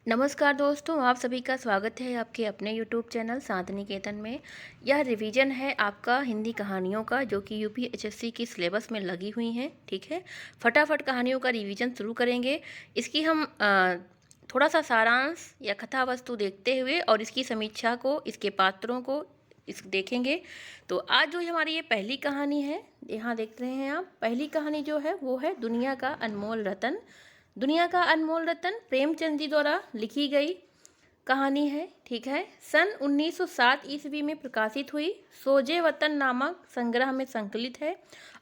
नमस्कार दोस्तों, आप सभी का स्वागत है आपके अपने यूट्यूब चैनल शांति निकेतन में। यह रिवीजन है आपका हिंदी कहानियों का, जो कि यूपीएससी की सिलेबस में लगी हुई हैं। ठीक है, फटाफट कहानियों का रिवीजन शुरू करेंगे। इसकी हम थोड़ा सा सारांश या कथा वस्तु देखते हुए और इसकी समीक्षा को, इसके पात्रों को इस देखेंगे। तो आज जो हमारी ये पहली कहानी है, यहाँ देख रहे हैं आप, पहली कहानी जो है वो है दुनिया का अनमोल रतन। दुनिया का अनमोल रतन प्रेमचंद जी द्वारा लिखी गई कहानी है। ठीक है, सन 1907 ईस्वी में प्रकाशित हुई, सोजे वतन नामक संग्रह में संकलित है।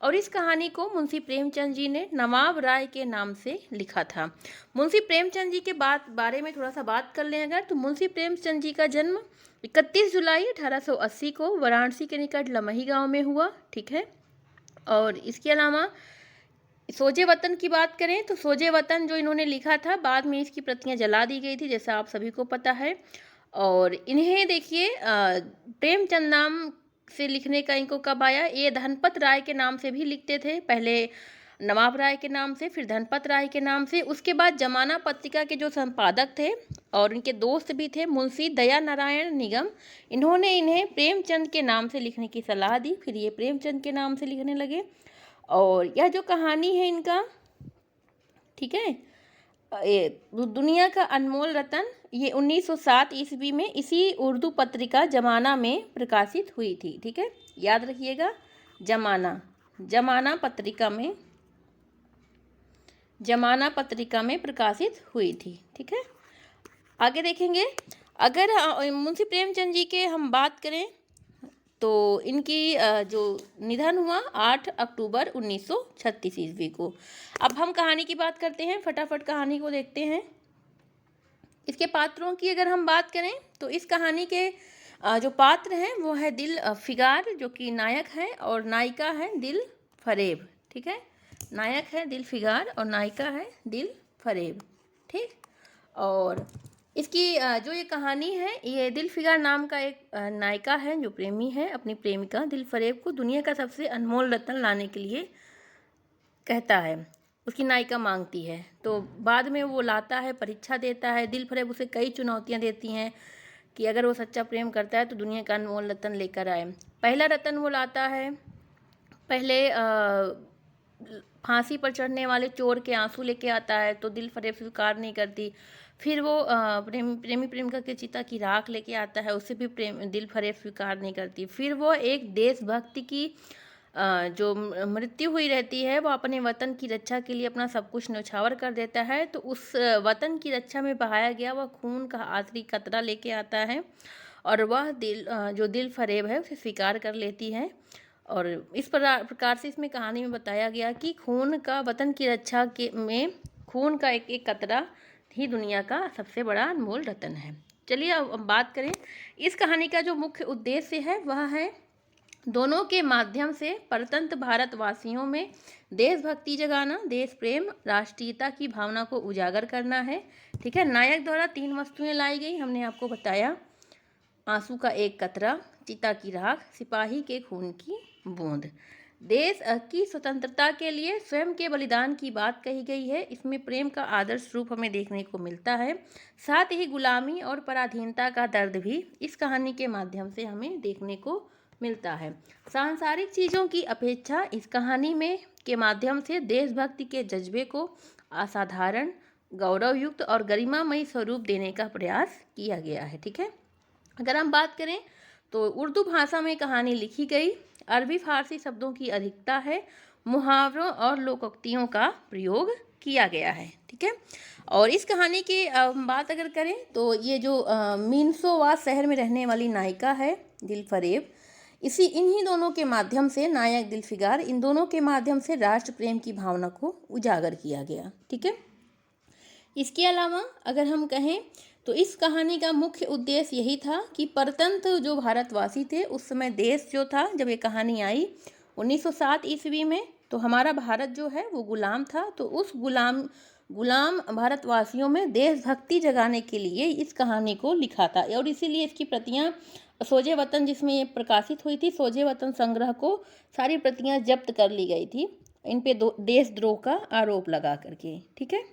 और इस कहानी को मुंशी प्रेमचंद जी ने नवाब राय के नाम से लिखा था। मुंशी प्रेमचंद जी के बारे में थोड़ा सा बात कर लें अगर, तो मुंशी प्रेमचंद जी का जन्म 31 जुलाई 1880 को वाराणसी के निकट लमही गांव में हुआ। ठीक है, और इसके अलावा सोजे वतन की बात करें तो सोजे वतन जो इन्होंने लिखा था, बाद में इसकी प्रतियां जला दी गई थी, जैसा आप सभी को पता है। और इन्हें देखिए प्रेमचंद नाम से लिखने का इनको कब आया, ये धनपत राय के नाम से भी लिखते थे, पहले नवाब राय के नाम से, फिर धनपत राय के नाम से। उसके बाद जमाना पत्रिका के जो संपादक थे और इनके दोस्त भी थे मुंशी दया नारायण निगम, इन्होंने इन्हें प्रेमचंद के नाम से लिखने की सलाह दी, फिर ये प्रेमचंद के नाम से लिखने लगे। और यह जो कहानी है इनका, ठीक है, ये दुनिया का अनमोल रतन, ये 1907 ईस्वी में इसी उर्दू पत्रिका जमाना में प्रकाशित हुई थी। ठीक है, याद रखिएगा, जमाना पत्रिका में प्रकाशित हुई थी। ठीक है, आगे देखेंगे। अगर मुंशी प्रेमचंद जी के हम बात करें तो इनकी जो निधन हुआ 8 अक्टूबर 1936 ईस्वी को। अब हम कहानी की बात करते हैं, फटाफट कहानी को देखते हैं। इसके पात्रों की अगर हम बात करें तो इस कहानी के जो पात्र हैं वो है दिल फिगार, जो कि नायक है, और नायिका है दिल फरेब। ठीक है, नायक है दिल फिगार और नायिका है दिल फरेब। ठीक, और इसकी जो ये कहानी है, ये दिल फिगार नाम का एक नायिका है जो प्रेमी है, अपनी प्रेमिका दिल फरेब को दुनिया का सबसे अनमोल रत्न लाने के लिए कहता है। उसकी नायिका मांगती है तो बाद में वो लाता है, परीक्षा देता है। दिल फरेब उसे कई चुनौतियां देती हैं कि अगर वो सच्चा प्रेम करता है तो दुनिया का अनमोल रत्न लेकर आए। पहला रत्न वो लाता है, पहले फांसी पर चढ़ने वाले चोर के आंसू लेके आता है, तो दिल फरेब स्वीकार नहीं करती। फिर वो प्रेमी प्रेमिका के चिता की राख लेके आता है, उससे भी दिल फरेब स्वीकार नहीं करती। फिर वो एक देशभक्ति की जो मृत्यु हुई रहती है, वो अपने वतन की रक्षा के लिए अपना सब कुछ न्यौछावर कर देता है। तो उस वतन की रक्षा में बहाया गया वह खून का आखिरी कतरा लेके आता है, और वह जो दिल फरेब है उसे स्वीकार कर लेती है। और इस प्रकार से इसमें कहानी में बताया गया कि खून का, वतन की रक्षा के में खून का एक एक कतरा ही दुनिया का सबसे बड़ा अनमोल रत्न है। चलिए अब बात करें, इस कहानी का जो मुख्य उद्देश्य है वह है दोनों के माध्यम से परतंत्र भारतवासियों में देशभक्ति जगाना, देश प्रेम, राष्ट्रीयता की भावना को उजागर करना है। ठीक है, नायक द्वारा 3 वस्तुएं लाई गई, हमने आपको बताया, आंसू का एक कतरा, चिता की राख, सिपाही के खून की बूंद। देश की स्वतंत्रता के लिए स्वयं के बलिदान की बात कही गई है। इसमें प्रेम का आदर्श रूप हमें देखने को मिलता है, साथ ही गुलामी और पराधीनता का दर्द भी इस कहानी के माध्यम से हमें देखने को मिलता है। सांसारिक चीज़ों की अपेक्षा इस कहानी में के माध्यम से देशभक्ति के जज्बे को असाधारण, गौरवयुक्त और गरिमामयी स्वरूप देने का प्रयास किया गया है। ठीक है, अगर हम बात करें तो उर्दू भाषा में कहानी लिखी गई, अरबी फारसी शब्दों की अधिकता है, मुहावरों और लोकोक्तियों का प्रयोग किया गया है। ठीक है, और इस कहानी की बात अगर करें तो ये जो मीनसोवा शहर में रहने वाली नायिका है दिल फरेब, इन्हीं दोनों के माध्यम से, नायक दिल फिगार, इन दोनों के माध्यम से राष्ट्र प्रेम की भावना को उजागर किया गया। ठीक है, इसके अलावा अगर हम कहें तो इस कहानी का मुख्य उद्देश्य यही था कि परतंत्र जो भारतवासी थे, उस समय देश जो था, जब ये कहानी आई 1907 ईस्वी में, तो हमारा भारत जो है वो गुलाम था। तो उस गुलाम भारतवासियों में देशभक्ति जगाने के लिए इस कहानी को लिखा था, और इसीलिए इसकी प्रतियां सोजे वतन, जिसमें ये प्रकाशित हुई थी, सोजे वतन संग्रह को सारी प्रतियां जब्त कर ली गई थी, इन पे देशद्रोह का आरोप लगा करके। ठीक है,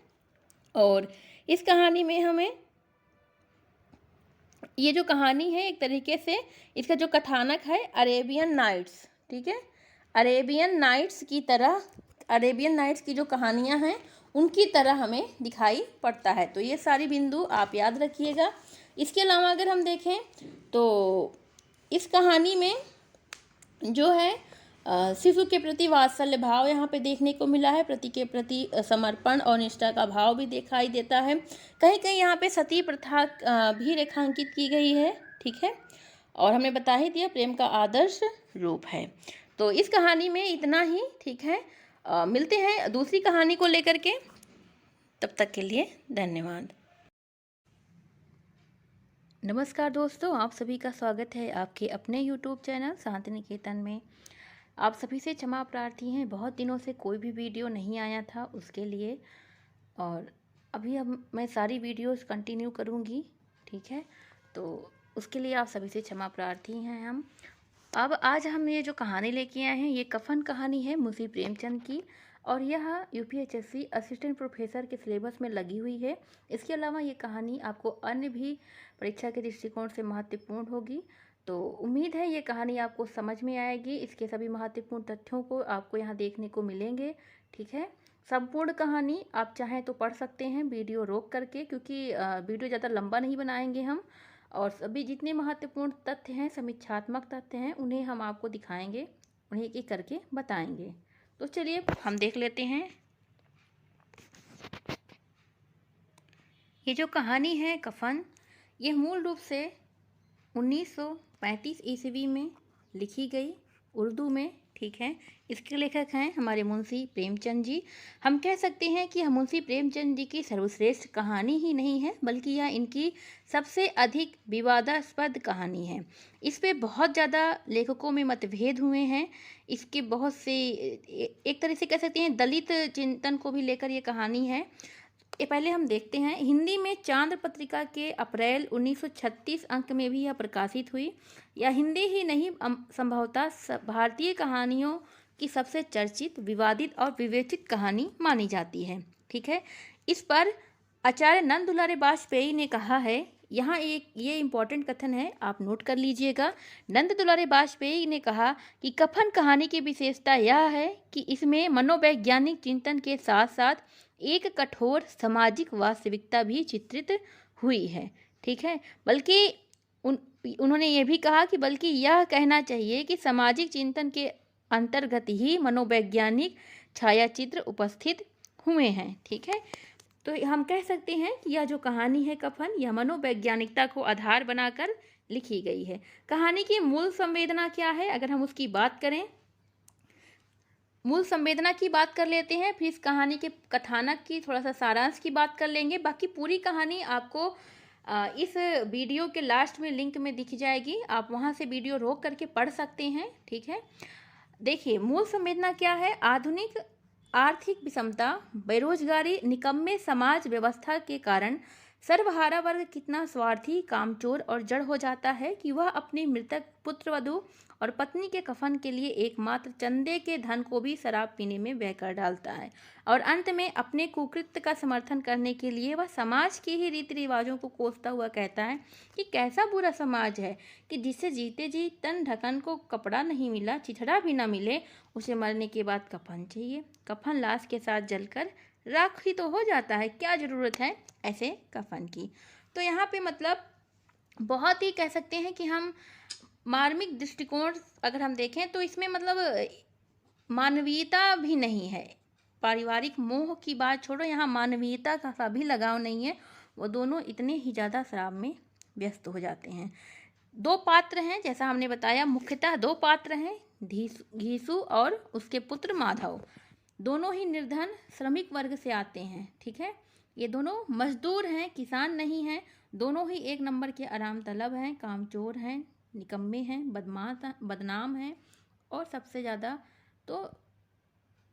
और इस कहानी में हमें ये जो कहानी है एक तरीके से इसका जो कथानक है अरेबियन नाइट्स, ठीक है, अरेबियन नाइट्स की तरह, अरेबियन नाइट्स की जो कहानियाँ हैं उनकी तरह हमें दिखाई पड़ता है। तो ये सारी बिंदु आप याद रखिएगा। इसके अलावा अगर हम देखें तो इस कहानी में जो है शिशु के प्रति वात्सल्य भाव यहाँ पे देखने को मिला है, प्रति के प्रति समर्पण और निष्ठा का भाव भी दिखाई देता है। कहीं कहीं यहाँ पे सती प्रथा भी रेखांकित की गई है, ठीक है, और हमने बता ही दिया प्रेम का आदर्श रूप है। तो इस कहानी में इतना ही, ठीक है। मिलते हैं दूसरी कहानी को लेकर के, तब तक के लिए धन्यवाद। नमस्कार दोस्तों, आप सभी का स्वागत है आपके अपने YouTube चैनल शांति निकेतन में। आप सभी से क्षमा प्रार्थी हैं, बहुत दिनों से कोई भी वीडियो नहीं आया था उसके लिए, और अभी अब मैं सारी वीडियोस कंटिन्यू करूँगी, ठीक है। तो उसके लिए आप सभी से क्षमा प्रार्थी हैं हम। अब आज हम ये जो कहानी लेके आए हैं ये कफन कहानी है मुंशी प्रेमचंद की, और यह यूपीएचएससी असिस्टेंट प्रोफेसर के सिलेबस में लगी हुई है। इसके अलावा ये कहानी आपको अन्य भी परीक्षा के दृष्टिकोण से महत्वपूर्ण होगी। तो उम्मीद है ये कहानी आपको समझ में आएगी। इसके सभी महत्वपूर्ण तथ्यों को आपको यहाँ देखने को मिलेंगे, ठीक है। संपूर्ण कहानी आप चाहें तो पढ़ सकते हैं वीडियो रोक करके, क्योंकि वीडियो ज़्यादा लंबा नहीं बनाएंगे हम, और सभी जितने महत्वपूर्ण तथ्य हैं, समीक्षात्मक तथ्य हैं, उन्हें हम आपको दिखाएंगे, उन्हें एक एक करके बताएंगे। तो चलिए हम देख लेते हैं। ये जो कहानी है कफन, ये मूल रूप से 1935 ईस्वी में लिखी गई उर्दू में, ठीक है। इसके लेखक हैं हमारे मुंशी प्रेमचंद जी। हम कह सकते हैं कि मुंशी प्रेमचंद जी की सर्वश्रेष्ठ कहानी ही नहीं है, बल्कि यह इनकी सबसे अधिक विवादास्पद कहानी है। इस पे बहुत ज़्यादा लेखकों में मतभेद हुए हैं। इसके बहुत से एक तरह से कह सकते हैं दलित चिंतन को भी लेकर ये कहानी है। ये पहले हम देखते हैं। हिंदी में चांद्र पत्रिका के अप्रैल 1936 अंक में भी यह प्रकाशित हुई। यह हिंदी ही नहीं संभवतः भारतीय कहानियों की सबसे चर्चित, विवादित और विवेचित कहानी मानी जाती है, ठीक है। इस पर आचार्य नंद दुलारे वाजपेयी ने कहा है, यहाँ एक ये इम्पोर्टेंट कथन है, आप नोट कर लीजिएगा। नंद दुलारे वाजपेयी ने कहा कि कफन कहानी की विशेषता यह है कि इसमें मनोवैज्ञानिक चिंतन के साथ साथ एक कठोर सामाजिक वास्तविकता भी चित्रित हुई है, ठीक है। बल्कि उन्होंने ये भी कहा कि बल्कि यह कहना चाहिए कि सामाजिक चिंतन के अंतर्गत ही मनोवैज्ञानिक छायाचित्र उपस्थित हुए हैं, ठीक है। तो हम कह सकते हैं कि यह जो कहानी है कफन, यह मनोवैज्ञानिकता को आधार बनाकर लिखी गई है। कहानी की मूल संवेदना क्या है, अगर हम उसकी बात करें, मूल संवेदना की बात कर लेते हैं, फिर इस कहानी के कथानक की थोड़ा सा सारांश की बात कर लेंगे। बाकी पूरी कहानी आपको इस वीडियो के लास्ट में लिंक में दिख जाएगी, आप वहां से वीडियो रोक करके पढ़ सकते हैं, ठीक है। देखिए मूल संवेदना क्या है। आधुनिक आर्थिक विषमता, बेरोजगारी, निकम्मे समाज व्यवस्था के कारण सर्वहारा वर्ग कितना स्वार्थी, कामचोर और जड़ हो जाता है कि वह अपनी मृतक पुत्रवधू और पत्नी के कफन के लिए एकमात्र चंदे के धन को भी शराब पीने में व्यय कर डालता है, और अंत में अपने कुकृत्य का समर्थन करने के लिए वह समाज के ही रीति रिवाजों को कोसता हुआ कहता है कि कैसा बुरा समाज है कि जिसे जीते जी तन ढकन को कपड़ा नहीं मिला, चिथड़ा भी ना मिले, उसे मरने के बाद कफन चाहिए। कफन लाश के साथ जलकर राख ही तो हो जाता है, क्या ज़रूरत है ऐसे कफन की। तो यहाँ पे मतलब बहुत ही कह सकते हैं कि हम मार्मिक दृष्टिकोण अगर हम देखें तो इसमें मतलब मानवीयता भी नहीं है। पारिवारिक मोह की बात छोड़ो, यहाँ मानवीयता का सा भी लगाव नहीं है। वो दोनों इतने ही ज़्यादा शराब में व्यस्त हो जाते हैं। दो पात्र हैं, जैसा हमने बताया, मुख्यतः दो पात्र हैं, घीसू और उसके पुत्र माधव। दोनों ही निर्धन श्रमिक वर्ग से आते हैं, ठीक है। ये दोनों मजदूर हैं, किसान नहीं हैं। दोनों ही एक नंबर के आराम तलब हैं, कामचोर हैं, निकम्मे हैं, बदनाम हैं, और सबसे ज़्यादा तो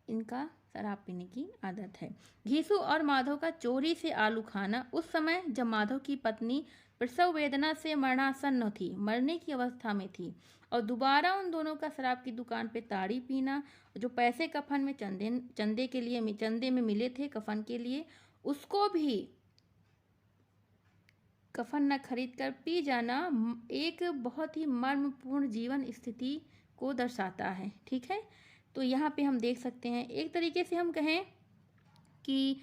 इनका शराब पीने की आदत है। घीसू और माधव का चोरी से आलू खाना उस समय जब माधव की पत्नी प्रसव वेदना से मरणासन्न थी, मरने की अवस्था में थी, और दोबारा उन दोनों का शराब की दुकान पे ताड़ी पीना, जो पैसे कफन में चंदे में मिले थे कफन के लिए, उसको भी कफन न खरीद कर पी जाना एक बहुत ही मर्मपूर्ण जीवन स्थिति को दर्शाता है। ठीक है, तो यहाँ पे हम देख सकते हैं एक तरीके से हम कहें कि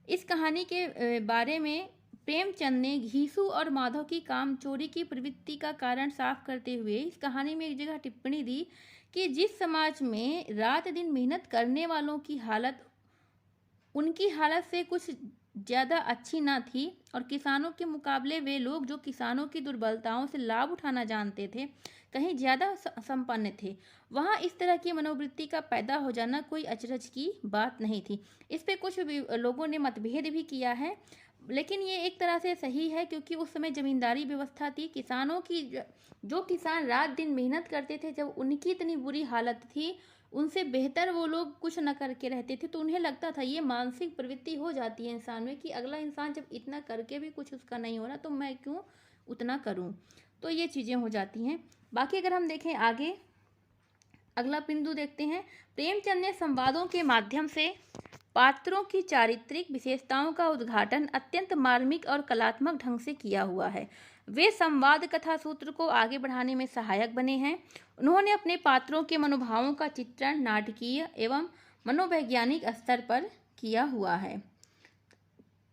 इस कहानी के बारे में प्रेमचंद ने घीसू और माधव की कामचोरी की प्रवृत्ति का कारण साफ करते हुए इस कहानी में एक जगह टिप्पणी दी कि जिस समाज में रात दिन मेहनत करने वालों की हालत उनकी हालत से कुछ ज़्यादा अच्छी ना थी और किसानों के मुकाबले वे लोग जो किसानों की दुर्बलताओं से लाभ उठाना जानते थे कहीं ज़्यादा संपन्न थे, वहाँ इस तरह की मनोवृत्ति का पैदा हो जाना कोई अचरज की बात नहीं थी। इस पे कुछ लोगों ने मतभेद भी किया है, लेकिन ये एक तरह से सही है क्योंकि उस समय जमींदारी व्यवस्था थी। किसानों की जो किसान रात दिन मेहनत करते थे, जब उनकी इतनी बुरी हालत थी, उनसे बेहतर वो लोग कुछ न करके रहते थे, तो उन्हें लगता था, ये मानसिक प्रवृत्ति हो जाती है इंसान में कि अगला इंसान जब इतना करके भी कुछ उसका नहीं हो रहा तो मैं क्यों उतना करूं। तो ये चीज़ें हो जाती हैं। बाकी अगर हम देखें आगे, अगला बिंदु देखते हैं। प्रेमचंद ने संवादों के माध्यम से पात्रों की चारित्रिक विशेषताओं का उद्घाटन अत्यंत मार्मिक और कलात्मक ढंग से किया हुआ है। वे संवाद कथा सूत्र को आगे बढ़ाने में सहायक बने हैं। उन्होंने अपने पात्रों के मनोभावों का चित्रण नाटकीय एवं मनोवैज्ञानिक स्तर पर किया हुआ है।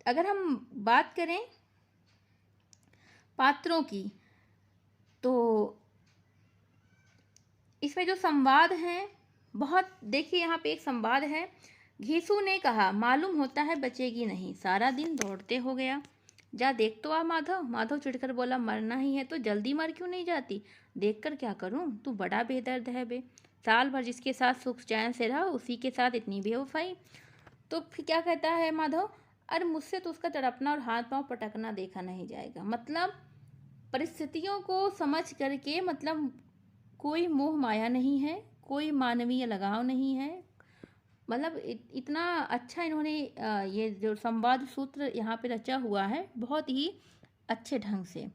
अगर हम बात करें पात्रों की, तो इसमें जो संवाद हैं बहुत, देखिए यहाँ पे एक संवाद है। घीसू ने कहा, मालूम होता है बचेगी नहीं, सारा दिन दौड़ते हो गया। जा देख तो आ माधव। माधव चिढ़कर बोला, मरना ही है तो जल्दी मर क्यों नहीं जाती? देखकर क्या करूं, तू बड़ा बेदर्द है बे। साल भर जिसके साथ सुख चैन से रहा उसी के साथ इतनी बेवफाई। तो फिर क्या कहता है माधव, अरे मुझसे तो उसका तड़पना और हाथ पांव पटकना देखा नहीं जाएगा। मतलब परिस्थितियों को समझ करके, मतलब कोई मोह माया नहीं है, कोई मानवीय लगाव नहीं है। मतलब इतना अच्छा इन्होंने ये जो संवाद सूत्र यहाँ पे रचा हुआ है बहुत ही अच्छे ढंग से।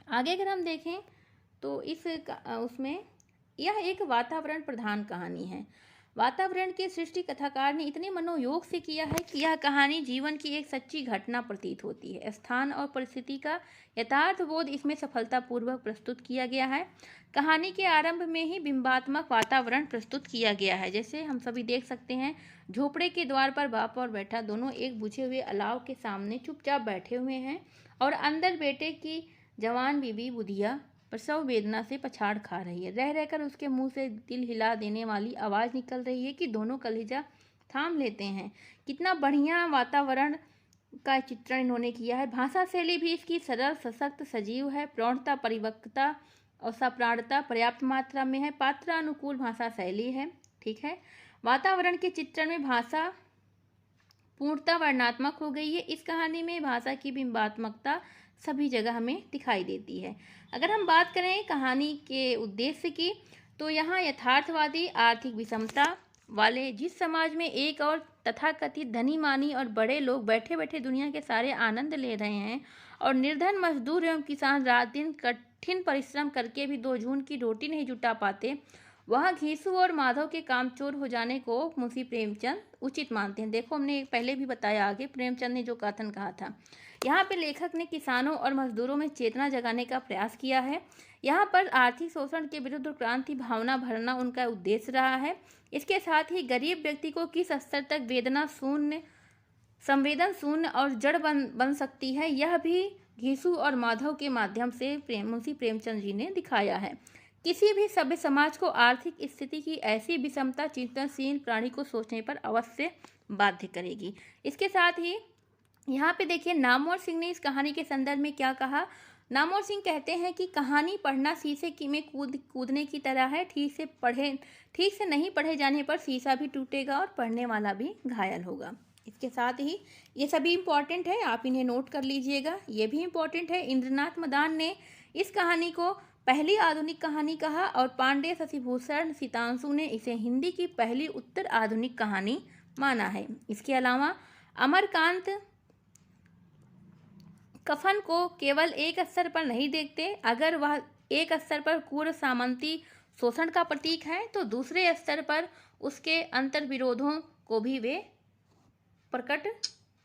आगे अगर हम देखें तो उसमें यह एक वातावरण प्रधान कहानी है। वातावरण की सृष्टि कथाकार ने इतने मनोयोग से किया है कि यह कहानी जीवन की एक सच्ची घटना प्रतीत होती है। स्थान और परिस्थिति का यथार्थ बोध इसमें सफलतापूर्वक प्रस्तुत किया गया है। कहानी के आरंभ में ही बिंबात्मक वातावरण प्रस्तुत किया गया है। जैसे हम सभी देख सकते हैं, झोपड़े के द्वार पर बाप और बेटा दोनों एक बुझे हुए अलाव के सामने चुपचाप बैठे हुए हैं और अंदर बेटे की जवान बीबी बुधिया प्रसव वेदना से पछाड़ खा रही है। रह रहकर उसके मुंह से दिल हिला देने वाली आवाज़ निकल रही है कि दोनों कलेजा थाम लेते हैं। कितना बढ़िया वातावरण का चित्रण इन्होंने किया है। भाषा शैली भी इसकी सरल, सशक्त, सजीव है। प्रौढ़ता, परिपक्वता और सप्राणता पर्याप्त मात्रा में है। पात्रानुकूल भाषा शैली है। ठीक है, वातावरण के चित्रण में भाषा पूर्णता वर्णात्मक हो गई है। इस कहानी में भाषा की बिंबात्मकता सभी जगह हमें दिखाई देती है। अगर हम बात करें कहानी के उद्देश्य की, तो यहाँ यथार्थवादी आर्थिक विषमता वाले जिस समाज में एक और तथाकथित धनी मानी और बड़े लोग बैठे बैठे दुनिया के सारे आनंद ले रहे हैं और निर्धन मजदूर एवं किसान रात दिन कठिन परिश्रम करके भी दो जून की रोटी नहीं जुटा पाते, वहाँ घीसू और माधव के कामचोर हो जाने को मुंशी प्रेमचंद उचित मानते हैं। देखो, हमने पहले भी बताया आगे प्रेमचंद ने जो कथन कहा था। यहाँ पे लेखक ने किसानों और मजदूरों में चेतना जगाने का प्रयास किया है। यहाँ पर आर्थिक शोषण के विरुद्ध क्रांति भावना भरना उनका उद्देश्य रहा है। इसके साथ ही गरीब व्यक्ति को किस स्तर तक वेदना शून्य, संवेदन शून्य और जड़ बन सकती है, यह भी घीसू और माधव के माध्यम से मुंशी प्रेमचंद जी ने दिखाया है। किसी भी सभ्य समाज को आर्थिक स्थिति की ऐसी विषमता चिंतनशील प्राणी को सोचने पर अवश्य बाध्य करेगी। इसके साथ ही यहाँ पे देखिए, नामवर सिंह ने इस कहानी के संदर्भ में क्या कहा। नामवर सिंह कहते हैं कि कहानी पढ़ना शीशे में कूदने की तरह है। ठीक से नहीं पढ़े जाने पर शीशा भी टूटेगा और पढ़ने वाला भी घायल होगा। इसके साथ ही ये सभी इम्पॉर्टेंट है, आप इन्हें नोट कर लीजिएगा। ये भी इम्पॉर्टेंट है, इंद्रनाथ मदान ने इस कहानी को पहली आधुनिक कहानी कहा और पांडे शशिभूषण सीतांशु ने इसे हिंदी की पहली उत्तर आधुनिक कहानी माना है। इसके अलावा अमरकांत कफन को केवल एक स्तर पर नहीं देखते। अगर वह एक स्तर पर कुर सामंती शोषण का प्रतीक है तो दूसरे स्तर पर उसके अंतर्विरोधों को भी वे प्रकट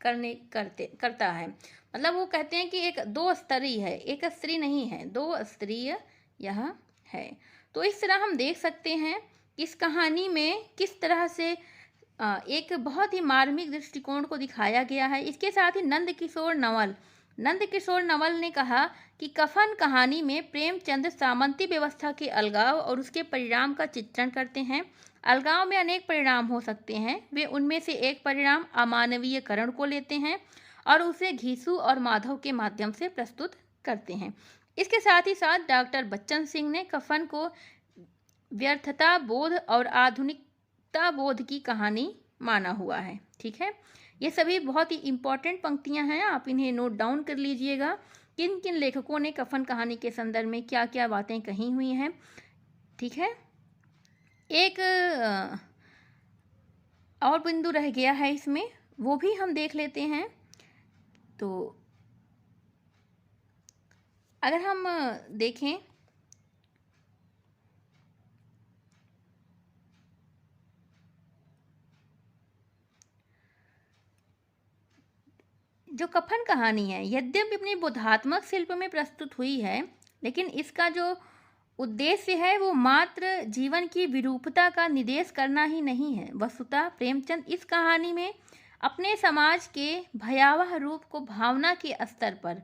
करता है। मतलब वो कहते हैं कि एक दो स्तरीय है, एक स्त्री नहीं है, दो स्तरीय यह है। तो इस तरह हम देख सकते हैं कि इस कहानी में किस तरह से एक बहुत ही मार्मिक दृष्टिकोण को दिखाया गया है। इसके साथ ही नंद किशोर नवल ने कहा कि कफन कहानी में प्रेमचंद सामंती व्यवस्था के अलगाव और उसके परिणाम का चित्रण करते हैं। अलगाव में अनेक परिणाम हो सकते हैं, वे उनमें से एक परिणाम अमानवीयकरण को लेते हैं और उसे घीसू और माधव के माध्यम से प्रस्तुत करते हैं। इसके साथ ही साथ डॉक्टर बच्चन सिंह ने कफन को व्यर्थता बोध और आधुनिकता बोध की कहानी माना हुआ है। ठीक है, ये सभी बहुत ही इम्पॉर्टेंट पंक्तियां हैं, आप इन्हें नोट डाउन कर लीजिएगा। किन किन लेखकों ने कफन कहानी के संदर्भ में क्या क्या बातें कही हुई हैं। ठीक है, एक और बिंदु रह गया है इसमें, वो भी हम देख लेते हैं। तो अगर हम देखें जो कफन कहानी है, यद्यपि अपनी बोधात्मक शिल्प में प्रस्तुत हुई है, लेकिन इसका जो उद्देश्य है वो मात्र जीवन की विरूपता का निर्देश करना ही नहीं है। वस्तुतः प्रेमचंद इस कहानी में अपने समाज के भयावह रूप को भावना के स्तर पर,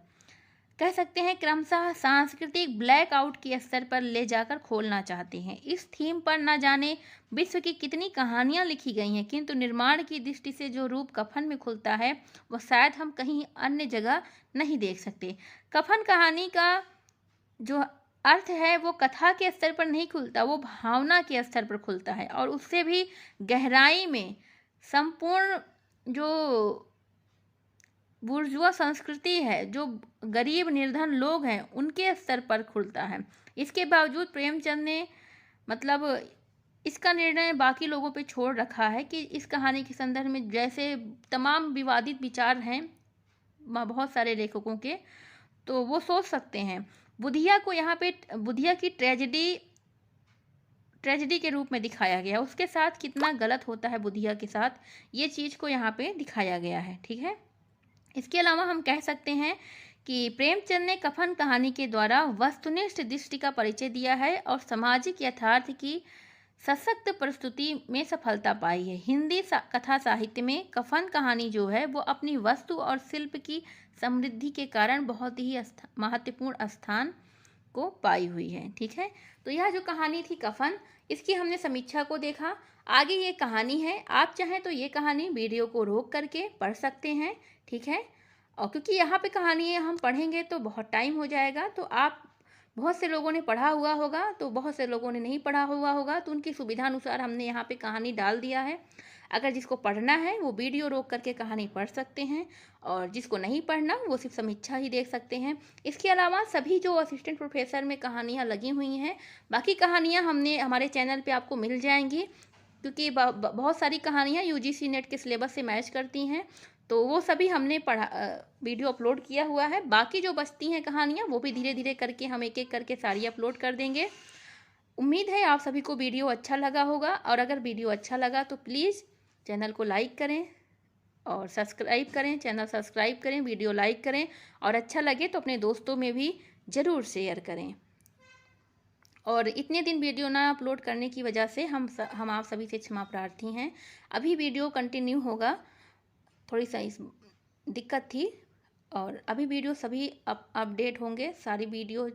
कह सकते हैं क्रमशः सांस्कृतिक ब्लैकआउट के स्तर पर ले जाकर खोलना चाहते हैं। इस थीम पर न जाने विश्व की कितनी कहानियां लिखी गई हैं, किंतु निर्माण की दृष्टि से जो रूप कफन में खुलता है वह शायद हम कहीं अन्य जगह नहीं देख सकते। कफन कहानी का जो अर्थ है वो कथा के स्तर पर नहीं खुलता, वो भावना के स्तर पर खुलता है और उससे भी गहराई में संपूर्ण जो बुर्जुआ संस्कृति है, जो गरीब निर्धन लोग हैं, उनके स्तर पर खुलता है। इसके बावजूद प्रेमचंद ने मतलब इसका निर्णय बाकी लोगों पे छोड़ रखा है कि इस कहानी के संदर्भ में जैसे तमाम विवादित विचार हैं बहुत सारे लेखकों के, तो वो सोच सकते हैं। बुधिया को यहाँ पे बुधिया की ट्रेजेडी के रूप में दिखाया गया, उसके साथ कितना गलत होता है बुधिया के साथ, ये चीज़ को यहाँ पे दिखाया गया है। ठीक है, इसके अलावा हम कह सकते हैं कि प्रेमचंद ने कफन कहानी के द्वारा वस्तुनिष्ठ दृष्टि का परिचय दिया है और सामाजिक यथार्थ की सशक्त प्रस्तुति में सफलता पाई है। हिंदी कथा साहित्य में कफन कहानी जो है वो अपनी वस्तु और शिल्प की समृद्धि के कारण बहुत ही महत्वपूर्ण स्थान को पाई हुई है। ठीक है, तो यह जो कहानी थी कफन, इसकी हमने समीक्षा को देखा। आगे ये कहानी है, आप चाहें तो ये कहानी वीडियो को रोक करके पढ़ सकते हैं। ठीक है, और क्योंकि यहाँ पे कहानी हम पढ़ेंगे तो बहुत टाइम हो जाएगा, तो आप बहुत से लोगों ने पढ़ा हुआ होगा, तो बहुत से लोगों ने नहीं पढ़ा हुआ होगा, तो उनकी सुविधा अनुसार हमने यहाँ पे कहानी डाल दिया है। अगर जिसको पढ़ना है वो वीडियो रोक करके कहानी पढ़ सकते हैं और जिसको नहीं पढ़ना वो सिर्फ समीक्षा ही देख सकते हैं। इसके अलावा सभी जो असिस्टेंट प्रोफेसर में कहानियाँ लगी हुई हैं, बाकी कहानियाँ हमने हमारे चैनल पे आपको मिल जाएंगी, क्योंकि बहुत सारी कहानियाँ यूजीसी नेट के सिलेबस से मैच करती हैं, तो वो सभी हमने वीडियो अपलोड किया हुआ है। बाकी जो बचती हैं कहानियाँ वो भी धीरे धीरे करके हम एक एक करके सारी अपलोड कर देंगे। उम्मीद है आप सभी को वीडियो अच्छा लगा होगा, और अगर वीडियो अच्छा लगा तो प्लीज़ चैनल को लाइक करें और सब्सक्राइब करें, चैनल सब्सक्राइब करें, वीडियो लाइक करें, और अच्छा लगे तो अपने दोस्तों में भी ज़रूर शेयर करें। और इतने दिन वीडियो ना अपलोड करने की वजह से हम आप सभी से क्षमा प्रार्थी हैं। अभी वीडियो कंटिन्यू होगा, थोड़ी सी दिक्कत थी, और अभी वीडियो सभी अपडेट होंगे, सारी वीडियो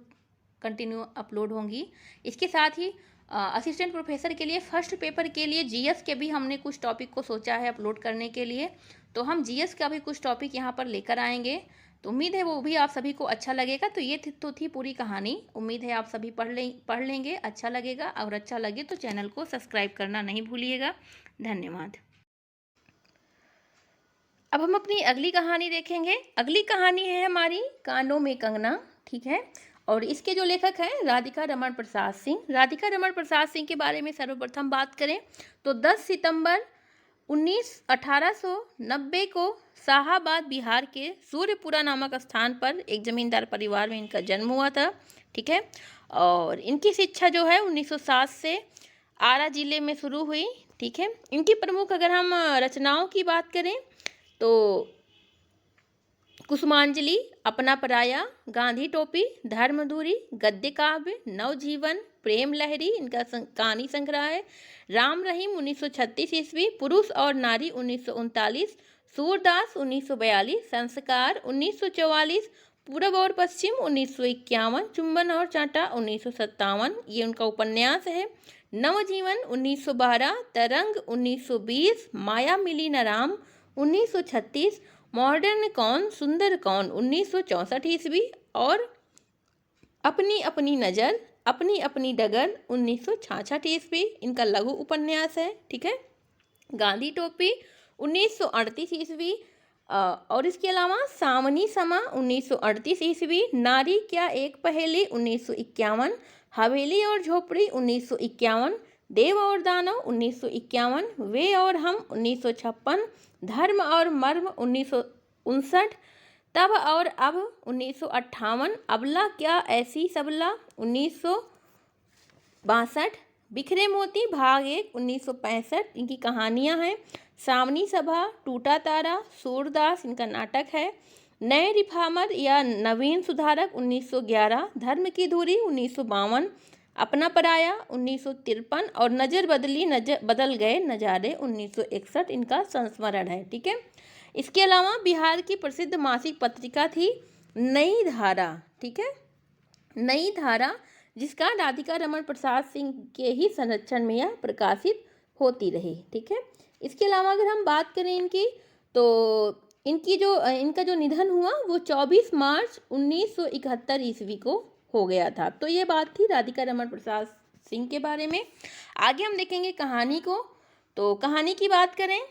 कंटिन्यू अपलोड होंगी। इसके साथ ही असिस्टेंट प्रोफेसर के लिए फर्स्ट पेपर के लिए जीएस के भी हमने कुछ टॉपिक को सोचा है अपलोड करने के लिए, तो हम जीएस का भी कुछ टॉपिक यहाँ पर लेकर आएंगे, तो उम्मीद है वो भी आप सभी को अच्छा लगेगा। तो ये थी पूरी कहानी, उम्मीद है आप सभी पढ़ लेंगे, अच्छा लगेगा, और अच्छा लगे तो चैनल को सब्सक्राइब करना नहीं भूलिएगा। धन्यवाद। अब हम अपनी अगली कहानी देखेंगे। अगली कहानी है हमारी कानों में कंगना। ठीक है, और इसके जो लेखक हैं राधिका रमण प्रसाद सिंह। राधिका रमण प्रसाद सिंह के बारे में सर्वप्रथम बात करें तो 10 सितंबर 1890 को शाहाबाद बिहार के सूर्यपुरा नामक स्थान पर एक जमींदार परिवार में इनका जन्म हुआ था। ठीक है, और इनकी शिक्षा जो है 1907 से आरा जिले में शुरू हुई। ठीक है, इनकी प्रमुख अगर हम रचनाओं की बात करें तो कुसुमांजलि, अपना पराया, गांधी टोपी, धर्मधुरी, गद्य काव्य, नवजीवन, प्रेम लहरी इनका कहानी संग्रह है, राम रहीम 1936 ईस्वी, पुरुष और नारी 1939, सूरदास 1942, संस्कार 1944, पूरब और पश्चिम 1951, चुंबन और चांटा 1957, ये उनका उपन्यास है। नवजीवन 1912, तरंग 1920, माया मिली न राम 1936, मॉडर्न कौन सुंदर कौन 1964 ईस्वी और अपनी अपनी नज़र अपनी अपनी डगर 1966 ईस्वी इनका लघु उपन्यास है। ठीक है, गांधी टोपी 1938 ईस्वी और इसके अलावा सावनी समा 1938 ईस्वी, नारी क्या एक पहेली 1951, हवेली और झोपड़ी 1951, देव और दानव 1951, वे और हम 1956, धर्म और मर्म 1959, तब और अब 1958, अबला क्या ऐसी सबला 1962, बिखरे मोती भाग 1 1965 इनकी कहानियां हैं। सावनी सभा, टूटा तारा, सूरदास इनका नाटक है। नए रिफॉर्मर या नवीन सुधारक 1911, धर्म की धुरी 1952, अपना पराया 1953 और नज़र बदल गए नज़ारे 1961 इनका संस्मरण है। ठीक है, इसके अलावा बिहार की प्रसिद्ध मासिक पत्रिका थी नई धारा। ठीक है, नई धारा जिसका राधिका रमन प्रसाद सिंह के ही संरक्षण में यह प्रकाशित होती रही। ठीक है, इसके अलावा अगर हम बात करें इनकी, तो इनका जो निधन हुआ वो 24 मार्च 1971 ईस्वी को हो गया था। तो ये बात थी राधिका रमन प्रसाद सिंह के बारे में। आगे हम देखेंगे कहानी को। तो कहानी की बात करें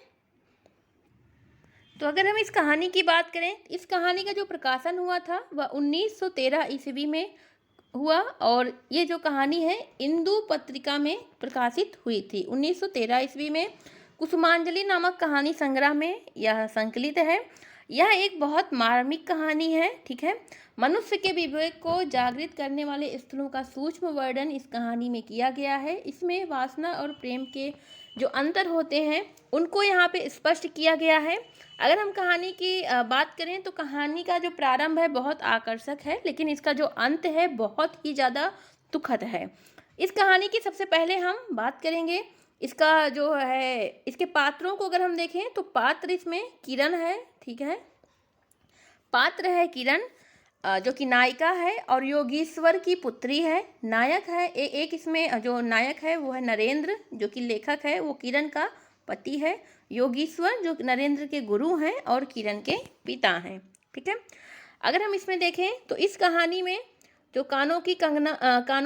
तो अगर हम इस कहानी की बात करें, इस कहानी का जो प्रकाशन हुआ था वह 1913 ईस्वी में हुआ और ये जो कहानी है इंदु पत्रिका में प्रकाशित हुई थी 1913 ईस्वी में। कुसुमांजलि नामक कहानी संग्रह में यह संकलित है। यह एक बहुत मार्मिक कहानी है। ठीक है, मनुष्य के विवेक को जागृत करने वाले स्थलों का सूक्ष्म वर्णन इस कहानी में किया गया है। इसमें वासना और प्रेम के जो अंतर होते हैं उनको यहाँ पे स्पष्ट किया गया है। अगर हम कहानी की बात करें तो कहानी का जो प्रारंभ है बहुत आकर्षक है, लेकिन इसका जो अंत है बहुत ही ज़्यादा दुखद है। इस कहानी की सबसे पहले हम बात करेंगे इसका जो है, इसके पात्रों को अगर हम देखें तो पात्र इसमें किरण है। ठीक है, पात्र है किरण जो कि नायिका है और योगीश्वर की पुत्री है। नायक है एक इसमें जो नायक है वो है नरेंद्र जो कि लेखक है, वो किरण का पति है। योगीश्वर जो नरेंद्र के गुरु हैं और किरण के पिता हैं। ठीक है, अगर हम इसमें देखें तो इस कहानी में जो कानों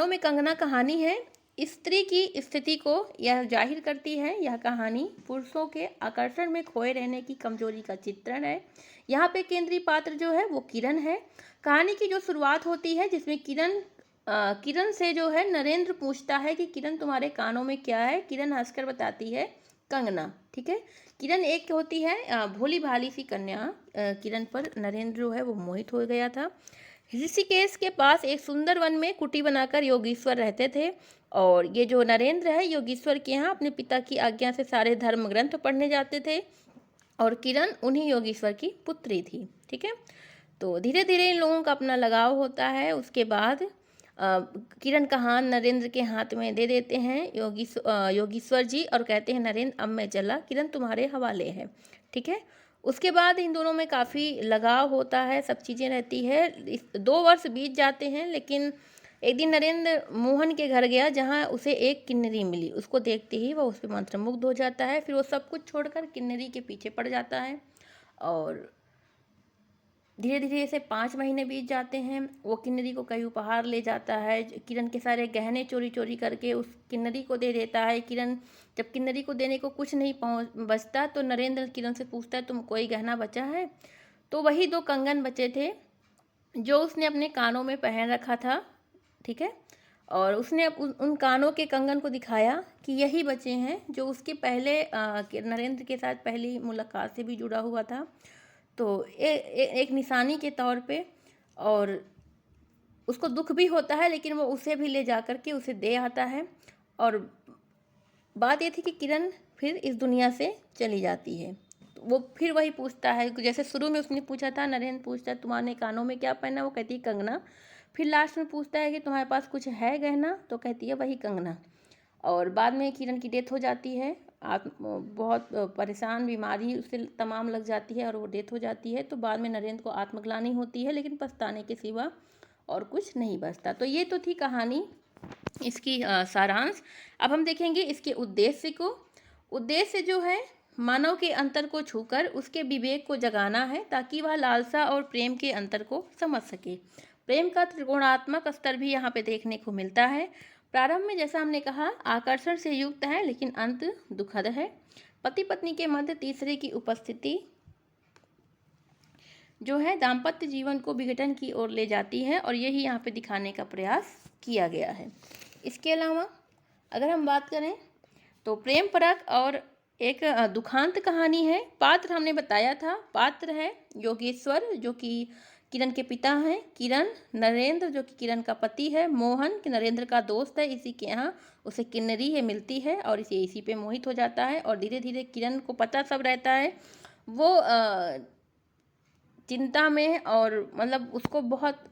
में कंगना कहानी है, स्त्री की स्थिति को यह जाहिर करती है। यह कहानी पुरुषों के आकर्षण में खोए रहने की कमजोरी का चित्रण है। यहाँ पे केंद्रीय पात्र जो है वो किरण है। कहानी की जो शुरुआत होती है जिसमें किरण से जो है नरेंद्र पूछता है कि किरण तुम्हारे कानों में क्या है। किरण हंसकर बताती है कंगना। ठीक है, किरण एक होती है भोली भाली सी कन्या। किरण पर नरेंद्र जो है वो मोहित हो गया था। ऋषिकेश के पास एक सुंदर वन में कुटी बनाकर योगीश्वर रहते थे और ये जो नरेंद्र है योगीश्वर के यहाँ अपने पिता की आज्ञा से सारे धर्म ग्रंथ पढ़ने जाते थे और किरण उन्हीं योगीश्वर की पुत्री थी। ठीक है, तो धीरे धीरे इन लोगों का अपना लगाव होता है। उसके बाद किरण का हाथ नरेंद्र के हाथ में दे देते हैं योगीश्वर जी और कहते हैं नरेंद्र अब मैं चला, किरण तुम्हारे हवाले है। ठीक है, उसके बाद इन दोनों में काफ़ी लगाव होता है, सब चीज़ें रहती है। 2 वर्ष बीत जाते हैं, लेकिन एक दिन नरेंद्र मोहन के घर गया जहाँ उसे एक किन्नरी मिली। उसको देखते ही वह उस पर मंत्रमुग्ध हो जाता है। फिर वो सब कुछ छोड़कर किन्नरी के पीछे पड़ जाता है और धीरे धीरे ऐसे 5 महीने बीत जाते हैं। वो किन्नरी को कई उपहार ले जाता है। किरण के सारे गहने चोरी चोरी करके उस किन्नरी को दे देता है। किरण जब किन्नरी को देने को कुछ नहीं बचता तो नरेंद्र किरण से पूछता है तुम कोई गहना बचा है? तो वही 2 कंगन बचे थे जो उसने अपने कानों में पहन रखा था। ठीक है, और उसने उन कानों के कंगन को दिखाया कि यही बचे हैं जो उसके पहले नरेंद्र के साथ पहली मुलाकात से भी जुड़ा हुआ था। तो एक निशानी के तौर पे, और उसको दुख भी होता है लेकिन वो उसे भी ले जा कर के उसे दे आता है। और बात ये थी कि किरण फिर इस दुनिया से चली जाती है। वो फिर वही पूछता है, जैसे शुरू में उसने पूछा था, नरेंद्र पूछता है तुम्हारे कानों में क्या पहना, वो कहती है कंगना। फिर लास्ट में पूछता है कि तुम्हारे पास कुछ है गहना, तो कहती है वही कंगना। और बाद में किरण की डेथ हो जाती है, आप बहुत परेशान, बीमारी उससे तमाम लग जाती है और वो डेथ हो जाती है। तो बाद में नरेंद्र को आत्मग्लानि होती है, लेकिन पछताने के सिवा और कुछ नहीं बचता। तो ये तो थी कहानी, इसकी सारांश। अब हम देखेंगे इसके उद्देश्य को। उद्देश्य जो है, मानव के अंतर को छूकर उसके विवेक को जगाना है, ताकि वह लालसा और प्रेम के अंतर को समझ सके। प्रेम का त्रिकोणात्मक स्तर भी यहाँ पे देखने को मिलता है। प्रारंभ में जैसा हमने कहा आकर्षण से युक्त है, लेकिन अंत दुखद है। पति पत्नी के मध्य तीसरे की उपस्थिति जो है दाम्पत्य जीवन को विघटन की ओर ले जाती है, और यही यहाँ पे दिखाने का प्रयास किया गया है। इसके अलावा अगर हम बात करें तो प्रेम परक और एक दुखांत कहानी है। पात्र हमने बताया था, पात्र है योगेश्वर जो कि किरण के पिता हैं, किरण नरेंद्र जो कि किरण का पति है, मोहन कि नरेंद्र का दोस्त है, इसी के यहाँ उसे किन्नरी है मिलती है और इसी पे मोहित हो जाता है। और धीरे धीरे किरण को पता सब रहता है, वो चिंता में और मतलब उसको बहुत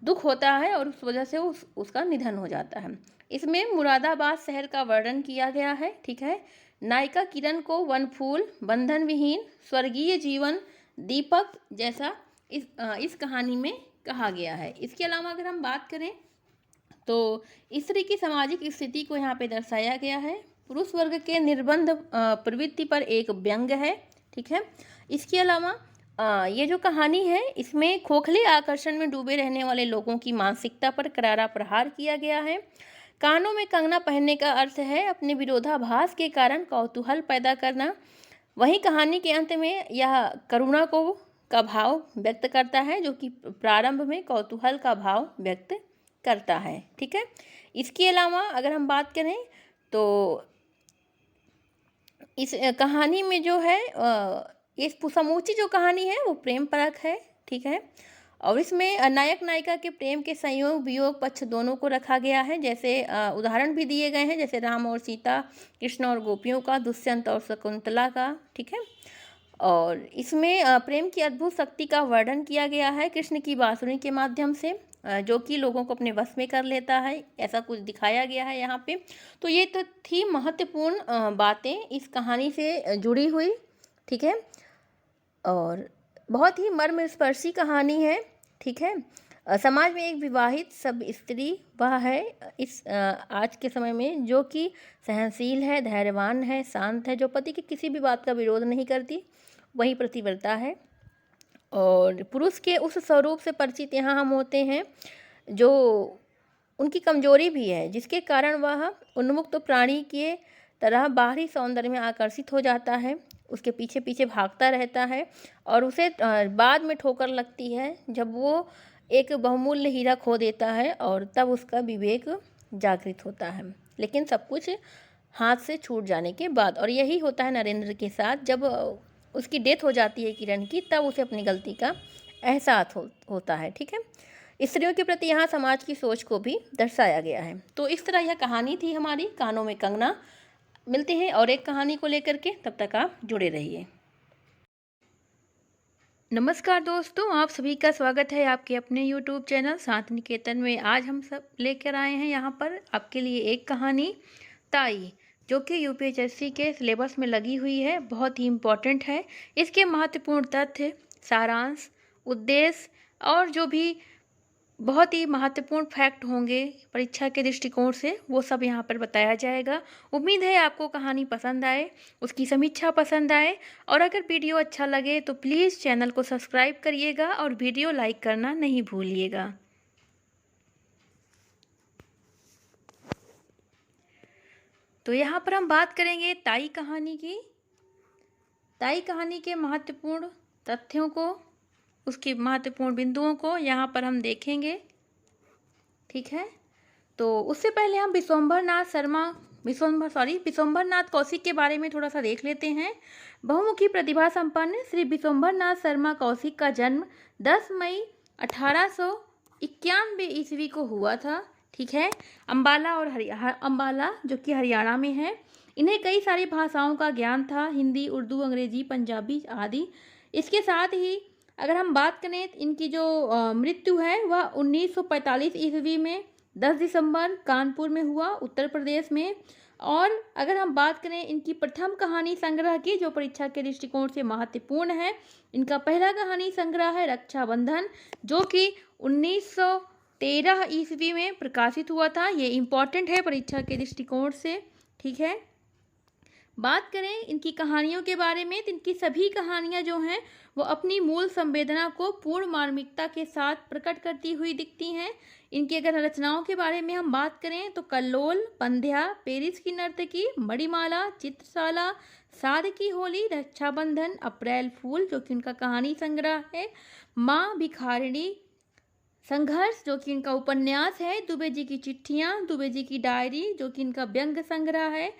दुख होता है और उस वजह से उसका निधन हो जाता है। इसमें मुरादाबाद शहर का वर्णन किया गया है, ठीक है। नायिका किरण को वनफूल, बंधन विहीन, स्वर्गीय जीवन, दीपक जैसा इस कहानी में कहा गया है। इसके अलावा अगर हम बात करें तो स्त्री की सामाजिक स्थिति को यहाँ पे दर्शाया गया है। पुरुष वर्ग के निर्बंध प्रवृत्ति पर एक व्यंग है, ठीक है। इसके अलावा ये जो कहानी है इसमें खोखले आकर्षण में डूबे रहने वाले लोगों की मानसिकता पर करारा प्रहार किया गया है। कानों में कंगना पहनने का अर्थ है अपने विरोधाभास के कारण कौतूहल पैदा करना। वहीं कहानी के अंत में यह करुणा का भाव व्यक्त करता है, जो कि प्रारंभ में कौतूहल का भाव व्यक्त करता है, ठीक है। इसके अलावा अगर हम बात करें तो इस कहानी में जो है ये समूची जो कहानी है वो प्रेम परक है, ठीक है। और इसमें नायक नायिका के प्रेम के संयोग वियोग पक्ष दोनों को रखा गया है। जैसे उदाहरण भी दिए गए हैं, जैसे राम और सीता, कृष्ण और गोपियों का, दुष्यंत और शकुंतला का, ठीक है। और इसमें प्रेम की अद्भुत शक्ति का वर्णन किया गया है कृष्ण की बांसुरी के माध्यम से, जो कि लोगों को अपने वश में कर लेता है, ऐसा कुछ दिखाया गया है यहाँ पे। तो ये तो थी महत्वपूर्ण बातें इस कहानी से जुड़ी हुई, ठीक है। और बहुत ही मर्मस्पर्शी कहानी है, ठीक है। समाज में एक विवाहित सब स्त्री वह है इस आज के समय में जो कि सहनशील है, धैर्यवान है, शांत है, जो पति की किसी भी बात का विरोध नहीं करती, वही प्रतिव्रता है। और पुरुष के उस स्वरूप से परिचित यहाँ हम होते हैं जो उनकी कमजोरी भी है, जिसके कारण वह उन्मुक्त प्राणी के तरह बाहरी सौंदर्य में आकर्षित हो जाता है, उसके पीछे पीछे भागता रहता है और उसे बाद में ठोकर लगती है जब वो एक बहुमूल्य हीरा खो देता है, और तब उसका विवेक जागृत होता है, लेकिन सब कुछ हाथ से छूट जाने के बाद। और यही होता है नरेंद्र के साथ, जब उसकी डेथ हो जाती है किरण की, तब उसे अपनी गलती का एहसास होता है, ठीक है। स्त्रियों के प्रति यहाँ समाज की सोच को भी दर्शाया गया है। तो इस तरह यह कहानी थी हमारी कानों में कंगना। मिलते हैं और एक कहानी को लेकर के, तब तक आप जुड़े रहिए। नमस्कार दोस्तों, आप सभी का स्वागत है आपके अपने YouTube चैनल शांति निकेतन में। आज हम सब लेकर आए हैं यहाँ पर आपके लिए एक कहानी, ताई, जो कि UPSC के सिलेबस में लगी हुई है, बहुत ही इम्पोर्टेंट है। इसके महत्वपूर्ण तथ्य, सारांश, उद्देश्य और जो भी बहुत ही महत्वपूर्ण फैक्ट होंगे परीक्षा के दृष्टिकोण से, वो सब यहाँ पर बताया जाएगा। उम्मीद है आपको कहानी पसंद आए, उसकी समीक्षा पसंद आए, और अगर वीडियो अच्छा लगे तो प्लीज़ चैनल को सब्सक्राइब करिएगा और वीडियो लाइक करना नहीं भूलिएगा। तो यहाँ पर हम बात करेंगे ताई कहानी की। ताई कहानी के महत्वपूर्ण तथ्यों को, उसके महत्वपूर्ण बिंदुओं को यहाँ पर हम देखेंगे, ठीक है। तो उससे पहले हम विश्वंभर नाथ कौशिक के बारे में थोड़ा सा देख लेते हैं। बहुमुखी प्रतिभा संपन्न श्री विश्वंभर नाथ शर्मा कौशिक का जन्म 10 मई 1891 ईस्वी को हुआ था, ठीक है। अम्बाला जो कि हरियाणा में है। इन्हें कई सारी भाषाओं का ज्ञान था, हिंदी, उर्दू, अंग्रेजी, पंजाबी आदि। इसके साथ ही अगर हम बात करें इनकी जो मृत्यु है वह 1945 ईस्वी में 10 दिसंबर कानपुर में हुआ, उत्तर प्रदेश में। और अगर हम बात करें इनकी प्रथम कहानी संग्रह की, जो परीक्षा के दृष्टिकोण से महत्वपूर्ण है, इनका पहला कहानी संग्रह है रक्षाबंधन, जो कि 1913 ईस्वी में प्रकाशित हुआ था। ये इम्पॉर्टेंट है परीक्षा के दृष्टिकोण से, ठीक है। बात करें इनकी कहानियों के बारे में, तो इनकी सभी कहानियां जो हैं वो अपनी मूल संवेदना को पूर्ण मार्मिकता के साथ प्रकट करती हुई दिखती हैं। इनकी अगर रचनाओं के बारे में हम बात करें तो कल्लोल, पंध्या, पेरिस की नर्तकी, मणिमाला, चित्रशाला, साध की होली, रक्षाबंधन, अप्रैल फूल जो कि उनका कहानी संग्रह है, माँ भिखारिणी, संघर्ष जो कि इनका उपन्यास है, दुबे जी की चिट्ठियाँ, दुबे जी की डायरी जो कि इनका व्यंग्य संग्रह है।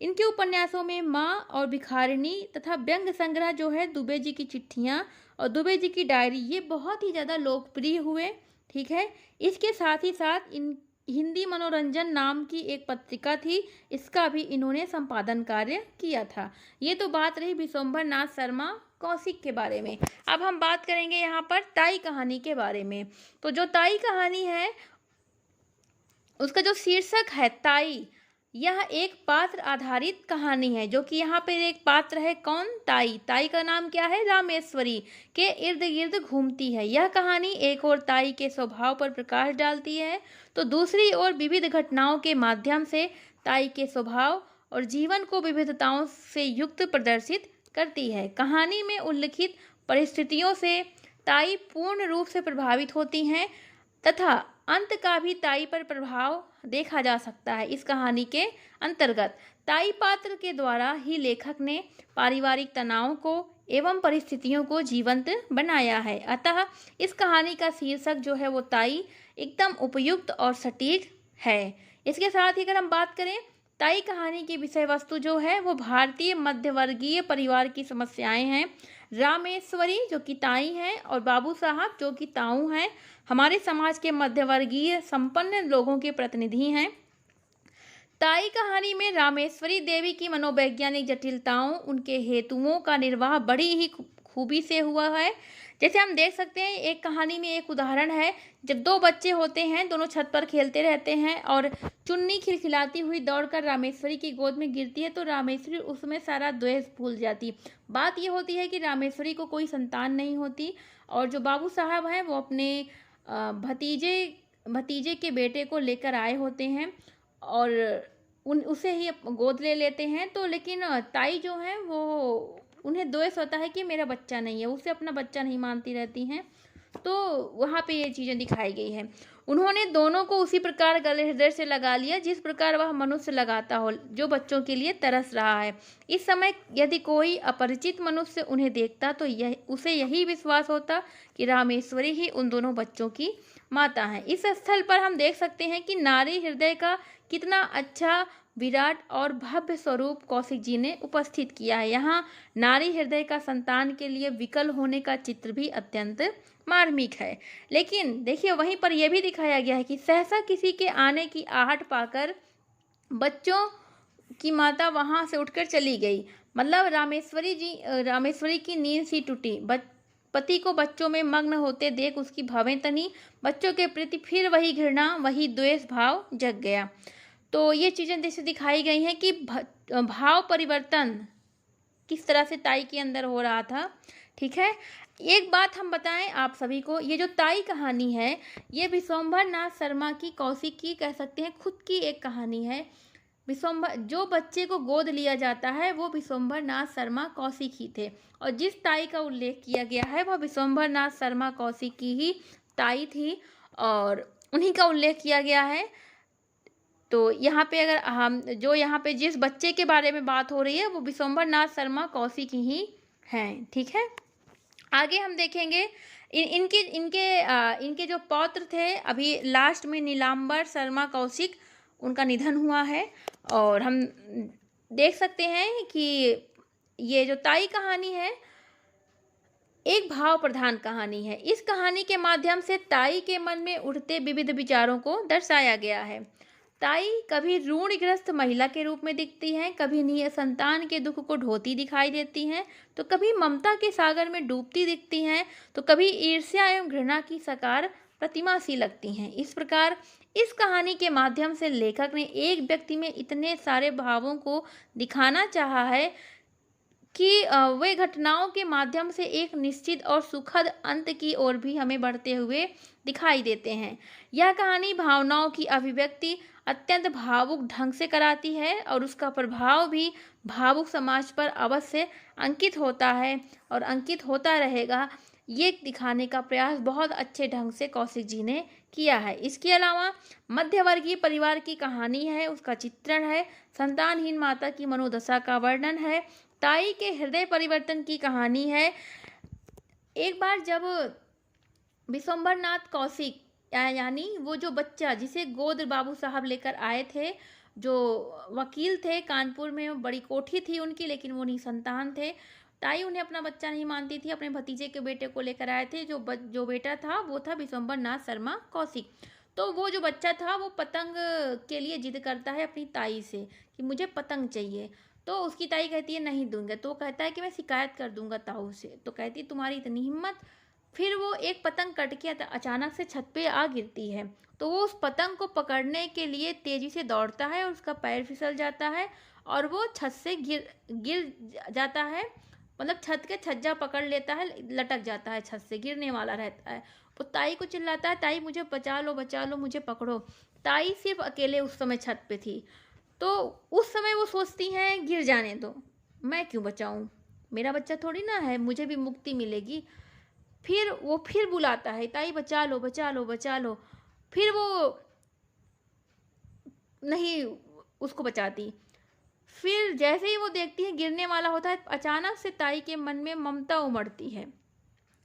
इनके उपन्यासों में माँ और भिखारिणी तथा व्यंग्य संग्रह जो है दुबे जी की चिट्ठियाँ और दुबे जी की डायरी, ये बहुत ही ज़्यादा लोकप्रिय हुए, ठीक है। इसके साथ ही साथ इन हिंदी मनोरंजन नाम की एक पत्रिका थी, इसका भी इन्होंने संपादन कार्य किया था। ये तो बात रही विश्वंभर नाथ शर्मा कौशिक के बारे में। अब हम बात करेंगे यहाँ पर ताई कहानी के बारे में। तो जो ताई कहानी है उसका जो शीर्षक है ताई, यह एक पात्र आधारित कहानी है, जो कि यहाँ पर एक पात्र है कौन, ताई। ताई का नाम क्या है, रामेश्वरी के इर्द गिर्द घूमती है। यह कहानी एक और ताई के स्वभाव पर प्रकाश डालती है, तो दूसरी ओर विविध घटनाओं के माध्यम से ताई के स्वभाव और जीवन को विविधताओं से युक्त प्रदर्शित करती है। कहानी में उल्लिखित परिस्थितियों से ताई पूर्ण रूप से प्रभावित होती हैं तथा अंत का भी ताई पर प्रभाव देखा जा सकता है। इस कहानी के अंतर्गत ताई पात्र के द्वारा ही लेखक ने पारिवारिक तनावों को एवं परिस्थितियों को जीवंत बनाया है। अतः इस कहानी का शीर्षक जो है वो ताई एकदम उपयुक्त और सटीक है। इसके साथ ही अगर हम बात करें ताई कहानी की विषय वस्तु जो है वो भारतीय मध्यवर्गीय परिवार की समस्याएं हैं। रामेश्वरी जो कि ताई हैं और बाबू साहब जो कि ताऊ हैं, हमारे समाज के मध्यवर्गीय संपन्न लोगों के प्रतिनिधि हैं। ताई कहानी में रामेश्वरी देवी की मनोवैज्ञानिक जटिलताओं, उनके हेतुओं का निर्वाह बड़ी ही खूबी से हुआ है। जैसे हम देख सकते हैं एक कहानी में एक उदाहरण है, जब दो बच्चे होते हैं, दोनों छत पर खेलते रहते हैं और चुन्नी खिलखिलाती हुई दौड़कर रामेश्वरी की गोद में गिरती है, तो रामेश्वरी उसमें सारा द्वेष भूल जाती। बात ये होती है कि रामेश्वरी को कोई संतान नहीं होती और जो बाबू साहब हैं वो अपने भतीजे के बेटे को लेकर आए होते हैं और उसे ही गोद ले लेते हैं। तो लेकिन ताई जो है वो उन्हें द्वेष होता है कि मेरा बच्चा नहीं है, उसे अपना बच्चा नहीं मानती रहती हैं। तो वहाँ पे ये चीज़ें दिखाई गई हैं। उन्होंने दोनों को उसी प्रकार गले हृदय से लगा लिया जिस प्रकार वह मनुष्य लगाता हो जो बच्चों के लिए तरस रहा है। इस समय यदि कोई अपरिचित मनुष्य उन्हें देखता तो उसे यही विश्वास होता कि रामेश्वरी ही उन दोनों बच्चों की माता है। इस स्थल पर हम देख सकते हैं कि नारी हृदय का कितना अच्छा विराट और भव्य स्वरूप कौशिक जी ने उपस्थित किया है। यहाँ नारी हृदय का संतान के लिए विकल होने का चित्र भी अत्यंत मार्मिक है। लेकिन देखिए वहीं पर यह भी दिखाया गया है कि सहसा किसी के आने की आहट पाकर बच्चों की माता वहां से उठकर चली गई। मतलब रामेश्वरी की नींद सी टूटी। पति को बच्चों में मग्न होते देख उसकी भवें तनी, बच्चों के प्रति फिर वही घृणा, वही द्वेष भाव जग गया। तो ये चीज़ें जैसे दिखाई गई हैं कि भाव परिवर्तन किस तरह से ताई के अंदर हो रहा था, ठीक है। एक बात हम बताएं आप सभी को, ये जो ताई कहानी है ये विश्वंभर नाथ शर्मा की, कौशिक की कह सकते हैं, खुद की एक कहानी है। जो बच्चे को गोद लिया जाता है वो विश्वंभर नाथ शर्मा कौशिक ही थे और जिस ताई का उल्लेख किया गया है वह विश्वंभर नाथ शर्मा कौशिक की ही ताई थी और उन्हीं का उल्लेख किया गया है। तो यहाँ पे अगर हम यहाँ पे जिस बच्चे के बारे में बात हो रही है वो विश्वंभर नाथ शर्मा कौशिक ही हैं, ठीक है। आगे हम देखेंगे इनके जो पौत्र थे, अभी लास्ट में नीलांबर शर्मा कौशिक उनका निधन हुआ है और हम देख सकते हैं कि ये जो ताई कहानी है एक भाव प्रधान कहानी है। इस कहानी के माध्यम से ताई के मन में उठते विविध विचारों को दर्शाया गया है। ताई कभी ऋणग्रस्त महिला के रूप में दिखती हैं, कभी निसंतान के दुख को ढोती दिखाई देती हैं, तो कभी ममता के सागर में डूबती दिखती हैं, तो कभी ईर्ष्या एवं घृणा की साकार प्रतिमा सी लगती हैं। इस प्रकार इस कहानी के माध्यम से लेखक ने एक व्यक्ति में इतने सारे भावों को दिखाना चाहा है कि वे घटनाओं के माध्यम से एक निश्चित और सुखद अंत की ओर भी हमें बढ़ते हुए दिखाई देते हैं। यह कहानी भावनाओं की अभिव्यक्ति अत्यंत भावुक ढंग से कराती है और उसका प्रभाव भी भावुक समाज पर अवश्य अंकित होता है और अंकित होता रहेगा। ये दिखाने का प्रयास बहुत अच्छे ढंग से कौशिक जी ने किया है। इसके अलावा मध्यवर्गीय परिवार की कहानी है, उसका चित्रण है, संतानहीन माता की मनोदशा का वर्णन है, ताई के हृदय परिवर्तन की कहानी है। एक बार जब विश्वंभर नाथ कौशिक यानी वो जो बच्चा जिसे गोद बाबू साहब लेकर आए थे, जो वकील थे कानपुर में, बड़ी कोठी थी उनकी, लेकिन वो निसंतान थे। ताई उन्हें अपना बच्चा नहीं मानती थी, अपने भतीजे के बेटे को लेकर आए थे। जो बेटा था वो था विश्वंभर नाथ शर्मा कौशिक। तो वो जो बच्चा था वो पतंग के लिए जिद करता है अपनी ताई से कि मुझे पतंग चाहिए। तो उसकी ताई कहती है नहीं दूंगा, तो वो कहता है कि मैं शिकायत कर दूंगा ताऊ से। तो कहती है तुम्हारी इतनी हिम्मत। फिर वो एक पतंग कट के अचानक से छत पे आ गिरती है, तो वो उस पतंग को पकड़ने के लिए तेजी से दौड़ता है और उसका पैर फिसल जाता है और वो छत से गिर जाता है। मतलब छत के छज्जा पकड़ लेता है, लटक जाता है, छत से गिरने वाला रहता है। वो ताई को चिल्लाता है ताई मुझे बचा लो मुझे पकड़ो। ताई सिर्फ अकेले उस समय छत पे थी, तो उस समय वो सोचती हैं गिर जाने दो, मैं क्यों बचाऊं, मेरा बच्चा थोड़ी ना है, मुझे भी मुक्ति मिलेगी। फिर बुलाता है ताई बचा लो बचा लो बचा लो। फिर वो नहीं उसको बचाती। फिर जैसे ही वो देखती है गिरने वाला होता है, अचानक से ताई के मन में ममता उमड़ती है।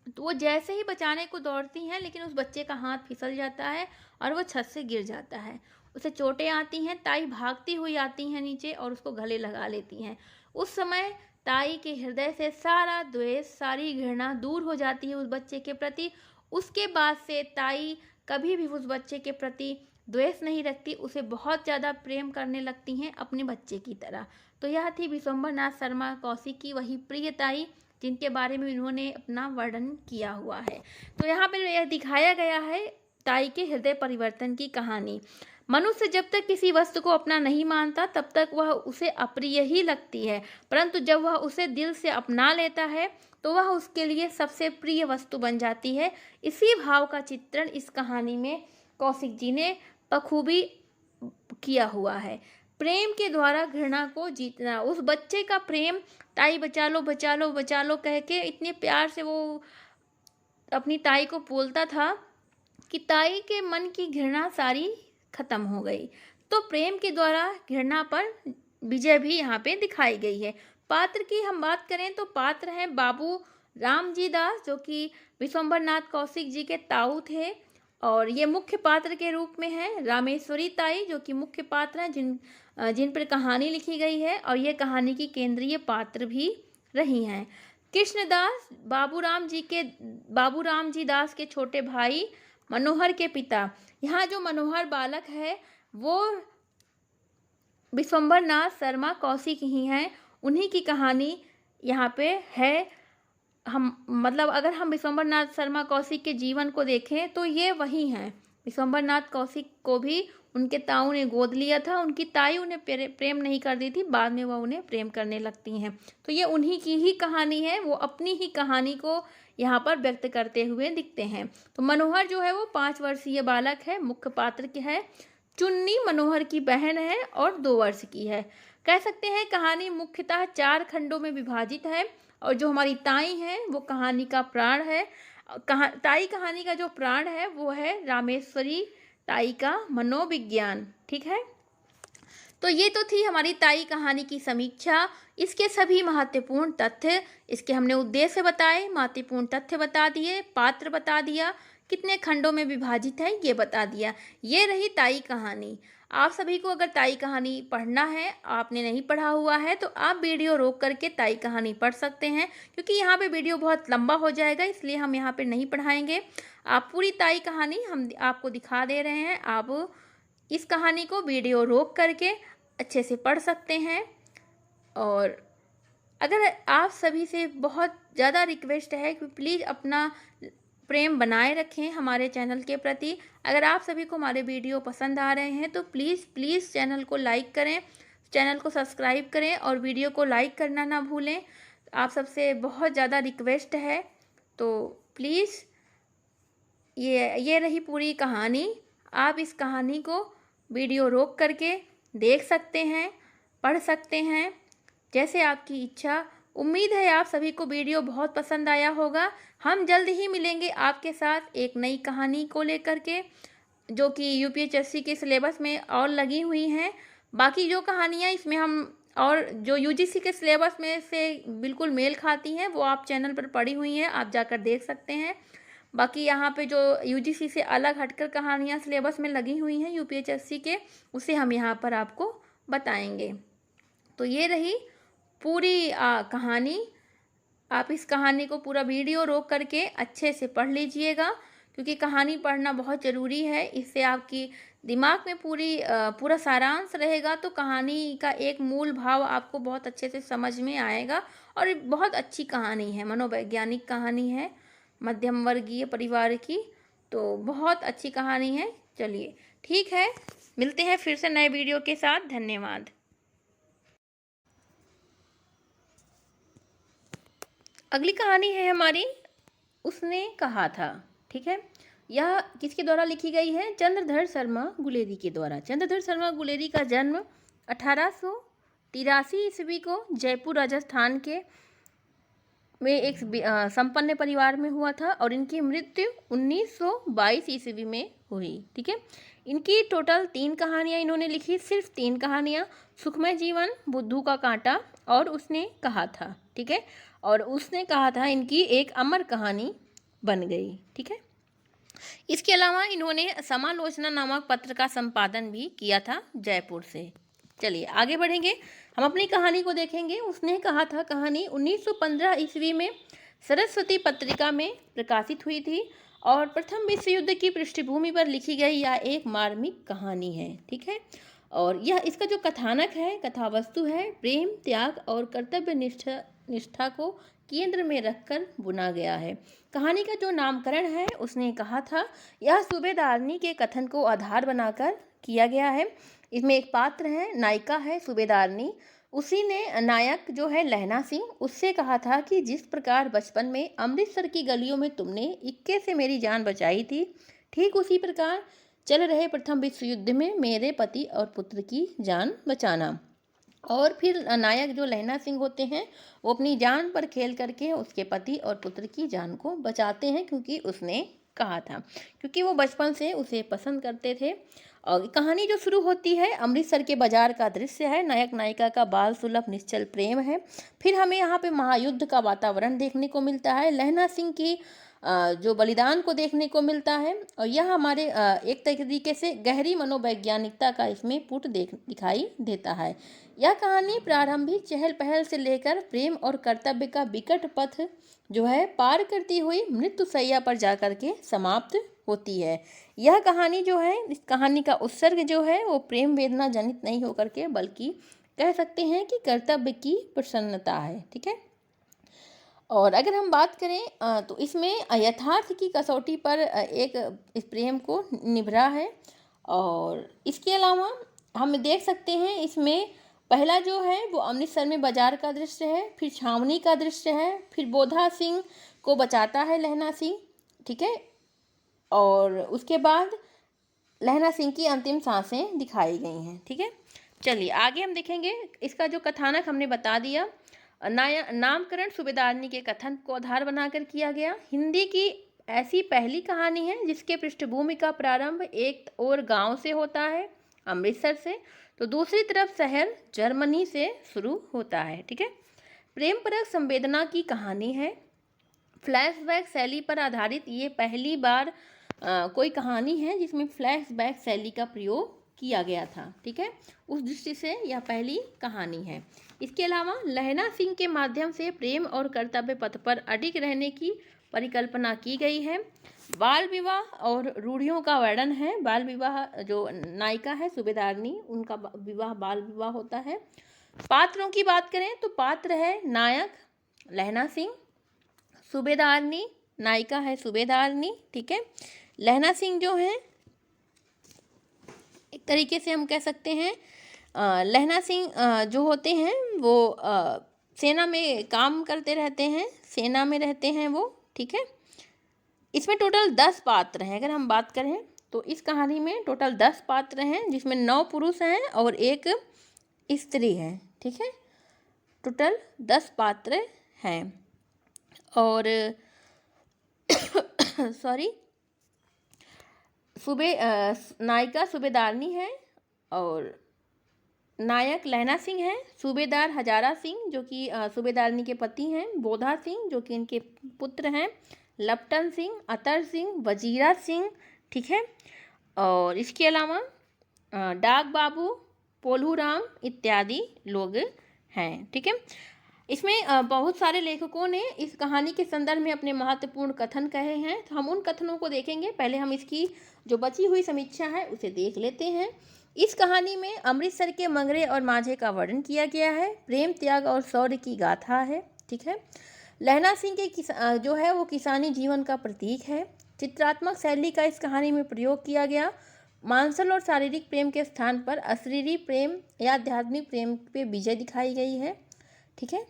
तो वो जैसे ही बचाने को दौड़ती हैं, लेकिन उस बच्चे का हाथ फिसल जाता है और वो छत से गिर जाता है। उसे चोटें आती हैं। ताई भागती हुई आती हैं नीचे और उसको गले लगा लेती हैं। उस समय ताई के हृदय से सारा द्वेष, सारी घृणा दूर हो जाती है उस बच्चे के प्रति। उसके बाद से ताई कभी भी उस बच्चे के प्रति द्वेष नहीं रखती, उसे बहुत ज़्यादा प्रेम करने लगती हैं अपने बच्चे की तरह। तो यह थी विश्वंभर नाथ शर्मा कौशिक की वही प्रिय ताई, जिनके बारे में इन्होंने अपना वर्णन किया हुआ है। तो यहाँ पर यह दिखाया गया है ताई के हृदय परिवर्तन की कहानी। मनुष्य जब तक किसी वस्तु को अपना नहीं मानता तब तक वह उसे अप्रिय ही लगती है, परंतु जब वह उसे दिल से अपना लेता है तो वह उसके लिए सबसे प्रिय वस्तु बन जाती है। इसी भाव का चित्रण इस कहानी में कौशिक जी ने बखूबी किया हुआ है। प्रेम के द्वारा घृणा को जीतना, उस बच्चे का प्रेम, ताई बचा लो बचा लो बचा लो कह के इतने प्यार से वो अपनी ताई को बोलता था कि ताई के मन की घृणा सारी खत्म हो गई। तो प्रेम के द्वारा घृणा पर विजय भी यहाँ पे दिखाई गई है। पात्र की हम बात करें तो पात्र हैं बाबू रामजी दास, जो कि विश्वंभर नाथ कौशिक जी के ताऊ थे, और ये मुख्य पात्र के रूप में है। रामेश्वरी ताई जो कि मुख्य पात्र हैं, जिन पर कहानी लिखी गई है, और ये कहानी की केंद्रीय पात्र भी रही हैं। कृष्णदास बाबूराम जी दास के छोटे भाई, मनोहर के पिता। यहाँ जो मनोहर बालक है वो विश्वंभर नाथ शर्मा कौशिक ही हैं, उन्हीं की कहानी यहाँ पे है। अगर हम विश्वंभर नाथ शर्मा कौशिक के जीवन को देखें तो ये वही हैं। विश्वंभर नाथ कौशिक को भी उनके ताऊ ने गोद लिया था, उनकी ताई उन्हें प्रेम नहीं करती थी, बाद में वह उन्हें प्रेम करने लगती हैं। तो ये उन्हीं की ही कहानी है, वो अपनी ही कहानी को यहाँ पर व्यक्त करते हुए दिखते हैं। तो मनोहर जो है वो 5 वर्षीय बालक है, मुख्य पात्र के है। चुन्नी मनोहर की बहन है और 2 वर्ष की है। कह सकते हैं कहानी मुख्यतः 4 खंडों में विभाजित है, और जो हमारी ताई है वो कहानी का प्राण है। ताई कहानी का जो प्राण है वो है रामेश्वरी ताई का मनोविज्ञान। ठीक है, तो ये तो थी हमारी ताई कहानी की समीक्षा। इसके सभी महत्वपूर्ण तथ्य, इसके हमने उद्देश्य बताए, महत्वपूर्ण तथ्य बता दिए, पात्र बता दिया, कितने खंडों में विभाजित है ये बता दिया। ये रही ताई कहानी। आप सभी को अगर ताई कहानी पढ़ना है, आपने नहीं पढ़ा हुआ है, तो आप वीडियो रोक करके ताई कहानी पढ़ सकते हैं, क्योंकि यहाँ पे वीडियो बहुत लंबा हो जाएगा, इसलिए हम यहाँ पे नहीं पढ़ाएंगे। आप पूरी ताई कहानी हम आपको दिखा दे रहे हैं, आप इस कहानी को वीडियो रोक करके अच्छे से पढ़ सकते हैं। और अगर आप सभी से बहुत ज़्यादा रिक्वेस्ट है कि प्लीज़ अपना प्रेम बनाए रखें हमारे चैनल के प्रति। अगर आप सभी को हमारे वीडियो पसंद आ रहे हैं तो प्लीज़ प्लीज़ चैनल को लाइक करें, चैनल को सब्सक्राइब करें और वीडियो को लाइक करना ना भूलें। आप सबसे बहुत ज़्यादा रिक्वेस्ट है, तो प्लीज़ ये रही पूरी कहानी। आप इस कहानी को वीडियो रोक करके देख सकते हैं, पढ़ सकते हैं, जैसे आपकी इच्छा। उम्मीद है आप सभी को वीडियो बहुत पसंद आया होगा। हम जल्द ही मिलेंगे आपके साथ एक नई कहानी को लेकर के, जो कि यूपीएससी के सिलेबस में और लगी हुई हैं। बाकी जो कहानियाँ इसमें हम और जो यूजीसी के सिलेबस में से बिल्कुल मेल खाती हैं वो आप चैनल पर पड़ी हुई हैं, आप जाकर देख सकते हैं। बाकी यहाँ पे जो यूजीसी से अलग हटकर कहानियाँ सिलेबस में लगी हुई हैं यूपीएससी के, उसे हम यहाँ पर आपको बताएंगे। तो ये रही पूरी कहानी। आप इस कहानी को पूरा वीडियो रोक करके अच्छे से पढ़ लीजिएगा, क्योंकि कहानी पढ़ना बहुत ज़रूरी है। इससे आपकी दिमाग में पूरा सारांश रहेगा, तो कहानी का एक मूल भाव आपको बहुत अच्छे से समझ में आएगा। और ये बहुत अच्छी कहानी है, मनोवैज्ञानिक कहानी है, मध्यम वर्गीय परिवार की, तो बहुत अच्छी कहानी है। चलिए ठीक है, मिलते हैं फिर से नए वीडियो के साथ। धन्यवाद। अगली कहानी है हमारी उसने कहा था। ठीक है, यह किसके द्वारा लिखी गई है? चंद्रधर शर्मा गुलेरी के द्वारा। चंद्रधर शर्मा गुलेरी का जन्म 1883 ईस्वी को जयपुर राजस्थान के में एक संपन्न परिवार में हुआ था और इनकी मृत्यु 1922 ईस्वी में हुई। ठीक है, इनकी टोटल 3 कहानियाँ इन्होंने लिखी, सिर्फ 3 कहानियाँ, सुखमय जीवन, बुद्धू का कांटा और उसने कहा था। ठीक है, और उसने कहा था इनकी एक अमर कहानी बन गई। ठीक है, इसके अलावा इन्होंने समालोचना नामक पत्र का संपादन भी किया था जयपुर से। चलिए आगे बढ़ेंगे, हम अपनी कहानी को देखेंगे। उसने कहा था कहानी 1915 ईस्वी में सरस्वती पत्रिका में प्रकाशित हुई थी और प्रथम विश्व युद्ध की पृष्ठभूमि पर लिखी गई यह एक मार्मिक कहानी है। ठीक है, और यह इसका जो कथानक है, कथा वस्तु है, प्रेम, त्याग और कर्तव्य निष्ठा को केंद्र में रखकर बुना गया है। कहानी का जो नामकरण है उसने कहा था, यह सूबेदारनी के कथन को आधार बनाकर किया गया है। इसमें एक पात्र है, नायिका है सूबेदारनी। उसी ने नायक जो है लहना सिंह, उससे कहा था कि जिस प्रकार बचपन में अमृतसर की गलियों में तुमने इक्के से मेरी जान बचाई थी, ठीक उसी प्रकार चल रहे प्रथम विश्व युद्ध में मेरे पति और पुत्र की जान बचाना। और फिर नायक जो लहना सिंह होते हैं वो अपनी जान पर खेल करके उसके पति और पुत्र की जान को बचाते हैं, क्योंकि उसने कहा था, क्योंकि वो बचपन से उसे पसंद करते थे। और कहानी जो शुरू होती है अमृतसर के बाजार का दृश्य है, नायक नायिका का बाल सुलभ निश्चल प्रेम है। फिर हमें यहाँ पे महायुद्ध का वातावरण देखने को मिलता है, लहना सिंह की जो बलिदान को देखने को मिलता है। और यह हमारे एक तरीके से गहरी मनोवैज्ञानिकता का इसमें पुट दिखाई देता है। यह कहानी प्रारंभिक चहल पहल से लेकर प्रेम और कर्तव्य का विकट पथ जो है पार करती हुई मृत्युशैया पर जाकर के समाप्त होती है। यह कहानी जो है, इस कहानी का उत्सर्ग जो है वो प्रेम वेदना जनित नहीं होकर के, बल्कि कह सकते हैं कि कर्तव्य की प्रसन्नता है। ठीक है, और अगर हम बात करें तो इसमें यथार्थ की कसौटी पर एक इस प्रेम को निभरा है। और इसके अलावा हम देख सकते हैं इसमें पहला जो है वो अमृतसर में बाजार का दृश्य है, फिर छावनी का दृश्य है, फिर बोधा सिंह को बचाता है लहना सिंह। ठीक है, और उसके बाद लहना सिंह की अंतिम सांसें दिखाई गई हैं। ठीक है, चलिए आगे हम देखेंगे। इसका जो कथानक हमने बता दिया, नामकरण सूबेदारनी के कथन को आधार बनाकर किया गया। हिंदी की ऐसी पहली कहानी है जिसके पृष्ठभूमि का प्रारंभ एक और गांव से होता है, अमृतसर से, तो दूसरी तरफ शहर जर्मनी से शुरू होता है। ठीक है, प्रेम परक संवेदना की कहानी है, फ्लैशबैक शैली पर आधारित ये पहली बार कोई कहानी है जिसमें फ्लैशबैक शैली का प्रयोग किया गया था। ठीक है, उस दृष्टि से यह पहली कहानी है। इसके अलावा लहना सिंह के माध्यम से प्रेम और कर्तव्य पथ पर अडिग रहने की परिकल्पना की गई है। बाल विवाह और रूढ़ियों का वर्णन है। बाल विवाह, जो नायिका है सूबेदारनी, उनका विवाह बाल विवाह होता है। पात्रों की बात करें तो पात्र है नायक लहना सिंह, सूबेदारनी नायिका है सूबेदारनी, ठीक है। लहना सिंह जो है, एक तरीके से हम कह सकते हैं लहना सिंह जो होते हैं वो सेना में काम करते रहते हैं, सेना में रहते हैं वो, ठीक है। इसमें टोटल 10 पात्र हैं। अगर हम बात करें तो इस कहानी में टोटल 10 पात्र हैं, जिसमें 9 पुरुष हैं और 1 स्त्री है, ठीक है। टोटल 10 पात्र हैं। और सॉरी, नायिका सूबेदारनी है और नायक लहना सिंह है। सूबेदार हजारा सिंह जो कि सूबेदारनी के पति हैं, बोधा सिंह जो कि इनके पुत्र हैं, लपटन सिंह, अतर सिंह, वजीरा सिंह, ठीक है। और इसके अलावा डाक बाबू, पोलू राम इत्यादि लोग हैं, ठीक है। इसमें बहुत सारे लेखकों ने इस कहानी के संदर्भ में अपने महत्वपूर्ण कथन कहे हैं, तो हम उन कथनों को देखेंगे। पहले हम इसकी जो बची हुई समीक्षा है उसे देख लेते हैं। इस कहानी में अमृतसर के मंगरे और माझे का वर्णन किया गया है। प्रेम, त्याग और शौर्य की गाथा है, ठीक है। लहना सिंह के जो है वो किसानी जीवन का प्रतीक है। चित्रात्मक शैली का इस कहानी में प्रयोग किया गया। मानसल और शारीरिक प्रेम के स्थान पर अशरीरी प्रेम या आध्यात्मिक प्रेम पे विजय दिखाई गई है, ठीक है।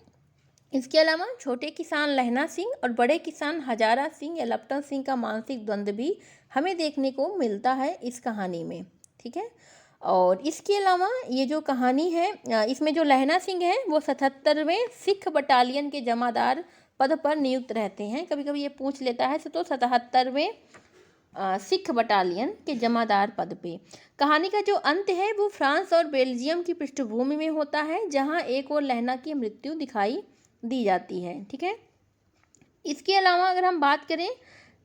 इसके अलावा छोटे किसान लहना सिंह और बड़े किसान हजारा सिंह या लपटन सिंह का मानसिक द्वंद्व भी हमें देखने को मिलता है इस कहानी में, ठीक है। और इसके अलावा ये जो कहानी है, इसमें जो लहना सिंह है वो 77वें सिख बटालियन के जमादार पद पर नियुक्त रहते हैं। कभी कभी ये पूछ लेता है तो 77वें सिख बटालियन के जमादार पद पे। कहानी का जो अंत है वो फ्रांस और बेल्जियम की पृष्ठभूमि में होता है, जहां एक और लहना की मृत्यु दिखाई दी जाती है, ठीक है। इसके अलावा अगर हम बात करें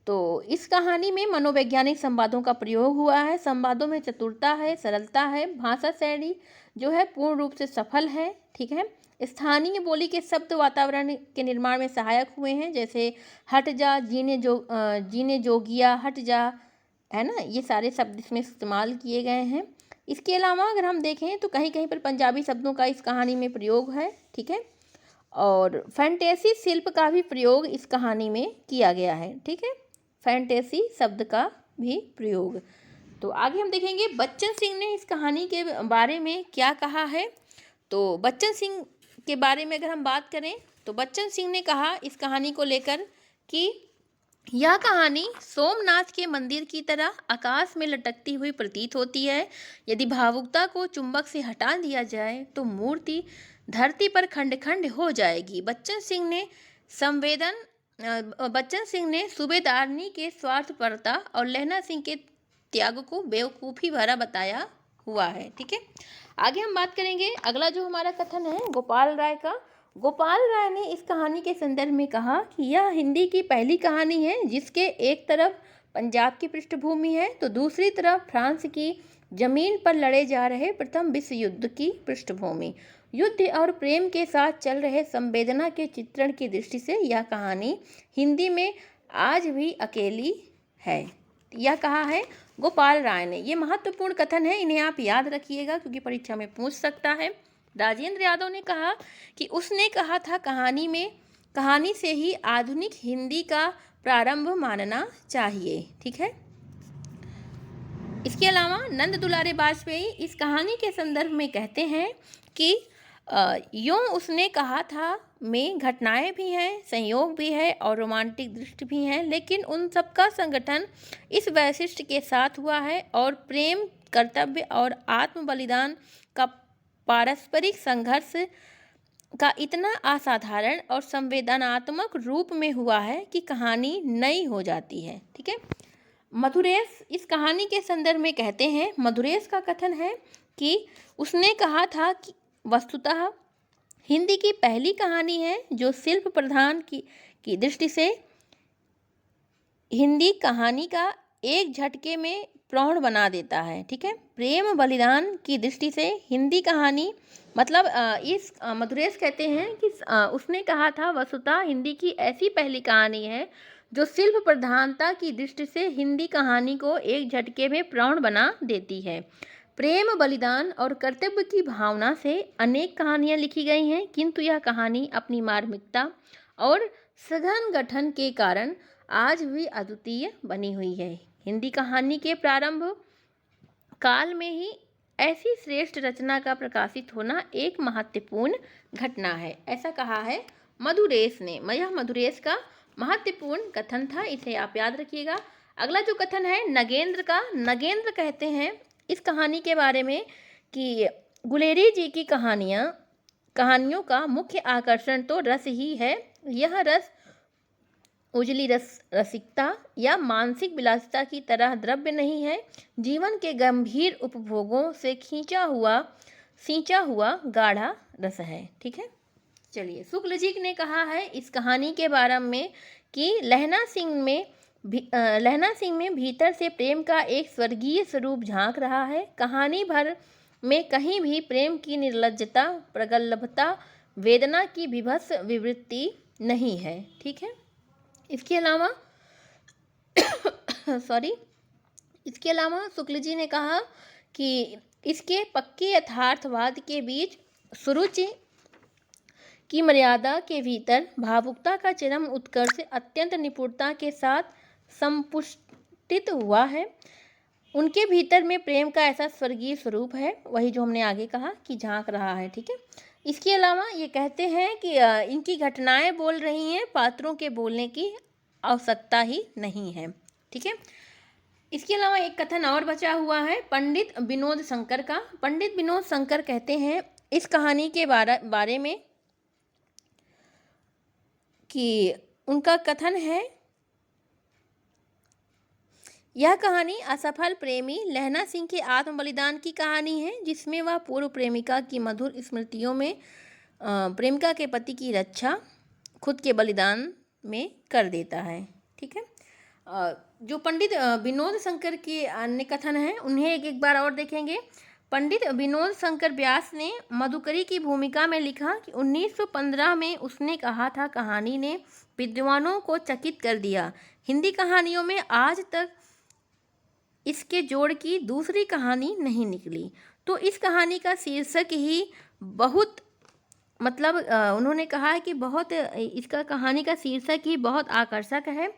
तो इस कहानी में मनोवैज्ञानिक संवादों का प्रयोग हुआ है। संवादों में चतुरता है, सरलता है, भाषा शैली जो है पूर्ण रूप से सफल है, ठीक है। स्थानीय बोली के शब्द वातावरण के निर्माण में सहायक हुए हैं, जैसे हट जा, जीने जोगिया, हट जा, है ना, ये सारे शब्द इसमें इस्तेमाल किए गए हैं। इसके अलावा अगर हम देखें तो कहीं कहीं पर पंजाबी शब्दों का इस कहानी में प्रयोग है, ठीक है। और फैंटेसी शिल्प का भी प्रयोग इस कहानी में किया गया है, ठीक है। फैंटेसी शब्द का भी प्रयोग। तो आगे हम देखेंगे बच्चन सिंह ने इस कहानी के बारे में क्या कहा है। तो बच्चन सिंह के बारे में अगर हम बात करें तो बच्चन सिंह ने कहा इस कहानी को लेकर कि यह कहानी सोमनाथ के मंदिर की तरह आकाश में लटकती हुई प्रतीत होती है। यदि भावुकता को चुंबक से हटा दिया जाए तो मूर्ति धरती पर खंड खंड हो जाएगी। बच्चन सिंह ने सूबेदारनी के स्वार्थपरता और लहना सिंह के त्याग को बेवकूफ़ी भरा बताया हुआ है, ठीक है। आगे हम बात करेंगे, अगला जो हमारा कथन है गोपाल राय का। गोपाल राय ने इस कहानी के संदर्भ में कहा कि यह हिंदी की पहली कहानी है जिसके एक तरफ पंजाब की पृष्ठभूमि है तो दूसरी तरफ फ्रांस की जमीन पर लड़े जा रहे प्रथम विश्व युद्ध की पृष्ठभूमि। युद्ध और प्रेम के साथ चल रहे संवेदना के चित्रण की दृष्टि से यह कहानी हिंदी में आज भी अकेली है। यह कहा है गोपाल राय ने। ये महत्वपूर्ण कथन है, इन्हें आप याद रखिएगा क्योंकि परीक्षा में पूछ सकता है। राजेंद्र यादव ने कहा कि उसने कहा था कहानी से ही आधुनिक हिंदी का प्रारंभ मानना चाहिए, ठीक है। इसके अलावा नंद दुलारे बाजपेयी इस कहानी के संदर्भ में कहते हैं कि यूँ उसने कहा था में घटनाएं भी हैं, संयोग भी है और रोमांटिक दृष्टि भी हैं, लेकिन उन सबका संगठन इस वैशिष्ट्य के साथ हुआ है और प्रेम, कर्तव्य और आत्म बलिदान का पारस्परिक संघर्ष का इतना असाधारण और संवेदनात्मक रूप में हुआ है कि कहानी नई हो जाती है, ठीक है। मधुरेश इस कहानी के संदर्भ में कहते हैं, मधुरेश का कथन है कि उसने कहा था कि वस्तुतः हिंदी की पहली कहानी है जो शिल्प प्रधान की दृष्टि से हिंदी कहानी का एक झटके में प्रौढ़ बना देता है, ठीक है। प्रेम बलिदान की दृष्टि से हिंदी कहानी मतलब इस मधुरेश कहते हैं कि उसने कहा था वस्तुतः हिंदी की ऐसी पहली कहानी है जो शिल्प प्रधानता की दृष्टि से हिंदी कहानी को एक झटके में प्रौढ़ बना देती है। प्रेम, बलिदान और कर्तव्य की भावना से अनेक कहानियाँ लिखी गई हैं, किंतु यह कहानी अपनी मार्मिकता और सघन गठन के कारण आज भी अद्वितीय बनी हुई है। हिंदी कहानी के प्रारंभ काल में ही ऐसी श्रेष्ठ रचना का प्रकाशित होना एक महत्वपूर्ण घटना है, ऐसा कहा है मधुरेश ने। यह मधुरेश का महत्वपूर्ण कथन था, इसे आप याद रखिएगा। अगला जो कथन है नगेंद्र का। नगेंद्र कहते हैं इस कहानी के बारे में कि गुलेरी जी की कहानियों का मुख्य आकर्षण तो रस ही है। यह रस उजली रसिकता या मानसिक विलासिता की तरह द्रव्य नहीं है, जीवन के गंभीर उपभोगों से सींचा हुआ गाढ़ा रस है। ठीक है, चलिए। शुक्ल जी ने कहा है इस कहानी के बारे में कि लहना सिंह में भीतर से प्रेम का एक स्वर्गीय स्वरूप झांक रहा है। कहानी भर में कहीं भी प्रेम की निर्लज्जता, प्रगल्भता, वेदना की विभत्स विवृत्ति नहीं है। ठीक है, इसके अलावा शुक्ल जी ने कहा कि इसके पक्के यथार्थवाद के बीच सुरुचि की मर्यादा के भीतर भावुकता का चरम उत्कर्ष अत्यंत निपुणता के साथ संपुष्टित हुआ है। उनके भीतर में प्रेम का ऐसा स्वर्गीय स्वरूप है, वही जो हमने आगे कहा कि झांक रहा है। ठीक है, इसके अलावा ये कहते हैं कि इनकी घटनाएं बोल रही हैं, पात्रों के बोलने की आवश्यकता ही नहीं है। ठीक है, इसके अलावा एक कथन और बचा हुआ है पंडित विनोद शंकर का। पंडित विनोद शंकर कहते हैं इस कहानी के बारे में कि उनका कथन है, यह कहानी असफल प्रेमी लहना सिंह के आत्म बलिदान की कहानी है, जिसमें वह पूर्व प्रेमिका की मधुर स्मृतियों में प्रेमिका के पति की रक्षा खुद के बलिदान में कर देता है। ठीक है, जो पंडित विनोद शंकर के अन्य कथन हैं उन्हें एक बार और देखेंगे। पंडित विनोद शंकर व्यास ने मधुकरी की भूमिका में लिखा कि 1915 में उसने कहा था, कहानी ने विद्वानों को चकित कर दिया। हिंदी कहानियों में आज तक इसके जोड़ की दूसरी कहानी नहीं निकली। तो इस कहानी का शीर्षक ही बहुत उन्होंने कहा है कि इसका कहानी का शीर्षक ही बहुत आकर्षक है।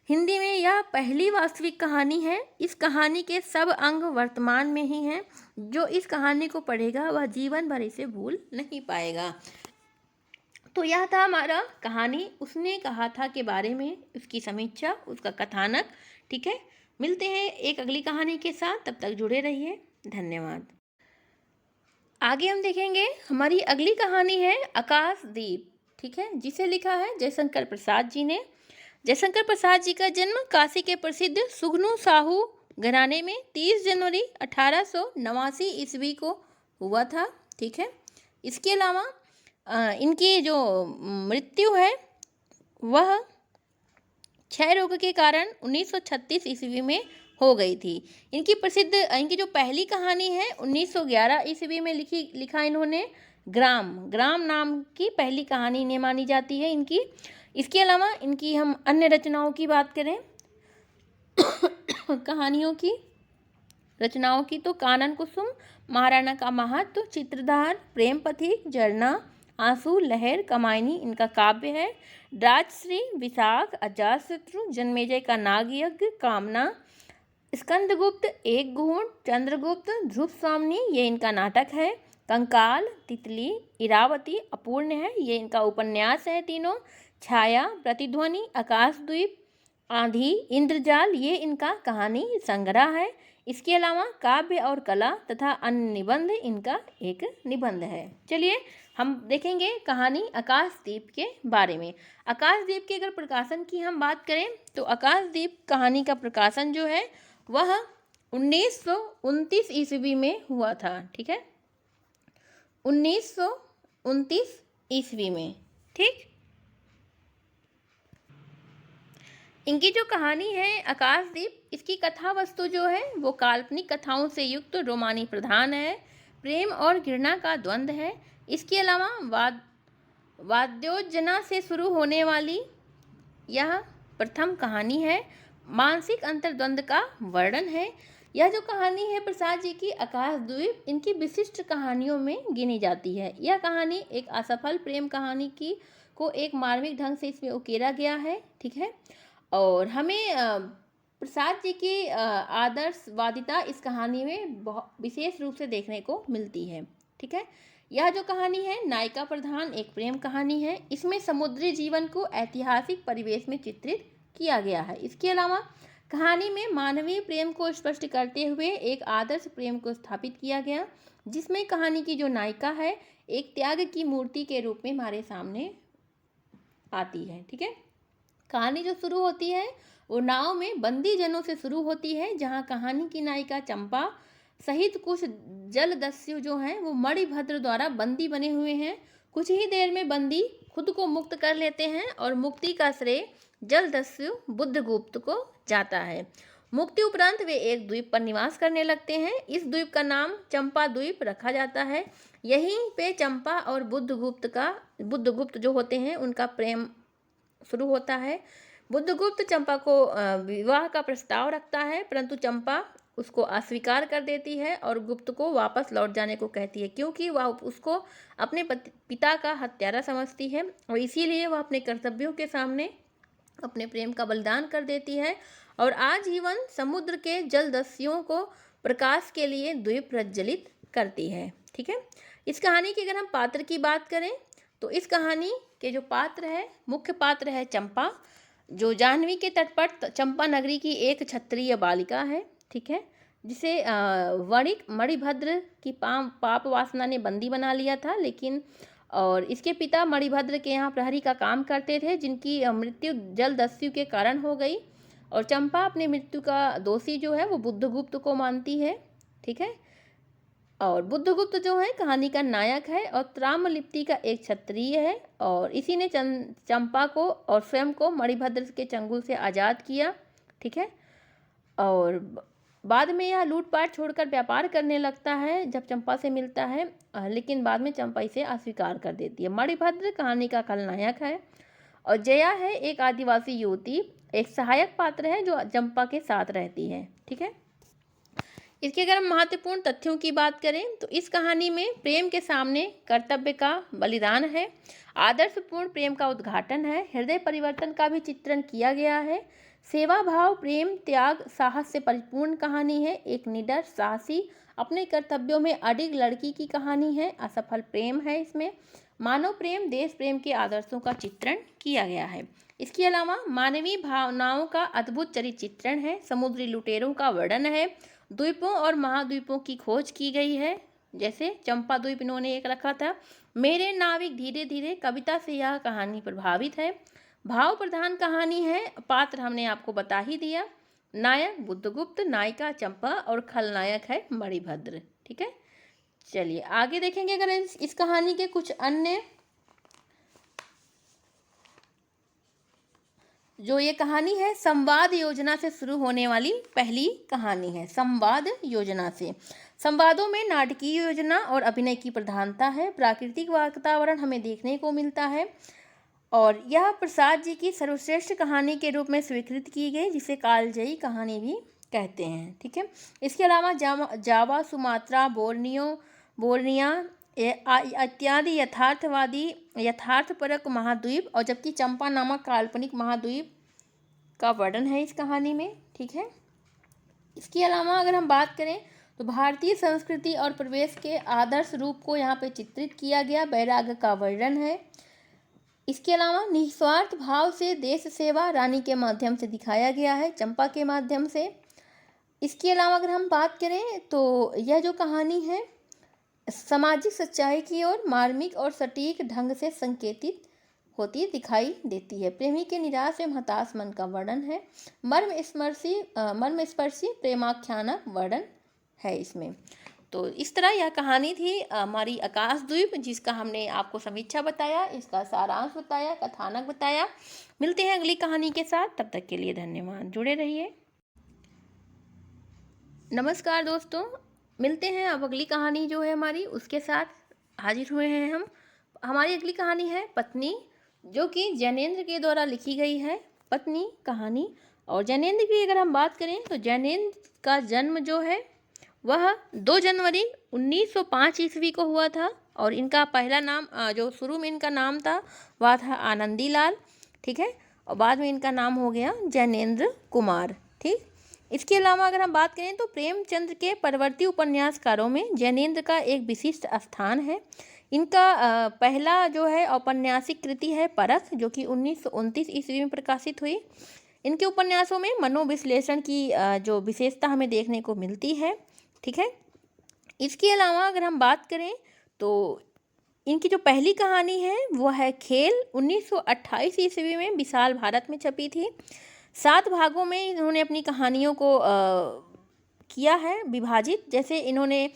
हिंदी में यह पहली वास्तविक कहानी है। इस कहानी के सब अंग वर्तमान में ही हैं। जो इस कहानी को पढ़ेगा वह जीवन भर इसे भूल नहीं पाएगा। तो यह था हमारा कहानी उसने कहा था के बारे में, उसकी समीक्षा, उसका कथानक। ठीक है, मिलते हैं एक अगली कहानी के साथ, तब तक जुड़े रहिए। धन्यवाद। आगे हम देखेंगे हमारी अगली कहानी है आकाशदीप। ठीक है, जिसे लिखा है जयशंकर प्रसाद जी ने। जयशंकर प्रसाद जी का जन्म काशी के प्रसिद्ध सुगनू साहू घराने में 30 जनवरी 1889 ईस्वी को हुआ था। ठीक है, इसके अलावा इनकी जो मृत्यु है वह क्षय रोग के कारण 1936 ईस्वी में हो गई थी। इनकी जो पहली कहानी है 1911 ईस्वी में लिखा इन्होंने। ग्राम नाम की पहली कहानी इन्हें मानी जाती है इनकी। इसके अलावा इनकी हम अन्य रचनाओं की बात करें रचनाओं की तो कानन कुसुम, महाराणा का महत्व, चित्रधार, प्रेम पथिक, झरना, आंसू, लहर, कमायनी इनका काव्य है। राजश्री, विशाख, अजातशत्रु, जन्मेजय का नागयज्ञ, कामना, स्कंदगुप्त, एक घूंट, चंद्रगुप्त, ध्रुव स्वामिनी ये इनका नाटक है। कंकाल, तितली, इरावती, अपूर्ण है ये इनका उपन्यास है तीनों। छाया, प्रतिध्वनि, आकाशद्वीप, आंधी, इंद्रजाल ये इनका कहानी संग्रह है। इसके अलावा काव्य और कला तथा अन्य निबंध इनका एक निबंध है। चलिए हम देखेंगे कहानी आकाशदीप के बारे में। आकाशदीप के अगर प्रकाशन की हम बात करें तो आकाशदीप कहानी का प्रकाशन जो है वह 1929 ईस्वी में हुआ था। ठीक है, 1929 ईस्वी में। ठीक, इनकी जो कहानी है आकाशदीप, इसकी कथा वस्तु जो है वो काल्पनिक कथाओं से युक्त रोमानी प्रधान है। प्रेम और घृणा का द्वंद्व है। इसके अलावा वाद्योजना से शुरू होने वाली यह प्रथम कहानी है मानसिक अंतर्द्वंद का वर्णन है। यह जो कहानी है प्रसाद जी की आकाशद्वीप इनकी विशिष्ट कहानियों में गिनी जाती है। यह कहानी एक असफल प्रेम कहानी की को एक मार्मिक ढंग से इसमें उकेरा गया है, ठीक है। और हमें प्रसाद जी की आदर्शवादिता इस कहानी में बहुत विशेष रूप से देखने को मिलती है, ठीक है। यह जो कहानी है नायिका प्रधान एक प्रेम कहानी है। इसमें समुद्री जीवन को ऐतिहासिक परिवेश में चित्रित किया गया है। इसके अलावा कहानी में मानवीय प्रेम को स्पष्ट करते हुए एक आदर्श प्रेम को स्थापित किया गया, जिसमें कहानी की जो नायिका है एक त्याग की मूर्ति के रूप में हमारे सामने आती है, ठीक है। कहानी जो शुरू होती है वो नाव में बंदी जनों से शुरू होती है, जहां कहानी की नायिका चंपा सहित कुछ जलदस्यु जो हैं वो मणिभद्र द्वारा बंदी बने हुए हैं। कुछ ही देर में बंदी खुद को मुक्त कर लेते हैं और मुक्ति का श्रेय जलदस्यु बुद्धगुप्त को जाता है। मुक्ति उपरांत वे एक द्वीप पर निवास करने लगते हैं। इस द्वीप का नाम चंपा द्वीप रखा जाता है। यहीं पे चंपा और बुद्धगुप्त जो होते हैं उनका प्रेम शुरू होता है। बुद्धगुप्त चंपा को विवाह का प्रस्ताव रखता है, परंतु चंपा उसको अस्वीकार कर देती है और गुप्त को वापस लौट जाने को कहती है, क्योंकि वह उसको अपने पिता का हत्यारा समझती है और इसीलिए वह अपने कर्तव्यों के सामने अपने प्रेम का बलिदान कर देती है और आजीवन समुद्र के जलदस्युओं को प्रकाश के लिए द्वीप प्रज्वलित करती है, ठीक है। इस कहानी की अगर हम पात्र की बात करें तो इस कहानी के जो पात्र है मुख्य पात्र है चंपा, जो जाह्नवी के तट पर चंपा नगरी की एक क्षत्रिय बालिका है, ठीक है, जिसे वणिक मणिभद्र की पाप वासना ने बंदी बना लिया था। लेकिन और इसके पिता मणिभद्र के यहाँ प्रहरी का काम करते थे, जिनकी मृत्यु जलदस्यु के कारण हो गई और चंपा अपनी मृत्यु का दोषी जो है वो बुद्धगुप्त को मानती है, ठीक है। और बुद्धगुप्त जो है कहानी का नायक है और ताम्रलिप्ति का एक क्षत्रिय है और इसी ने चंपा को और स्वयं को मणिभद्र के चंगुल से आज़ाद किया, ठीक है। और बाद में यह लूटपाट छोड़कर व्यापार करने लगता है जब चंपा से मिलता है, लेकिन बाद में चंपा इसे अस्वीकार कर देती है। मणिभद्र कहानी का खलनायक है और जया है एक आदिवासी युवती, एक सहायक पात्र है जो चंपा के साथ रहती है, ठीक है। इसके अगर हम महत्वपूर्ण तथ्यों की बात करें तो इस कहानी में प्रेम के सामने कर्तव्य का बलिदान है, आदर्शपूर्ण प्रेम का उद्घाटन है, हृदय परिवर्तन का भी चित्रण किया गया है, सेवा भाव प्रेम त्याग साहस से परिपूर्ण कहानी है, एक निडर साहसी अपने कर्तव्यों में अडिग लड़की की कहानी है, असफल प्रेम है, इसमें मानव प्रेम देश प्रेम के आदर्शों का चित्रण किया गया है। इसके अलावा मानवीय भावनाओं का अद्भुत चरित्र चित्रण है, समुद्री लुटेरों का वर्णन है, द्वीपों और महाद्वीपों की खोज की गई है, जैसे चंपा द्वीप इन्होंने एक रखा था, मेरे नाविक धीरे धीरे कविता से यह कहानी प्रभावित है। भाव प्रधान कहानी है, पात्र हमने आपको बता ही दिया, नायक बुद्धगुप्त, नायिका चंपा और खलनायक है मणिभद्र, ठीक है। चलिए आगे देखेंगे अगर इस कहानी के कुछ अन्य जो ये कहानी है संवाद योजना से शुरू होने वाली पहली कहानी है। संवाद योजना से संवादों में नाटकीय योजना और अभिनय की प्रधानता है, प्राकृतिक वातावरण हमें देखने को मिलता है और यह प्रसाद जी की सर्वश्रेष्ठ कहानी के रूप में स्वीकृत की गई, जिसे कालजयी कहानी भी कहते हैं, ठीक है। इसके अलावा जावा सुमात्रा बोर्निया इत्यादि यथार्थपरक महाद्वीप और जबकि चंपा नामक काल्पनिक महाद्वीप का वर्णन है इस कहानी में, ठीक है। इसके अलावा अगर हम बात करें तो भारतीय संस्कृति और प्रवेश के आदर्श रूप को यहाँ पे चित्रित किया गया, वैराग्य का वर्णन है। इसके अलावा निस्वार्थ भाव से देश सेवा रानी के माध्यम से दिखाया गया है, चंपा के माध्यम से। इसके अलावा अगर हम बात करें तो यह जो कहानी है सामाजिक सच्चाई की ओर मार्मिक और सटीक ढंग से संकेतित होती दिखाई देती है। प्रेमी के निराश एवं हताश मन का वर्णन है, मर्मस्पर्शी प्रेमाख्यानक वर्णन है इसमें। तो इस तरह यह कहानी थी हमारी आकाशद्वीप, जिसका हमने आपको समीक्षा बताया, इसका सारांश बताया, कथानक बताया। मिलते हैं अगली कहानी के साथ, तब तक के लिए धन्यवाद, जुड़े रहिए। नमस्कार दोस्तों, मिलते हैं अब अगली कहानी जो है हमारी उसके साथ हाजिर हुए हैं हम। हमारी अगली कहानी है पत्नी, जो कि जैनेन्द्र के द्वारा लिखी गई है, पत्नी कहानी। और जैनेंद्र की अगर हम बात करें तो जैनेंद्र का जन्म जो है वह 2 जनवरी 1905 ईस्वी को हुआ था। और इनका पहला नाम जो शुरू में इनका नाम था वह था आनंदी लाल, ठीक है, और बाद में इनका नाम हो गया जैनेंद्र कुमार, ठीक। इसके अलावा अगर हम बात करें तो प्रेमचंद के परवर्ती उपन्यासकारों में जैनेंद्र का एक विशिष्ट स्थान है। इनका पहला जो है औपन्यासिक कृति है परख, जो कि 1929 ईस्वी में प्रकाशित हुई। इनके उपन्यासों में मनोविश्लेषण की जो विशेषता हमें देखने को मिलती है, ठीक है। इसके अलावा अगर हम बात करें तो इनकी जो पहली कहानी है वो है खेल, 1928 ईस्वी में विशाल भारत में छपी थी। 7 भागों में इन्होंने अपनी कहानियों को किया है विभाजित। जैसे इन्होंने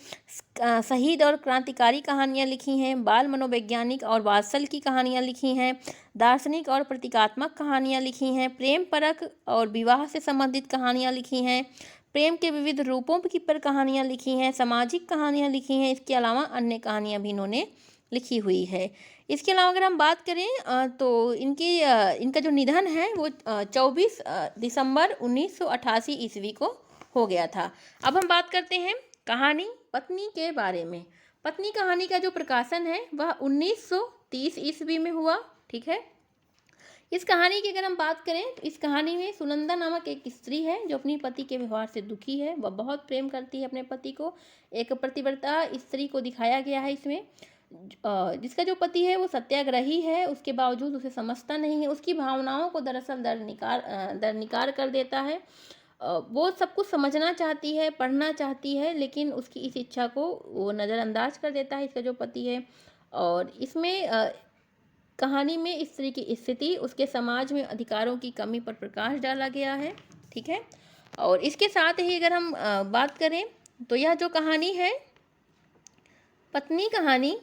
शहीद और क्रांतिकारी कहानियाँ लिखी हैं, बाल मनोवैज्ञानिक और वात्सल की कहानियाँ लिखी हैं, दार्शनिक और प्रतीकात्मक कहानियाँ लिखी हैं, प्रेम परक और विवाह से संबंधित कहानियाँ लिखी हैं, प्रेम के विविध रूपों की पर कहानियाँ लिखी हैं, सामाजिक कहानियाँ लिखी हैं। इसके अलावा अन्य कहानियाँ भी इन्होंने लिखी हुई है। इसके अलावा अगर हम बात करें तो इनका जो निधन है वो 24 दिसंबर 1988 ईस्वी को हो गया था। अब हम बात करते हैं कहानी पत्नी के बारे में। पत्नी कहानी का जो प्रकाशन है वह 1930 ईस्वी में हुआ, ठीक है। इस कहानी की अगर हम बात करें तो इस कहानी में सुनंदा नामक एक स्त्री है जो अपनी पति के व्यवहार से दुखी है। वह बहुत प्रेम करती है अपने पति को। एक पतिव्रता स्त्री को दिखाया गया है इसमें, जिसका जो पति है वो सत्याग्रही है, उसके बावजूद उसे समझता नहीं है। उसकी भावनाओं को दरअसल दरनिकार कर देता है। वो सब कुछ समझना चाहती है, पढ़ना चाहती है, लेकिन उसकी इस इच्छा को वो नज़रअंदाज कर देता है इसका जो पति है। और इसमें कहानी में स्त्री की स्थिति, उसके समाज में अधिकारों की कमी पर प्रकाश डाला गया है, ठीक है। और इसके साथ ही अगर हम बात करें तो यह जो कहानी है पत्नी कहानी,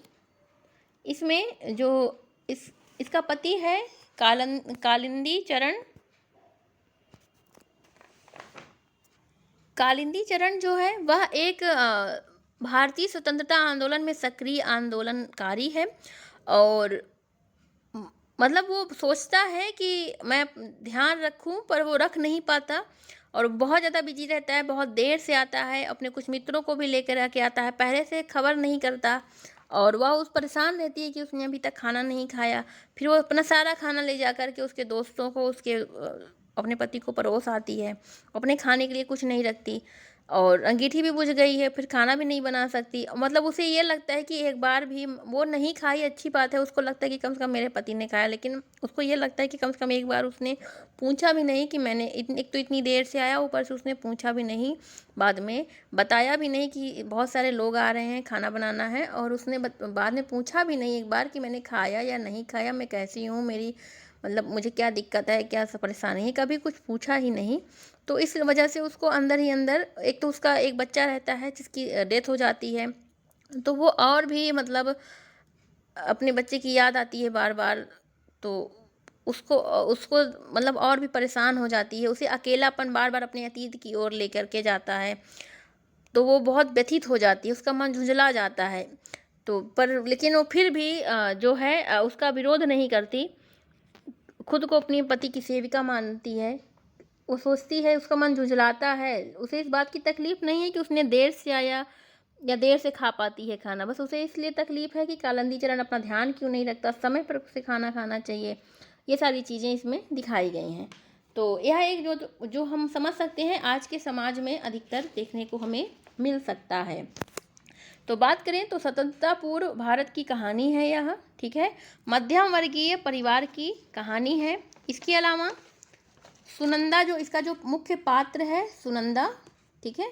इसमें जो इसका पति है कालिंदी चरण जो है वह एक भारतीय स्वतंत्रता आंदोलन में सक्रिय आंदोलनकारी है। और मतलब वो सोचता है कि मैं ध्यान रखूं, पर वो रख नहीं पाता और बहुत ज़्यादा बिजी रहता है। बहुत देर से आता है, अपने कुछ मित्रों को भी लेकर आके आता है, पहले से खबर नहीं करता। और वह उस परेशान रहती है कि उसने अभी तक खाना नहीं खाया। फिर वो अपना सारा खाना ले जा कर के उसके दोस्तों को, अपने पति को परोस आती है। अपने खाने के लिए कुछ नहीं रखती और अंगीठी भी बुझ गई है, फिर खाना भी नहीं बना सकती। मतलब उसे ये लगता है कि एक बार भी वो नहीं खाई, अच्छी बात है, उसको लगता है कि कम से कम मेरे पति ने खाया, लेकिन उसको ये लगता है कि कम से कम एक बार उसने पूछा भी नहीं कि मैंने एक तो इतनी देर से आया, ऊपर से उसने पूछा भी नहीं, बाद में बताया भी नहीं कि बहुत सारे लोग आ रहे हैं, खाना बनाना है। और उसने बाद में पूछा भी नहीं एक बार कि मैंने खाया या नहीं खाया, मैं कैसी हूँ, मेरी मतलब मुझे क्या दिक्कत है, क्या परेशानी है, कभी कुछ पूछा ही नहीं। तो इस वजह से उसको अंदर ही अंदर, एक तो उसका एक बच्चा रहता है जिसकी डेथ हो जाती है, तो वो और भी मतलब अपने बच्चे की याद आती है बार बार। तो उसको उसको मतलब और भी परेशान हो जाती है। उसे अकेलापन बार बार अपने अतीत की ओर लेकर के जाता है, तो वो बहुत व्यथित हो जाती है, उसका मन झुंझला जाता है। तो पर लेकिन वो फिर भी जो है उसका विरोध नहीं करती, खुद को अपने पति की सेविका मानती है। वो सोचती है, उसका मन झुंझलाता है, उसे इस बात की तकलीफ़ नहीं है कि उसने देर से आया या देर से खा पाती है खाना, बस उसे इसलिए तकलीफ़ है कि कालिंदी चरण अपना ध्यान क्यों नहीं रखता, समय पर उसे खाना खाना चाहिए। ये सारी चीज़ें इसमें दिखाई गई हैं। तो यह एक जो हम समझ सकते हैं आज के समाज में अधिकतर देखने को हमें मिल सकता है। तो बात करें तो स्वतंत्रता पूर्व भारत की कहानी है यह, ठीक है। मध्यम वर्गीय परिवार की कहानी है। इसके अलावा सुनंदा, जो इसका जो मुख्य पात्र है सुनंदा, ठीक है,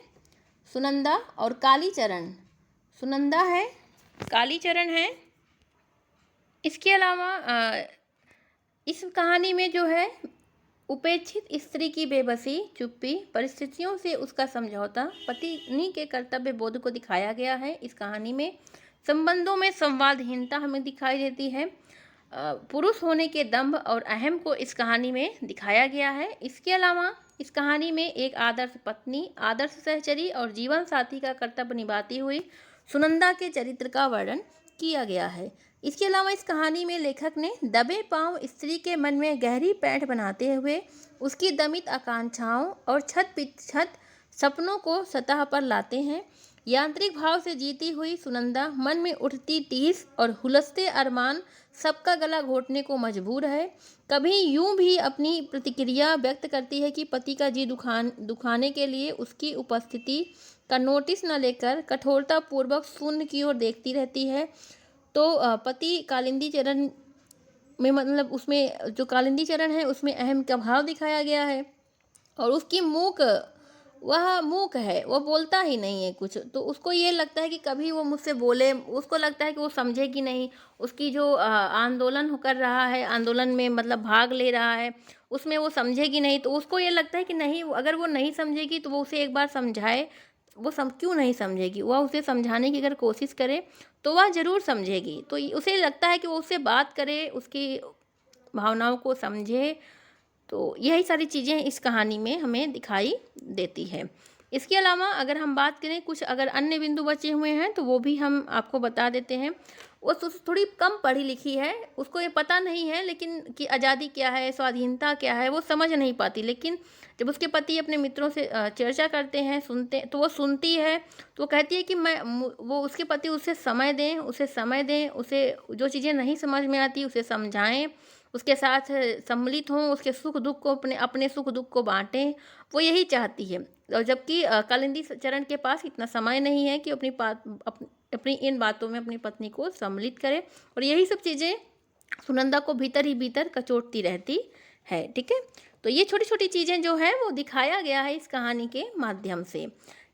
सुनंदा और कालीचरण, सुनंदा है, कालीचरण है। इसके अलावा इस कहानी में जो है उपेक्षित स्त्री की बेबसी, चुप्पी, परिस्थितियों से उसका समझौता, पत्नी के कर्तव्य बोध को दिखाया गया है। इस कहानी में संबंधों में संवादहीनता हमें दिखाई देती है। पुरुष होने के दंभ और अहम को इस कहानी में दिखाया गया है। इसके अलावा इस कहानी में एक आदर्श पत्नी, आदर्श सहचरी और जीवन साथी का कर्तव्य निभाती हुई सुनंदा के चरित्र का वर्णन किया गया है। इसके अलावा इस कहानी में लेखक ने दबे पांव स्त्री के मन में गहरी पैठ बनाते हुए उसकी दमित आकांक्षाओं और छत सपनों को सतह पर लाते हैं। यांत्रिक भाव से जीती हुई सुनंदा मन में उठती टीस और हुलसते अरमान सबका गला घोटने को मजबूर है। कभी यूं भी अपनी प्रतिक्रिया व्यक्त करती है कि पति का जी दुखाने के लिए उसकी उपस्थिति का नोटिस न लेकर कठोरता पूर्वक शून्य की ओर देखती रहती है। तो पति कालिंदी चरण में, मतलब उसमें जो कालिंदी चरण है उसमें अहम का भाव दिखाया गया है। और उसकी वह मूक है, वो बोलता ही नहीं है कुछ। तो उसको ये लगता है कि कभी वो मुझसे बोले, उसको लगता है कि वो समझेगी नहीं। उसकी जो आंदोलन कर रहा है, आंदोलन में मतलब भाग ले रहा है, उसमें वो समझेगी नहीं। तो उसको ये लगता है कि नहीं, अगर वो नहीं समझेगी तो वो उसे एक बार समझाए। वो क्यों नहीं समझेगी, वह उसे समझाने की अगर कोशिश करे तो वह ज़रूर समझेगी। तो उसे लगता है कि वो उससे बात करे, उसकी भावनाओं को समझे। तो यही सारी चीज़ें इस कहानी में हमें दिखाई देती है। इसके अलावा अगर हम बात करें, कुछ अगर अन्य बिंदु बचे हुए हैं तो वो भी हम आपको बता देते हैं। वो थोड़ी कम पढ़ी लिखी है, उसको ये पता नहीं है लेकिन कि आज़ादी क्या है, स्वाधीनता क्या है, वो समझ नहीं पाती। लेकिन जब उसके पति अपने मित्रों से चर्चा करते हैं, सुनते, तो वो सुनती है। तो वो कहती है कि वो उसके पति उसे समय दें, उसे जो चीज़ें नहीं समझ में आती उसे समझाएं, उसके साथ सम्मिलित हों, उसके सुख दुख को अपने सुख दुख को बांटें। वो यही चाहती है। और जबकि कालिंदी चरण के पास इतना समय नहीं है कि अपनी इन बातों में अपनी पत्नी को सम्मिलित करे। और यही सब चीज़ें सुनंदा को भीतर ही भीतर कचोटती रहती है। ठीक है, तो ये छोटी छोटी चीज़ें जो है वो दिखाया गया है इस कहानी के माध्यम से।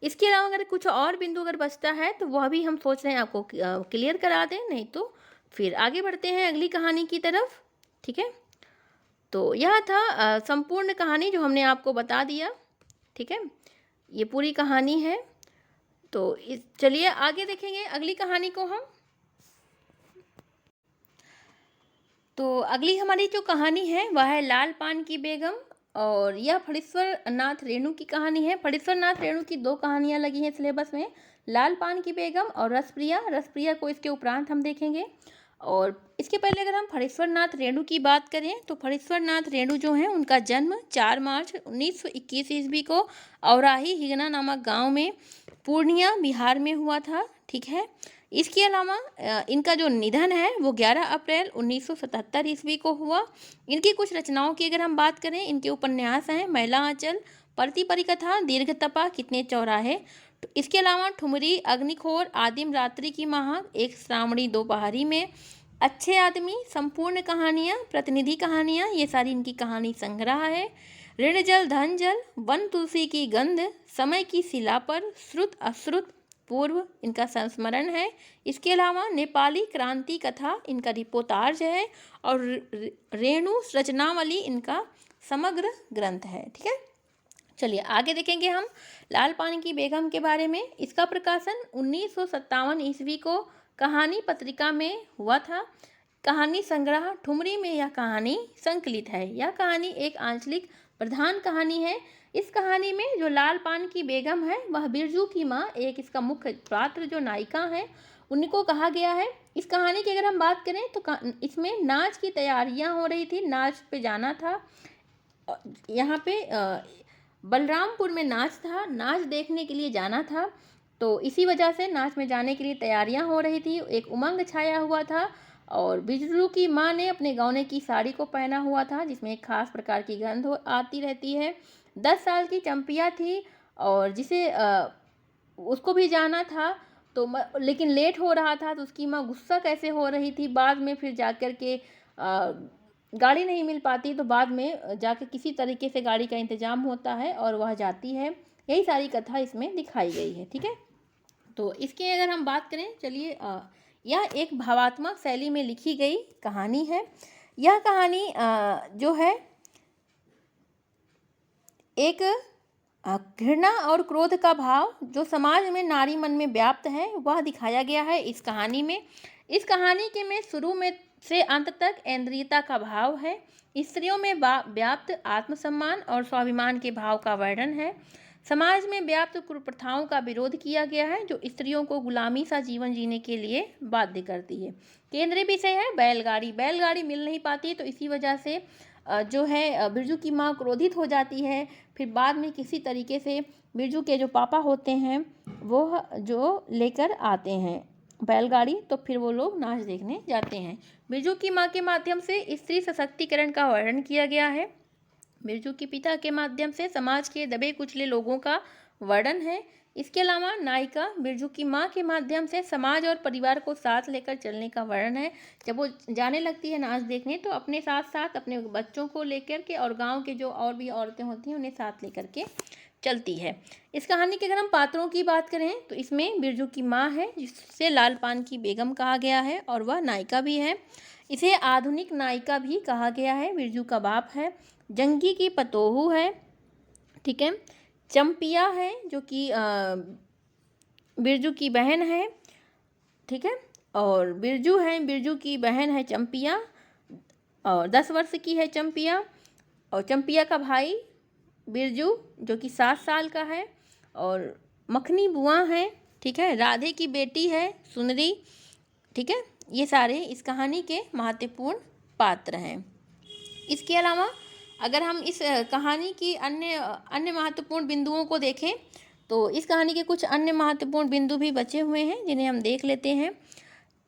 इसके अलावा अगर कुछ और बिंदु अगर बचता है तो वह भी हम सोच रहे हैं आपको क्लियर करा दें, नहीं तो फिर आगे बढ़ते हैं अगली कहानी की तरफ। ठीक है, तो यह था संपूर्ण कहानी जो हमने आपको बता दिया। ठीक है, ये पूरी कहानी है। तो चलिए आगे देखेंगे अगली कहानी को हम। तो अगली हमारी जो कहानी है वह है लाल पान की बेगम, और यह फणीश्वर नाथ रेणु की कहानी है। फणीश्वर नाथ रेणु की 2 कहानियाँ लगी हैं सिलेबस में, लाल पान की बेगम और रसप्रिया को इसके उपरांत हम देखेंगे। और इसके पहले अगर हम फणीश्वर नाथ रेणु की बात करें तो फणीश्वर नाथ रेणु जो हैं उनका जन्म 4 मार्च 1921 ईस्वी को औराही हिगना नामक गांव में पूर्णिया बिहार में हुआ था। ठीक है, इसके अलावा इनका जो निधन है वो 11 अप्रैल 1977 ईस्वी को हुआ। इनकी कुछ रचनाओं की अगर हम बात करें, इनके उपन्यास हैं मैला आंचल, परती परिकथा, दीर्घ तपा, कितने चौराहे। तो इसके अलावा ठुमरी, अग्निखोर, आदिम रात्रि की महाग, एक श्रावणी दोपहरी में, अच्छे आदमी, संपूर्ण कहानियाँ, प्रतिनिधि कहानियाँ, ये सारी इनकी कहानी संग्रह है। ऋण जल धन जल, वन तुलसी की गंध, समय की शिला पर, श्रुत अश्रुत पूर्व इनका संस्मरण है। इसके अलावा नेपाली क्रांति कथा इनका रिपोर्टाज है, और रेणु रचनावली इनका समग्र ग्रंथ है। ठीक है, चलिए आगे देखेंगे हम लाल पान की बेगम के बारे में। इसका प्रकाशन 1957 ईस्वी को कहानी पत्रिका में हुआ था। कहानी संग्रह ठुमरी में यह कहानी संकलित है। यह कहानी एक आंचलिक प्रधान कहानी है। इस कहानी में जो लाल पान की बेगम है वह बिरजू की माँ, एक इसका मुख्य पात्र जो नायिका है, उनको कहा गया है। इस कहानी की अगर हम बात करें तो इसमें नाच की तैयारियां हो रही थी, नाच पे जाना था। यहाँ पे बलरामपुर में नाच था, नाच देखने के लिए जाना था। तो इसी वजह से नाच में जाने के लिए तैयारियां हो रही थी, एक उमंग छाया हुआ था। और बिरजू की माँ ने अपने गौने की साड़ी को पहना हुआ था जिसमें एक खास प्रकार की गंध आती रहती है। 10 साल की चंपिया थी और जिसे उसको भी जाना था, तो लेकिन लेट हो रहा था। तो उसकी माँ गुस्सा कैसे हो रही थी, बाद में फिर जाकर के गाड़ी नहीं मिल पाती, तो बाद में जाकर किसी तरीके से गाड़ी का इंतज़ाम होता है और वह जाती है। यही सारी कथा इसमें दिखाई गई है। ठीक है, तो इसके अगर हम बात करें, चलिए यह एक भावात्मक शैली में लिखी गई कहानी है। यह कहानी जो है एक घृणा और क्रोध का भाव जो समाज में नारी मन में व्याप्त है वह दिखाया गया है इस कहानी में। इस कहानी के में शुरू में से अंत तक इंद्रियता का भाव है। स्त्रियों में व्याप्त आत्मसम्मान और स्वाभिमान के भाव का वर्णन है। समाज में व्याप्त कुप्रथाओं का विरोध किया गया है जो स्त्रियों को गुलामी सा जीवन जीने के लिए बाध्य करती है। केंद्रीय विषय है बैलगाड़ी। बैलगाड़ी मिल नहीं पाती तो इसी वजह से जो है बिरजू की माँ क्रोधित हो जाती है। फिर बाद में किसी तरीके से बिरजू के जो पापा होते हैं वो जो लेकर आते हैं बैलगाड़ी, तो फिर वो लोग नाच देखने जाते हैं। बिरजू की माँ के माध्यम से स्त्री सशक्तिकरण का वर्णन किया गया है। बिरजू के पिता के माध्यम से समाज के दबे कुचले लोगों का वर्णन है। इसके अलावा नायिका बिरजू की माँ के माध्यम से समाज और परिवार को साथ लेकर चलने का वर्णन है। जब वो जाने लगती है नाच देखने तो अपने साथ साथ अपने बच्चों को लेकर के और गांव के जो और भी औरतें होती हैं उन्हें साथ लेकर के चलती है। इस कहानी के अगर हम पात्रों की बात करें तो इसमें बिरजू की माँ है जिसे लाल पान की बेगम कहा गया है और वह नायिका भी है। इसे आधुनिक नायिका भी कहा गया है। बिरजू का बाप है। जंगी की पतोहू है, ठीक है। चंपिया है जो कि बिरजू की बहन है, ठीक है। और बिरजू है, बिरजू की बहन है चंपिया और 10 वर्ष की है चंपिया। और चंपिया का भाई बिरजू जो कि 7 साल का है। और मखनी बुआ है, ठीक है। राधे की बेटी है सुंदरी, ठीक है। ये सारे इस कहानी के महत्वपूर्ण पात्र हैं। इसके अलावा अगर हम इस कहानी की अन्य महत्वपूर्ण बिंदुओं को देखें तो इस कहानी के कुछ अन्य महत्वपूर्ण बिंदु भी बचे हुए हैं जिन्हें हम देख लेते हैं।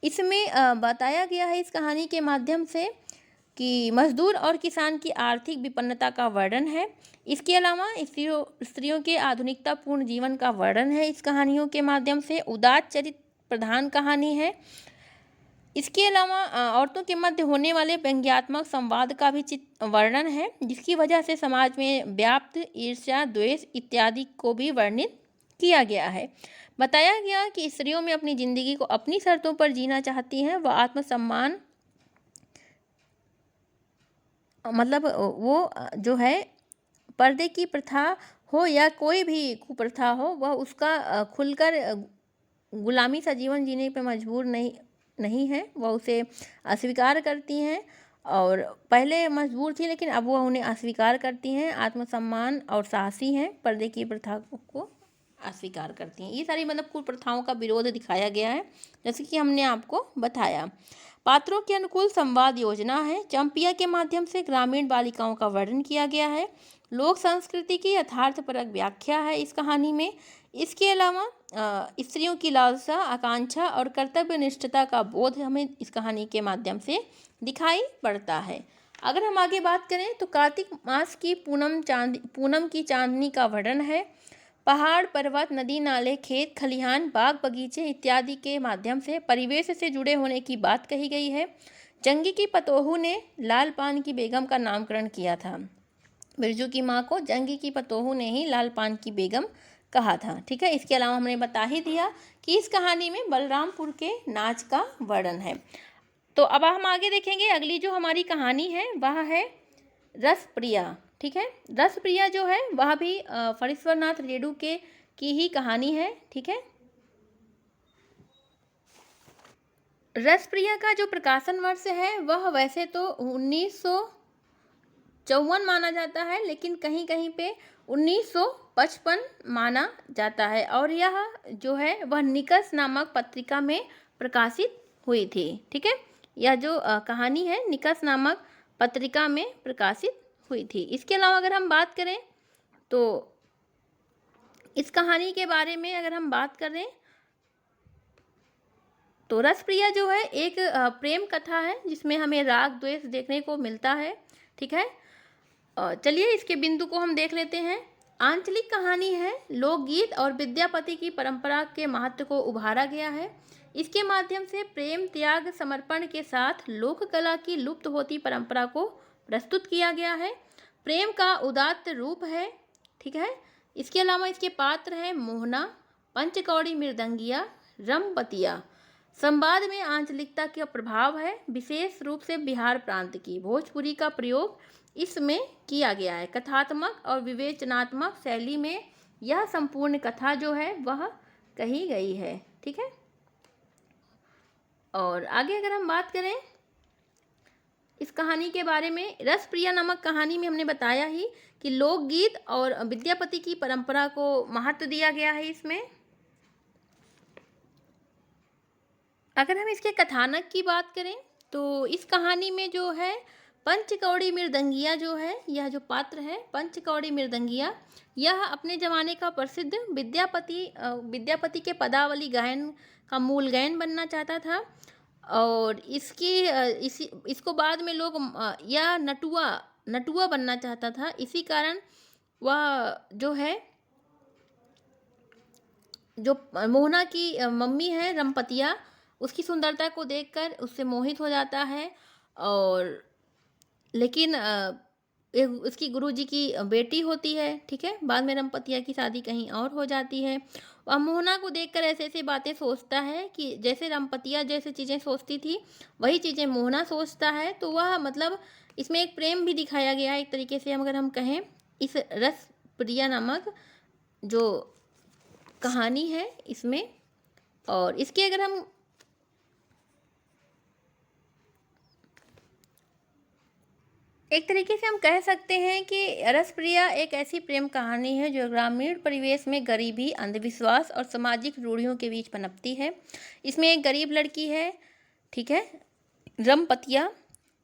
इसमें बताया गया है इस कहानी के माध्यम से कि मजदूर और किसान की आर्थिक विपन्नता का वर्णन है। इसके अलावा स्त्रियों के आधुनिकतापूर्ण जीवन का वर्णन है। इस कहानियों के माध्यम से उदात्त चरित्र प्रधान कहानी है। इसके अलावा औरतों के मध्य होने वाले व्यंग्यात्मक संवाद का भी वर्णन है जिसकी वजह से समाज में व्याप्त ईर्ष्या द्वेष इत्यादि को भी वर्णित किया गया है। बताया गया कि स्त्रियों में अपनी जिंदगी को अपनी शर्तों पर जीना चाहती हैं। वह आत्मसम्मान मतलब वो जो है पर्दे की प्रथा हो या कोई भी कुप्रथा हो वह उसका खुलकर गुलामी सा जीवन जीने पर मजबूर नहीं है। वह उसे अस्वीकार करती हैं और पहले मजबूर थी लेकिन अब वह उन्हें अस्वीकार करती हैं। आत्मसम्मान और साहसी हैं, पर्दे की प्रथा को अस्वीकार करती हैं। ये सारी मतलब कुप्रथाओं का विरोध दिखाया गया है जैसे कि हमने आपको बताया। पात्रों के अनुकूल संवाद योजना है। चंपिया के माध्यम से ग्रामीण बालिकाओं का वर्णन किया गया है। लोक संस्कृति की यथार्थपरक व्याख्या है इस कहानी में। इसके अलावा स्त्रियों की लालसा आकांक्षा और कर्तव्यनिष्ठता का बोध हमें इस कहानी के माध्यम से दिखाई पड़ता है। अगर हम आगे बात करें तो कार्तिक मास की पूनम की चांदनी का वर्णन है। पहाड़ पर्वत नदी नाले खेत खलिहान बाग बगीचे इत्यादि के माध्यम से परिवेश से जुड़े होने की बात कही गई है। जंगी की पतोहू ने लाल पान की बेगम का नामकरण किया था। बिरजू की माँ को जंगी की पतोहू ने ही लाल पान की बेगम कहा था, ठीक है। इसके अलावा हमने बता ही दिया कि इस कहानी में बलरामपुर के नाच का वर्णन है। तो अब हम आगे देखेंगे अगली जो हमारी कहानी है वह है रसप्रिया, ठीक है। रसप्रिया जो है वह भी फणीश्वरनाथ रेणु की ही कहानी है, ठीक है। रसप्रिया का जो प्रकाशन वर्ष है वह वैसे तो 1954 माना जाता है लेकिन कहीं कहीं पे 1955 माना जाता है और यह जो है वह निकस नामक पत्रिका में प्रकाशित हुई थी, ठीक है। यह जो कहानी है निकस नामक पत्रिका में प्रकाशित हुई थी। इसके अलावा अगर हम बात करें तो इस कहानी के बारे में अगर हम बात करें तो रसप्रिया जो है एक प्रेम कथा है जिसमें हमें राग द्वेष देखने को मिलता है, ठीक है। चलिए इसके बिंदु को हम देख लेते हैं। आंचलिक कहानी है। लोकगीत और विद्यापति की परंपरा के महत्व को उभारा गया है। इसके माध्यम से प्रेम त्याग समर्पण के साथ लोक कला की लुप्त होती परंपरा को प्रस्तुत किया गया है। प्रेम का उदात्त रूप है, ठीक है। इसके अलावा इसके पात्र हैं मोहना, पंचकौड़ी मृदंगिया, रमपतिया। संवाद में आंचलिकता का प्रभाव है, विशेष रूप से बिहार प्रांत की भोजपुरी का प्रयोग इसमें किया गया है। कथात्मक और विवेचनात्मक शैली में यह संपूर्ण कथा जो है वह कही गई है, ठीक है। और आगे अगर हम बात करें इस कहानी के बारे में, रसप्रिया नामक कहानी में हमने बताया ही कि लोकगीत और विद्यापति की परंपरा को महत्व दिया गया है इसमें। अगर हम इसके कथानक की बात करें तो इस कहानी में जो है पंचकौड़ी मृदंगिया जो है, यह जो पात्र है पंचकौड़ी मृदंगिया, यह अपने ज़माने का प्रसिद्ध विद्यापति के पदावली गायन का मूल गायन बनना चाहता था। और इसको बाद में लोग यह नटुआ बनना चाहता था। इसी कारण वह जो है, जो मोहना की मम्मी है रमपतिया, उसकी सुंदरता को देखकर उससे मोहित हो जाता है। और लेकिन उसकी गुरुजी की बेटी होती है, ठीक है। बाद में रमपतिया की शादी कहीं और हो जाती है। वह मोहना को देखकर ऐसे ऐसे बातें सोचता है कि जैसे रमपतिया जैसे चीज़ें सोचती थी वही चीज़ें मोहना सोचता है। तो वह मतलब इसमें एक प्रेम भी दिखाया गया है एक तरीके से, अगर हम कहें। इस रस प्रिया नामक जो कहानी है इसमें, और इसके अगर हम एक तरीके से हम कह सकते हैं कि रसप्रिया एक ऐसी प्रेम कहानी है जो ग्रामीण परिवेश में गरीबी, अंधविश्वास और सामाजिक रूढ़ियों के बीच पनपती है। इसमें एक गरीब लड़की है, ठीक है, रमपतिया,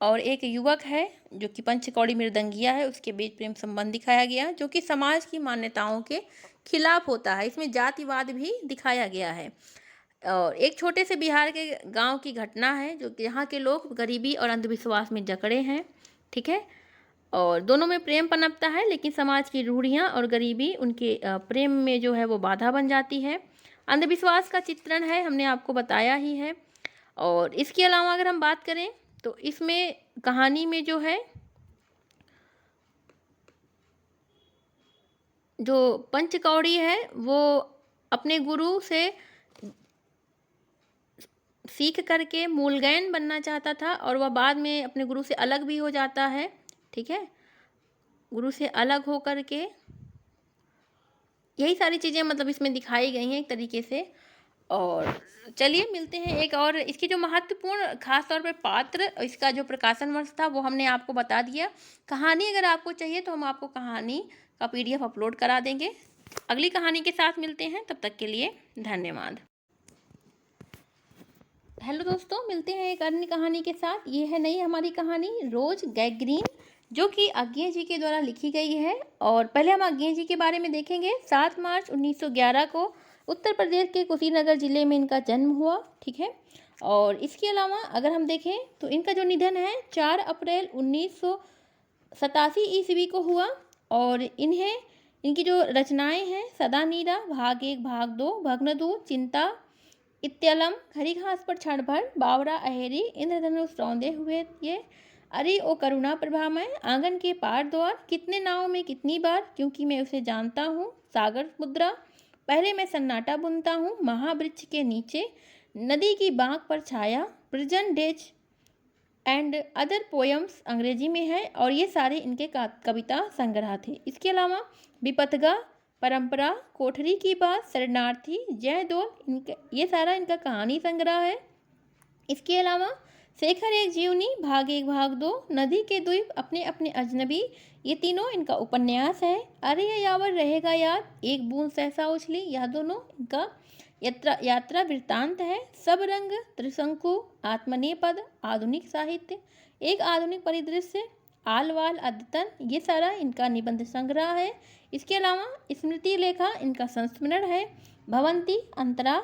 और एक युवक है जो कि पंचकौड़ी मृदंगिया है, उसके बीच प्रेम संबंध दिखाया गया जो कि समाज की मान्यताओं के खिलाफ होता है। इसमें जातिवाद भी दिखाया गया है। और एक छोटे से बिहार के गांव की घटना है जो कि यहाँ के लोग गरीबी और अंधविश्वास में जकड़े हैं, ठीक है। और दोनों में प्रेम पनपता है, लेकिन समाज की रूढ़ियाँ और गरीबी उनके प्रेम में जो है वो बाधा बन जाती है। अंधविश्वास का चित्रण है, हमने आपको बताया ही है। और इसके अलावा अगर हम बात करें तो इसमें कहानी में जो है, जो पंचकौड़ी है वो अपने गुरु से सीख करके मूलगायन बनना चाहता था, और वह बाद में अपने गुरु से अलग भी हो जाता है, ठीक है। गुरु से अलग हो करके यही सारी चीज़ें मतलब इसमें दिखाई गई हैं एक तरीके से। और चलिए मिलते हैं एक और, इसकी जो महत्वपूर्ण खास तौर पर पात्र, इसका जो प्रकाशन वर्ष था वो हमने आपको बता दिया। कहानी अगर आपको चाहिए तो हम आपको कहानी का PDF अपलोड करा देंगे। अगली कहानी के साथ मिलते हैं, तब तक के लिए धन्यवाद। हेलो दोस्तों, मिलते हैं एक अन्य कहानी के साथ। ये है नई हमारी कहानी रोज गैगरीन, जो कि अज्ञे जी के द्वारा लिखी गई है। और पहले हम अज्ञे जी के बारे में देखेंगे। 7 मार्च 1911 को उत्तर प्रदेश के कुशीनगर जिले में इनका जन्म हुआ, ठीक है। और इसके अलावा अगर हम देखें तो इनका जो निधन है 4 अप्रैल 1987 ईस्वी को हुआ। और इनकी जो रचनाएं हैं सदा नीरा, भाग 1, भाग 2, भग्नदूत, चिंता, इत्यलम, हरी घास पर क्षण भर, बावरा अहेरी, इंद्रधनुष रौंदे हुए ये, अरे ओ करुणा प्रभामय, आंगन के पार द्वार, कितने नाव में कितनी बार, क्योंकि मैं उसे जानता हूँ, सागर मुद्रा, पहले मैं सन्नाटा बुनता हूँ, महावृक्ष के नीचे, नदी की बांक पर छाया, prison days and other poems अंग्रेजी में है। और ये सारे इनके कविता संग्रह थे। इसके अलावा विपथगा, परंपरा, कोठरी की बात, शरणार्थी, जयदोल, ये सारा इनका कहानी संग्रह है। इसके अलावा शेखर एक जीवनी, भाग 1, भाग 2, नदी के द्वीप, अपने अपने अजनबी, ये तीनों इनका उपन्यास है। अरे यावर रहेगा याद, एक बूंद सहसा उछली, यह दोनों इनका यात्रा वृत्तांत है। सब रंग, त्रिशंकु, आत्मनेपद, आधुनिक साहित्य, एक आधुनिक परिदृश्य, आलवाल अद्यतन, ये सारा इनका निबंध संग्रह है। इसके अलावा स्मृति लेखा इनका संस्मरण है। भवंती, अंतरा,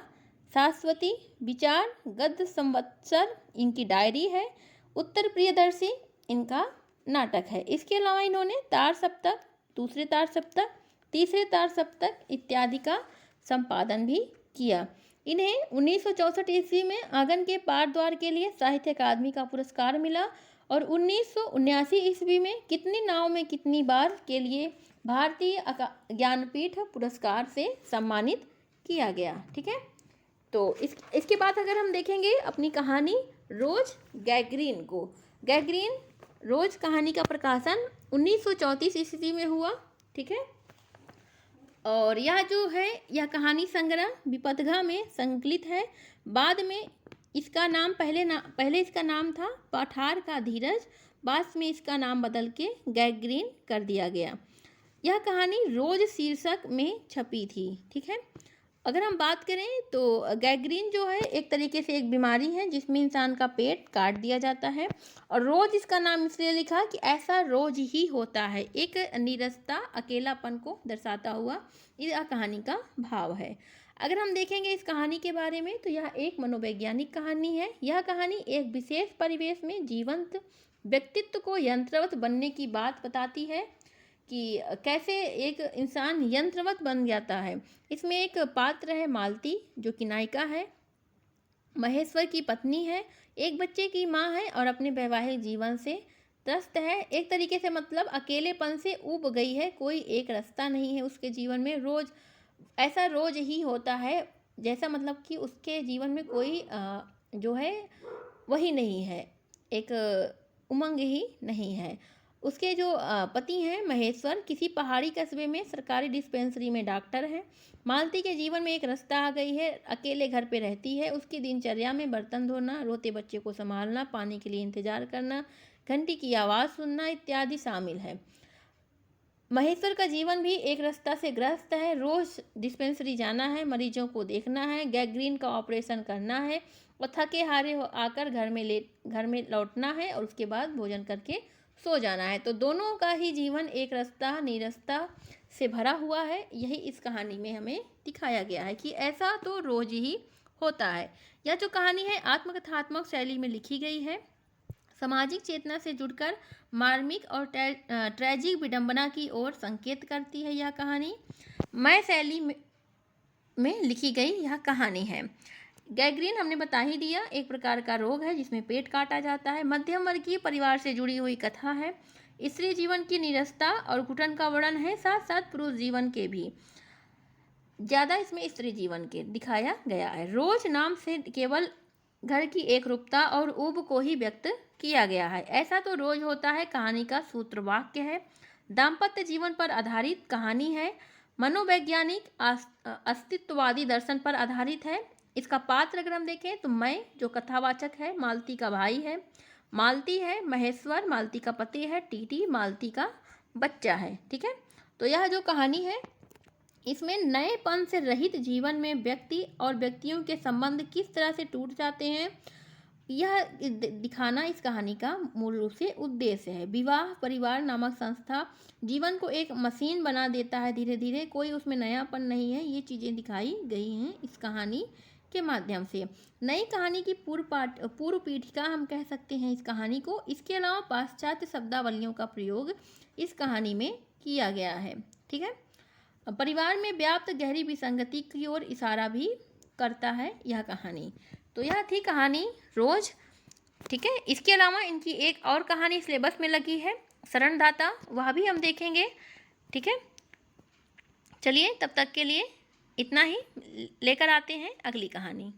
शाश्वती, विचार, गद्य संवत्सर इनकी डायरी है। उत्तर प्रियदर्शी इनका नाटक है। इसके अलावा इन्होंने तार सप्तक, दूसरे तार सप्तक, तीसरे तार सप्तक इत्यादि का संपादन भी किया। इन्हें 1964 ईस्वी में आंगन के पार द्वार के लिए साहित्य अकादमी का पुरस्कार मिला। और 1979 ईस्वी में कितनी नाव में कितनी बार के लिए भारतीय ज्ञानपीठ पुरस्कार से सम्मानित किया गया, ठीक है। तो इसके बाद अगर हम देखेंगे अपनी कहानी रोज गैगरीन को, गैगरीन रोज कहानी का प्रकाशन 1934 ईस्वी में हुआ, ठीक है। और यह जो है यह कहानी संग्रह विपथगा में संकलित है। बाद में इसका नाम पहले इसका नाम था पठार का धीरज, बाद में इसका नाम बदल के गैगरीन कर दिया गया। यह कहानी रोज शीर्षक में छपी थी। ठीक है, अगर हम बात करें तो गैंग्रीन जो है एक तरीके से एक बीमारी है जिसमें इंसान का पेट काट दिया जाता है, और रोज इसका नाम इसलिए लिखा कि ऐसा रोज ही होता है, एक नीरसता अकेलापन को दर्शाता हुआ यह कहानी का भाव है। अगर हम देखेंगे इस कहानी के बारे में तो यह एक मनोवैज्ञानिक कहानी है। यह कहानी एक विशेष परिवेश में जीवंत व्यक्तित्व को यंत्रवत बनने की बात बताती है कि कैसे एक इंसान यंत्रवत बन जाता है। इसमें एक पात्र है मालती, जो कि नायिका है, महेश्वर की पत्नी है, एक बच्चे की माँ है और अपने वैवाहिक जीवन से त्रस्त है। एक तरीके से मतलब अकेलेपन से ऊब गई है, कोई एक रास्ता नहीं है उसके जीवन में, रोज ऐसा रोज ही होता है जैसा मतलब कि उसके जीवन में कोई जो है वही नहीं है, एक उमंग ही नहीं है। उसके जो पति हैं महेश्वर किसी पहाड़ी कस्बे में सरकारी डिस्पेंसरी में डॉक्टर हैं। मालती के जीवन में एक रास्ता आ गई है, अकेले घर पे रहती है। उसकी दिनचर्या में बर्तन धोना, रोते बच्चे को संभालना, पानी के लिए इंतजार करना, घंटी की आवाज़ सुनना इत्यादि शामिल है। महेश्वर का जीवन भी एक रास्ता से ग्रस्त है, रोज डिस्पेंसरी जाना है, मरीजों को देखना है, गैंग्रीन का ऑपरेशन करना है और थके हारे आकर घर में लौटना है और उसके बाद भोजन करके सो जाना है। तो दोनों का ही जीवन एक रास्ता नीरसता से भरा हुआ है। यही इस कहानी में हमें दिखाया गया है कि ऐसा तो रोज ही होता है। यह जो कहानी है आत्मकथात्मक शैली में लिखी गई है, सामाजिक चेतना से जुड़कर मार्मिक और ट्रेजिक विडंबना की ओर संकेत करती है। यह कहानी मैं शैली में लिखी गई यह कहानी है। गैंग्रीन हमने बता ही दिया, एक प्रकार का रोग है जिसमें पेट काटा जाता है। मध्यम वर्गीय परिवार से जुड़ी हुई कथा है। स्त्री जीवन की नीरसता और घुटन का वर्णन है, साथ साथ पुरुष जीवन के भी, ज़्यादा इसमें स्त्री जीवन के दिखाया गया है। रोज नाम से केवल घर की एक रूपता और ऊब को ही व्यक्त किया गया है। ऐसा तो रोज होता है कहानी का सूत्र वाक्य है। दाम्पत्य जीवन पर आधारित कहानी है, मनोवैज्ञानिक अस्तित्ववादी दर्शन पर आधारित है। इसका पात्र अगर हम देखें तो मैं जो कथावाचक है मालती का भाई है, मालती है, महेश्वर मालती का पति है, टीटी मालती का बच्चा है। ठीक है, तो यह जो कहानी है इसमें नएपन से रहित जीवन में व्यक्ति और व्यक्तियों के संबंध किस तरह से टूट जाते हैं, यह दिखाना इस कहानी का मूल रूप से उद्देश्य है। विवाह परिवार नामक संस्था जीवन को एक मशीन बना देता है धीरे धीरे, कोई उसमें नयापन नहीं है। ये चीज़ें दिखाई गई हैं इस कहानी के माध्यम से। नई कहानी की पूर्व पीठिका हम कह सकते हैं इस कहानी को। इसके अलावा पाश्चात्य शब्दावलियों का प्रयोग इस कहानी में किया गया है। ठीक है, परिवार में व्याप्त गहरी विसंगति की ओर इशारा भी करता है यह कहानी। तो यह थी कहानी रोज। ठीक है, इसके अलावा इनकी एक और कहानी सिलेबस में लगी है शरणदाता, वह भी हम देखेंगे। ठीक है, चलिए तब तक के लिए इतना ही, लेकर आते हैं अगली कहानी।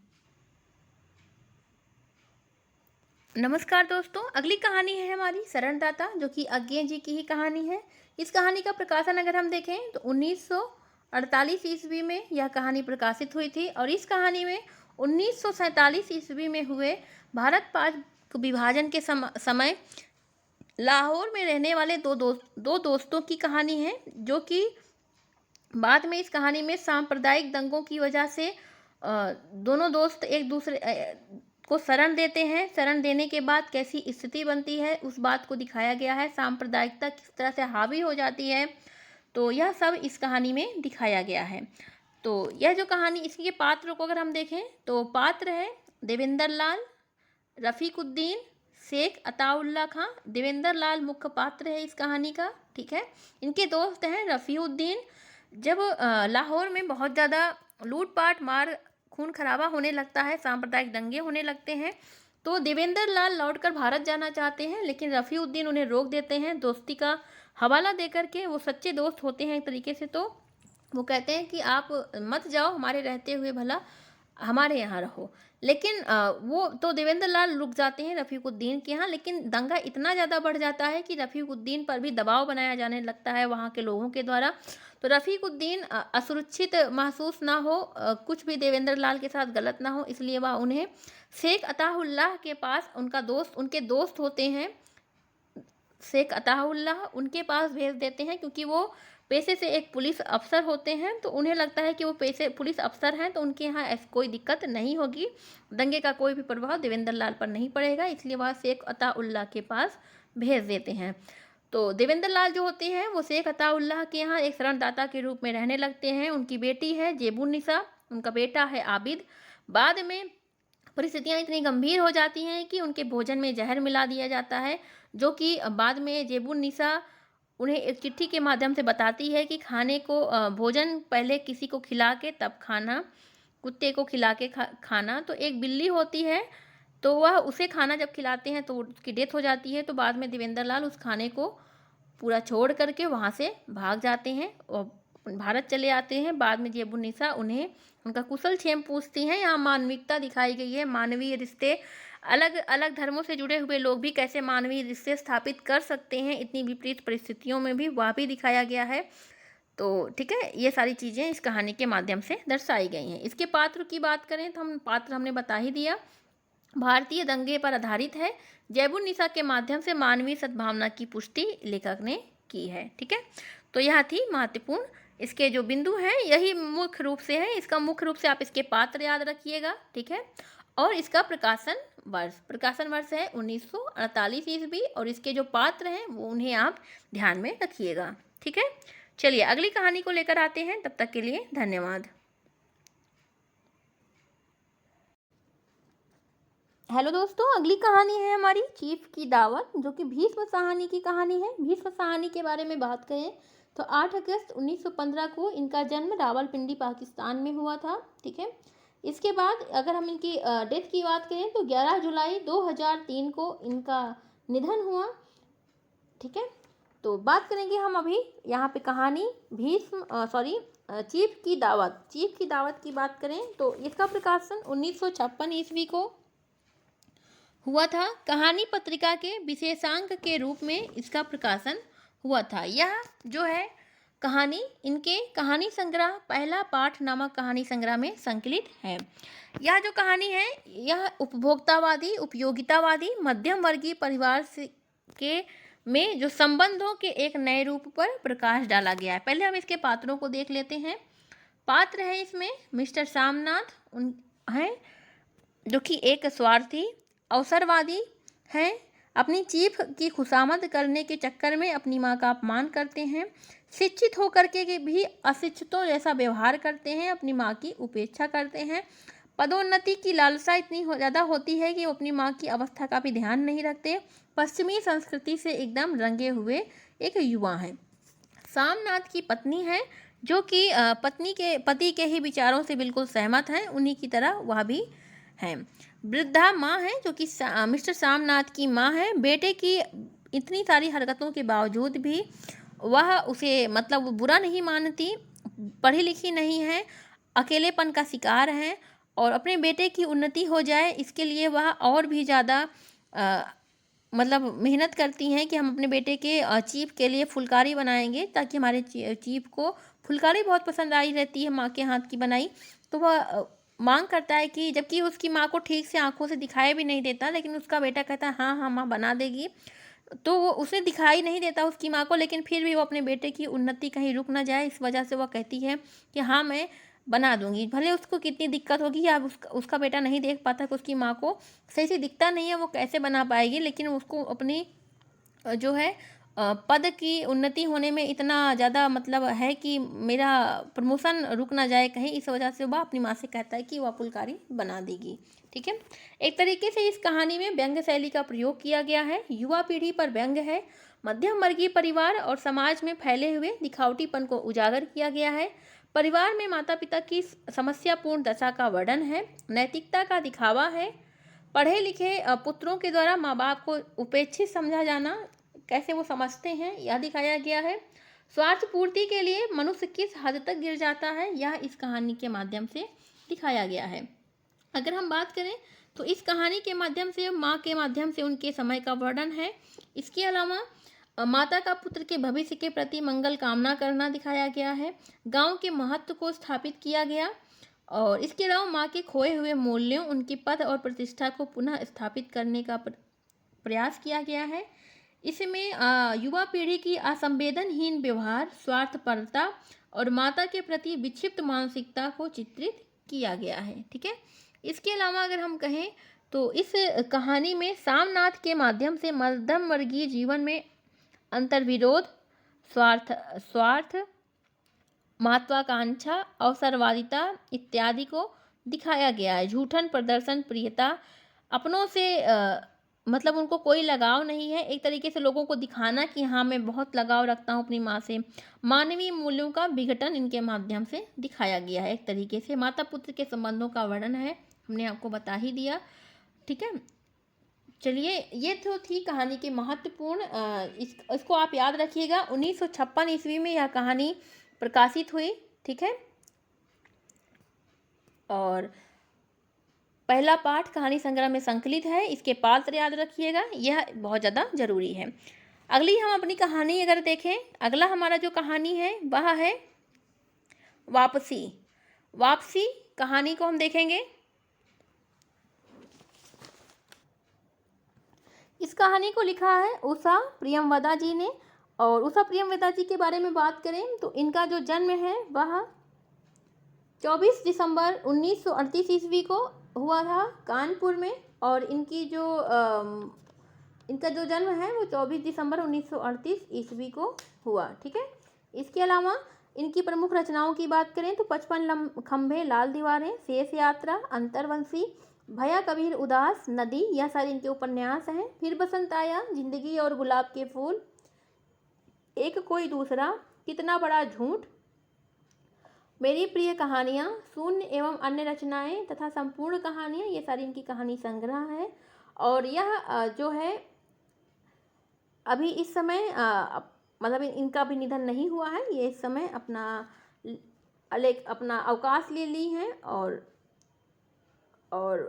नमस्कार दोस्तों, अगली कहानी है हमारी शरणदाता, जो कि अज्ञे जी की ही कहानी है। इस कहानी का प्रकाशन अगर हम देखें तो 1948 ईस्वी में यह कहानी प्रकाशित हुई थी, और इस कहानी में 1947 ईस्वी में हुए भारत पाक विभाजन के समय लाहौर में रहने वाले दो दोस्तों की कहानी है, जो कि बाद में इस कहानी में सांप्रदायिक दंगों की वजह से दोनों दोस्त एक दूसरे को शरण देते हैं। शरण देने के बाद कैसी स्थिति बनती है उस बात को दिखाया गया है, सांप्रदायिकता किस तरह से हावी हो जाती है, तो यह सब इस कहानी में दिखाया गया है। तो यह जो कहानी, इसके पात्र को अगर हम देखें तो पात्र है देवेंद्र लाल, रफ़ीकुद्दीन, शेख अताउल्ला खां। देवेंद्र लाल मुख्य पात्र है इस कहानी का। ठीक है, इनके दोस्त हैं रफ़ीउद्दीन। जब लाहौर में बहुत ज़्यादा लूटपाट मार खून खराबा होने लगता है, सांप्रदायिक दंगे होने लगते हैं, तो देवेंद्र लाल लौटकर भारत जाना चाहते हैं, लेकिन रफ़ीउद्दीन उन्हें रोक देते हैं दोस्ती का हवाला देकर के। वो सच्चे दोस्त होते हैं एक तरीके से, तो वो कहते हैं कि आप मत जाओ, हमारे रहते हुए भला हमारे यहाँ रहो। लेकिन वो तो देवेंद्र लाल रुक जाते हैं रफ़ीकुद्दीन के यहाँ, लेकिन दंगा इतना ज़्यादा बढ़ जाता है कि रफ़ीकुद्दीन पर भी दबाव बनाया जाने लगता है वहाँ के लोगों के द्वारा। तो रफ़ीकुद्दीन असुरक्षित महसूस ना हो, कुछ भी देवेंद्र लाल के साथ गलत ना हो, इसलिए वह उन्हें शेख अताउल्लाह के पास, उनके दोस्त होते हैं शेख अताउल्लाह, उनके पास भेज देते हैं, क्योंकि वो पेशे से एक पुलिस अफ़सर होते हैं, तो उन्हें लगता है कि वो पेशे पुलिस अफ़सर हैं, तो उनके यहाँ ऐसी कोई दिक्कत नहीं होगी। दंगे का कोई भी प्रभाव देवेंद्र लाल पर नहीं पड़ेगा, इसलिए वह शेख अताउल्लाह के पास भेज देते हैं। तो देवेंद्र लाल जो होते हैं वो शेख अताउल्लाह के यहाँ एक शरणदाता के रूप में रहने लगते हैं। उनकी बेटी है जेबुन्निसा, उनका बेटा है आबिद। बाद में परिस्थितियाँ इतनी गंभीर हो जाती हैं कि उनके भोजन में जहर मिला दिया जाता है, जो कि बाद में जेबुन्निसा उन्हें एक चिट्ठी के माध्यम से बताती है कि खाने को भोजन पहले किसी को खिला के तब खाना, कुत्ते को खिला के खाना। तो एक बिल्ली होती है, तो वह उसे खाना जब खिलाते हैं तो उसकी डेथ हो जाती है। तो बाद में देवेंद्र लाल उस खाने को पूरा छोड़ करके वहाँ से भाग जाते हैं और भारत चले आते हैं। बाद में जेबुन्निसा उन्हें उनका कुशल क्षेम पूछती हैं। यहाँ मानविकता दिखाई गई है, मानवीय रिश्ते, अलग अलग धर्मों से जुड़े हुए लोग भी कैसे मानवीय रिश्ते स्थापित कर सकते हैं इतनी विपरीत परिस्थितियों में भी, वह भी दिखाया गया है। तो ठीक है, ये सारी चीज़ें इस कहानी के माध्यम से दर्शाई गई हैं। इसके पात्र की बात करें तो हमने बता ही दिया, भारतीय दंगे पर आधारित है। जेबुन्निसा के माध्यम से मानवीय सद्भावना की पुष्टि लेखक ने की है। ठीक है, तो यह थी महत्वपूर्ण, इसके जो बिंदु हैं यही मुख्य रूप से है। इसका मुख्य रूप से आप इसके पात्र याद रखिएगा। ठीक है, और इसका प्रकाशन वर्ष है 1948 ईस्वी, और इसके जो पात्र हैं वो उन्हें आप ध्यान में रखिएगा। ठीक है, चलिए अगली कहानी को लेकर आते हैं, तब तक के लिए धन्यवाद। हेलो दोस्तों, अगली कहानी है हमारी चीफ की दावत, जो कि भीष्म साहनी की कहानी है। भीष्म साहनी के बारे में बात करें तो 8 अगस्त 1915 को इनका जन्म रावलपिंडी पाकिस्तान में हुआ था। ठीक है, इसके बाद अगर हम इनकी डेथ की बात करें तो 11 जुलाई 2003 को इनका निधन हुआ। ठीक है, तो बात करेंगे हम अभी यहाँ पे कहानी चीफ की दावत की बात करें तो इसका प्रकाशन 1956 ईस्वी को हुआ था। कहानी पत्रिका के विशेषांक के रूप में इसका प्रकाशन हुआ था। यह जो है कहानी इनके कहानी संग्रह पहला पाठ नामक कहानी संग्रह में संकलित है। यह जो कहानी है यह उपभोक्तावादी, उपयोगितावादी, मध्यम वर्गीय परिवार के में जो संबंधों के एक नए रूप पर प्रकाश डाला गया है। पहले हम इसके पात्रों को देख लेते हैं। पात्र है इसमें मिस्टर सामनाथ हैं, जो कि एक स्वार्थी अवसरवादी हैं, अपनी चीफ की खुशामद करने के चक्कर में अपनी माँ का अपमान करते हैं, शिक्षित होकर के भी अशिक्षितों जैसा व्यवहार करते हैं, अपनी माँ की उपेक्षा करते हैं, पदोन्नति की लालसा इतनी ज़्यादा होती है कि वो अपनी माँ की अवस्था का भी ध्यान नहीं रखते। पश्चिमी संस्कृति से एकदम रंगे हुए एक युवा हैं। सामनाथ की पत्नी है, जो कि पति के ही विचारों से बिल्कुल सहमत हैं, उन्हीं की तरह वह भी हैं। वृद्धा माँ है, जो कि मिस्टर सामनाथ की माँ है। बेटे की इतनी सारी हरकतों के बावजूद भी वह उसे मतलब बुरा नहीं मानती, पढ़ी लिखी नहीं है, अकेलेपन का शिकार है, और अपने बेटे की उन्नति हो जाए इसके लिए वह और भी ज़्यादा मतलब मेहनत करती हैं कि हम अपने बेटे के चीफ के लिए फुलकारी बनाएंगे, ताकि हमारे चीफ को फुलकारी बहुत पसंद आई रहती है माँ के हाथ की बनाई। तो वह मांग करता है कि जबकि उसकी माँ को ठीक से आंखों से दिखाई भी नहीं देता, लेकिन उसका बेटा कहता है हाँ हाँ माँ बना देगी। तो वो उसे दिखाई नहीं देता उसकी माँ को, लेकिन फिर भी वो अपने बेटे की उन्नति कहीं रुक ना जाए, इस वजह से वह कहती है कि हाँ मैं बना दूंगी। भले उसको कितनी दिक्कत होगी, या उसका बेटा नहीं देख पाता कि उसकी माँ को सही से दिखता नहीं है, वो कैसे बना पाएगी, लेकिन उसको अपनी जो है पद की उन्नति होने में इतना ज़्यादा मतलब है कि मेरा प्रमोशन रुक ना जाए कहीं, इस वजह से वह अपनी माँ से कहता है कि वह फुलकारी बना देगी। ठीक है, एक तरीके से इस कहानी में व्यंग्य शैली का प्रयोग किया गया है। युवा पीढ़ी पर व्यंग्य है, मध्यम वर्गीय परिवार और समाज में फैले हुए दिखावटीपन को उजागर किया गया है। परिवार में माता पिता की समस्यापूर्ण दशा का वर्णन है, नैतिकता का दिखावा है, पढ़े लिखे पुत्रों के द्वारा माँ बाप को उपेक्षित समझा जाना कैसे वो समझते हैं यह दिखाया गया है। स्वार्थ पूर्ति के लिए मनुष्य किस हद तक गिर जाता है यह इस कहानी के माध्यम से दिखाया गया है। अगर हम बात करें तो इस कहानी के माध्यम से माँ के माध्यम से उनके समय का वर्णन है। इसके अलावा माता का पुत्र के भविष्य के प्रति मंगल कामना करना दिखाया गया है। गांव के महत्व को स्थापित किया गया, और इसके अलावा माँ के खोए हुए मूल्यों, उनकी पद और प्रतिष्ठा को पुनः स्थापित करने का प्रयास किया गया है। इसमें युवा पीढ़ी की असंवेदनहीन व्यवहार, स्वार्थपरता और माता के प्रति विक्षिप्त मानसिकता को चित्रित किया गया है। ठीक है। इसके अलावा अगर हम कहें तो इस कहानी में सामनाथ के माध्यम से मध्यम वर्गीय जीवन में अंतर्विरोध, स्वार्थ स्वार्थ महत्वाकांक्षा, अवसरवादिता इत्यादि को दिखाया गया है। झूठन, प्रदर्शन, प्रियता, अपनों से मतलब उनको कोई लगाव नहीं है, एक तरीके से लोगों को दिखाना कि हाँ मैं बहुत लगाव रखता हूँ अपनी माँ से। मानवीय मूल्यों का विघटन इनके माध्यम से दिखाया गया है। एक तरीके से माता पुत्र के संबंधों का वर्णन है, हमने आपको बता ही दिया। ठीक है। चलिए, ये तो थी कहानी के महत्वपूर्ण इसको आप याद रखिएगा। 1956 ईस्वी में यह कहानी प्रकाशित हुई। ठीक है। और पहला पाठ कहानी संग्रह में संकलित है। इसके पात्र याद रखिएगा, यह बहुत ज़्यादा जरूरी है। अगली हम अपनी कहानी अगर देखें, अगला हमारा जो कहानी है वह है वापसी। वापसी कहानी को हम देखेंगे। इस कहानी को लिखा है उषा प्रियमवदा जी ने। और उषा प्रियमवदा जी के बारे में बात करें तो इनका जो जन्म है वह 24 दिसंबर 1938 ईस्वी को हुआ था कानपुर में। और इनका जो जन्म है वो 24 दिसंबर 1938 ईस्वी को हुआ। ठीक है। इसके अलावा इनकी प्रमुख रचनाओं की बात करें तो 55 खंभे, लाल दीवारें, शेष यात्रा, अंतरवंशी, भया कबीर उदास, नदी, यह सारे इनके उपन्यास हैं। फिर बसंत आया, जिंदगी और गुलाब के फूल, एक कोई दूसरा, कितना बड़ा झूठ, मेरी प्रिय कहानियाँ, शून्य एवं अन्य रचनाएं तथा संपूर्ण कहानियाँ, ये सारी इनकी कहानी संग्रह है। और यह जो है अभी इस समय मतलब इनका भी निधन नहीं हुआ है, ये इस समय अपना अवकाश ले ली हैं और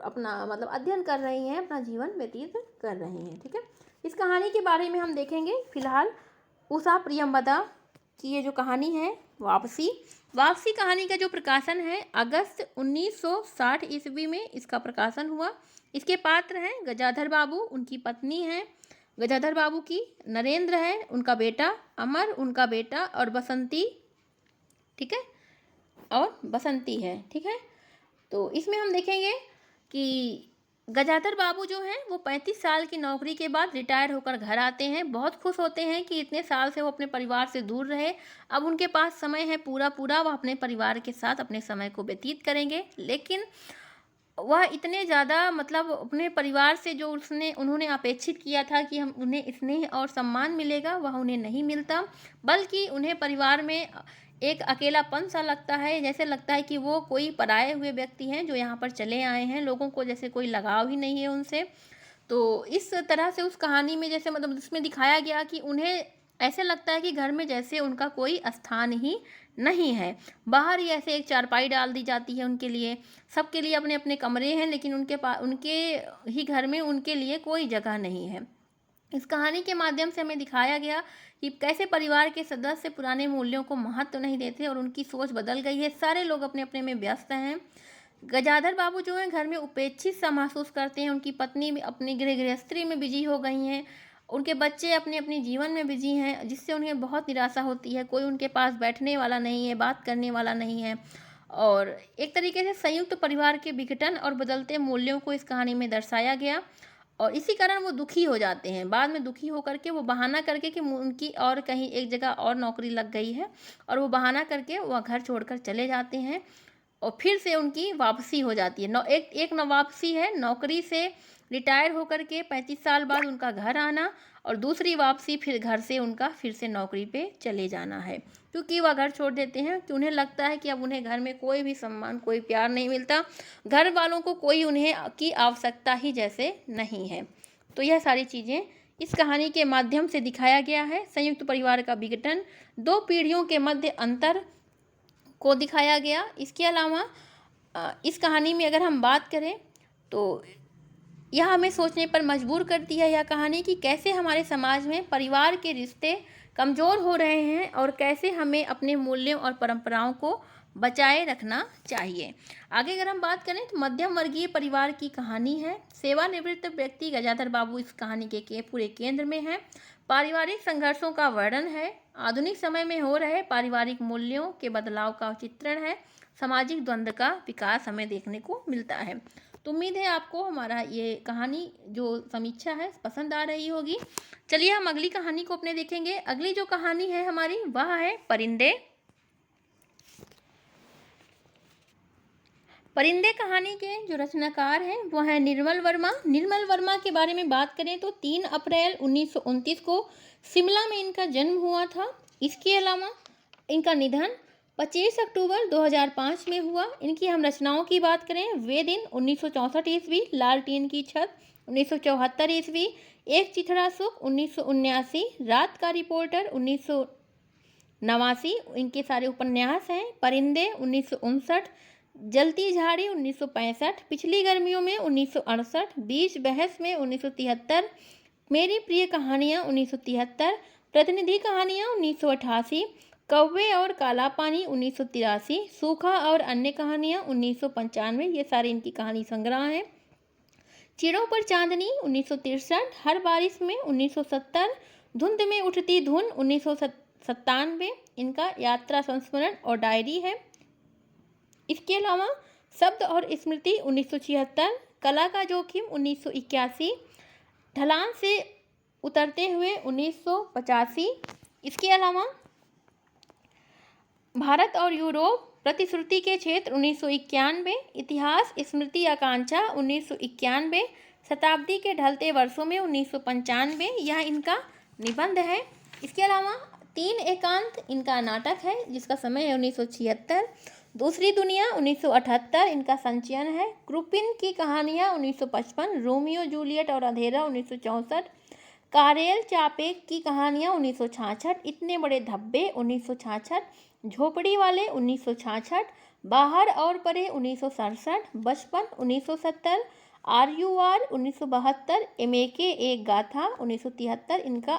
अपना मतलब अध्ययन कर रही हैं, अपना जीवन व्यतीत कर रही हैं। ठीक है। इस कहानी के बारे में हम देखेंगे। फिलहाल उषा प्रियमवदा की ये जो कहानी है वापसी कहानी का जो प्रकाशन है अगस्त 1960 ईस्वी में इसका प्रकाशन हुआ। इसके पात्र हैं गजाधर बाबू, उनकी पत्नी हैं गजाधर बाबू की, नरेंद्र है उनका बेटा, अमर उनका बेटा, और बसंती। ठीक है। और बसंती है। ठीक है। तो इसमें हम देखेंगे कि गजाधर बाबू जो हैं वो 35 साल की नौकरी के बाद रिटायर होकर घर आते हैं। बहुत खुश होते हैं कि इतने साल से वो अपने परिवार से दूर रहे, अब उनके पास समय है पूरा वह अपने परिवार के साथ अपने समय को व्यतीत करेंगे। लेकिन वह इतने ज़्यादा मतलब अपने परिवार से जो उन्होंने अपेक्षित किया था कि हम उन्हें स्नेह और सम्मान मिलेगा, वह उन्हें नहीं मिलता, बल्कि उन्हें परिवार में एक अकेलापन सा लगता है। जैसे लगता है कि वो कोई पराए हुए व्यक्ति हैं जो यहाँ पर चले आए हैं, लोगों को जैसे कोई लगाव ही नहीं है उनसे। तो इस तरह से उस कहानी में जैसे मतलब इसमें दिखाया गया कि उन्हें ऐसे लगता है कि घर में जैसे उनका कोई स्थान ही नहीं है। बाहर ही ऐसे एक चारपाई डाल दी जाती है उनके लिए, सबके लिए अपने अपने कमरे हैं, लेकिन उनके ही घर में उनके लिए कोई जगह नहीं है। इस कहानी के माध्यम से हमें दिखाया गया कि कैसे परिवार के सदस्य पुराने मूल्यों को महत्व नहीं देते और उनकी सोच बदल गई है। सारे लोग अपने अपने में व्यस्त हैं। गजाधर बाबू जो हैं घर में उपेक्षित सा महसूस करते हैं। उनकी पत्नी भी अपनी गृहस्थी में बिजी हो गई हैं, उनके बच्चे अपने अपने जीवन में बिजी हैं, जिससे उन्हें बहुत निराशा होती है। कोई उनके पास बैठने वाला नहीं है, बात करने वाला नहीं है। और एक तरीके से संयुक्त परिवार के विघटन और बदलते मूल्यों को इस कहानी में दर्शाया गया। और इसी कारण वो दुखी हो जाते हैं। बाद में दुखी होकर के वो बहाना करके कि उनकी और कहीं एक जगह और नौकरी लग गई है, और वो बहाना करके वह घर छोड़कर चले जाते हैं। और फिर से उनकी वापसी हो जाती है। एक वापसी है नौकरी से रिटायर होकर के 35 साल बाद उनका घर आना, और दूसरी वापसी फिर घर से उनका फिर से नौकरी पे चले जाना है, क्योंकि वह घर छोड़ देते हैं कि उन्हें लगता है कि अब उन्हें घर में कोई भी सम्मान, कोई प्यार नहीं मिलता, घर वालों को कोई उन्हें की आवश्यकता ही जैसे नहीं है। तो यह सारी चीज़ें इस कहानी के माध्यम से दिखाया गया है। संयुक्त परिवार का विघटन, दो पीढ़ियों के मध्य अंतर को दिखाया गया। इसके अलावा इस कहानी में अगर हम बात करें तो यह हमें सोचने पर मजबूर करती है यह कहानी कि कैसे हमारे समाज में परिवार के रिश्ते कमज़ोर हो रहे हैं और कैसे हमें अपने मूल्यों और परंपराओं को बचाए रखना चाहिए। आगे अगर हम बात करें तो मध्यम वर्गीय परिवार की कहानी है। सेवानिवृत्त व्यक्ति गजाधर बाबू इस कहानी के पूरे केंद्र में है। पारिवारिक संघर्षों का वर्णन है। आधुनिक समय में हो रहे पारिवारिक मूल्यों के बदलाव का चित्रण है। सामाजिक द्वंद्व का विकास हमें देखने को मिलता है। तो उम्मीद है आपको हमारा ये कहानी जो समीक्षा है पसंद आ रही होगी। चलिए हम अगली कहानी को अपने देखेंगे। अगली जो कहानी है हमारी वह है परिंदे। परिंदे कहानी के जो रचनाकार हैं वो है निर्मल वर्मा। निर्मल वर्मा के बारे में बात करें तो 3 अप्रैल 1929 को शिमला में इनका जन्म हुआ था। इसके अलावा इनका निधन 25 अक्टूबर 2005 में हुआ। इनकी हम रचनाओं की बात करें, वे दिन 1964 ईस्वी, लालटेन की छत 1974 ईस्वी, एक चिथड़ा सुख 1979, रात का रिपोर्टर 1989, इनके सारे उपन्यास हैं। परिंदे 1959, जलती झाड़ी 1965, पिछली गर्मियों में 1968, बीच बहस में 1973, मेरी प्रिय कहानियाँ 1973, प्रतिनिधि कहानियाँ 1988, कौवे और काला पानी 1983, सूखा और अन्य कहानियाँ 1995, ये सारी इनकी कहानी संग्रह हैं। चिड़ों पर चांदनी 1963, हर बारिश में 1970, धुंध में उठती धुन 1997, इनका यात्रा संस्मरण और डायरी है। इसके अलावा शब्द और स्मृति 1976, कला का जोखिम 1981, ढलान से उतरते हुए 1985। इसके अलावा भारत और यूरोप, प्रतिश्रुति के क्षेत्र 1991, इतिहास स्मृति आकांक्षा 1991, शताब्दी के ढलते वर्षों में 1995, यह इनका निबंध है। इसके अलावा 3 एकांत इनका नाटक है जिसका समय है 1976, दूसरी दुनिया 1978, इनका संचयन है। क्रूपिन की कहानियाँ 1955, रोमियो जूलियट और अंधेरा 1964, कारेल चापेक की कहानियाँ 1966, इतने बड़े धब्बे 1966, झोपड़ी वाले 1966, बाहर और परे 1967, बचपन 1970, RUR 1972, एमेके एक गाथा 1973, इनका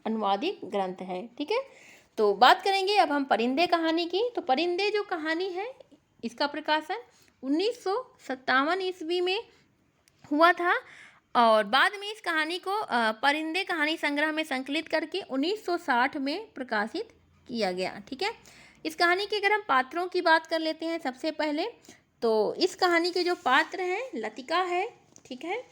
अनुवादित ग्रंथ है। ठीक है, तो बात करेंगे अब हम परिंदे कहानी की। तो परिंदे जो कहानी है इसका प्रकाशन 1957 ईस्वी में हुआ था और बाद में इस कहानी को परिंदे कहानी संग्रह में संकलित करके 1960 में प्रकाशित किया गया। ठीक है, इस कहानी के अगर हम पात्रों की बात कर लेते हैं सबसे पहले, तो इस कहानी के जो पात्र हैं लतिका है, ठीक है,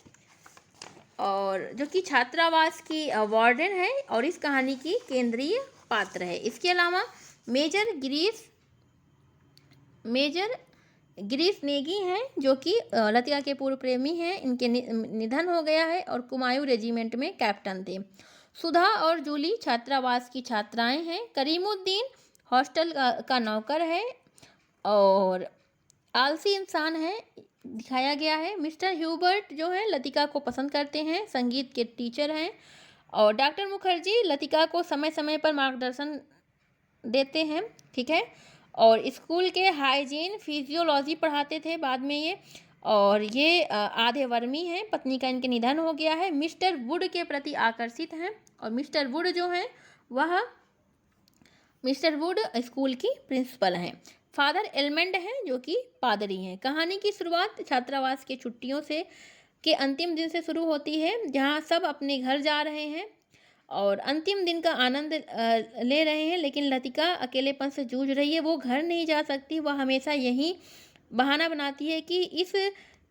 और जो कि छात्रावास की वार्डन है और इस कहानी की केंद्रीय पात्र है। इसके अलावा मेजर गिरीश नेगी हैं जो कि लतिका के पूर्व प्रेमी हैं, इनके निधन हो गया है और कुमायूं रेजिमेंट में कैप्टन थे। सुधा और जूली छात्रावास की छात्राएं हैं। करीमुद्दीन हॉस्टल का नौकर है और आलसी इंसान है दिखाया गया है। मिस्टर ह्यूबर्ट जो है लतिका को पसंद करते हैं, संगीत के टीचर हैं। और डॉक्टर मुखर्जी लतिका को समय समय पर मार्गदर्शन देते हैं। ठीक है, और स्कूल के हाइजीन फिजियोलॉजी पढ़ाते थे बाद में ये, और ये आधे वर्मी हैं। पत्नी का इनके निधन हो गया है। मिस्टर वुड के प्रति आकर्षित हैं और मिस्टर वुड जो हैं वह मिस्टर वुड स्कूल की प्रिंसिपल हैं। फादर एलमंड हैं जो कि पादरी हैं। कहानी की शुरुआत छात्रावास की छुट्टियों से के अंतिम दिन से शुरू होती है जहां सब अपने घर जा रहे हैं और अंतिम दिन का आनंद ले रहे हैं, लेकिन लतिका अकेलेपन से जूझ रही है। वो घर नहीं जा सकती, वह हमेशा यही बहाना बनाती है कि इस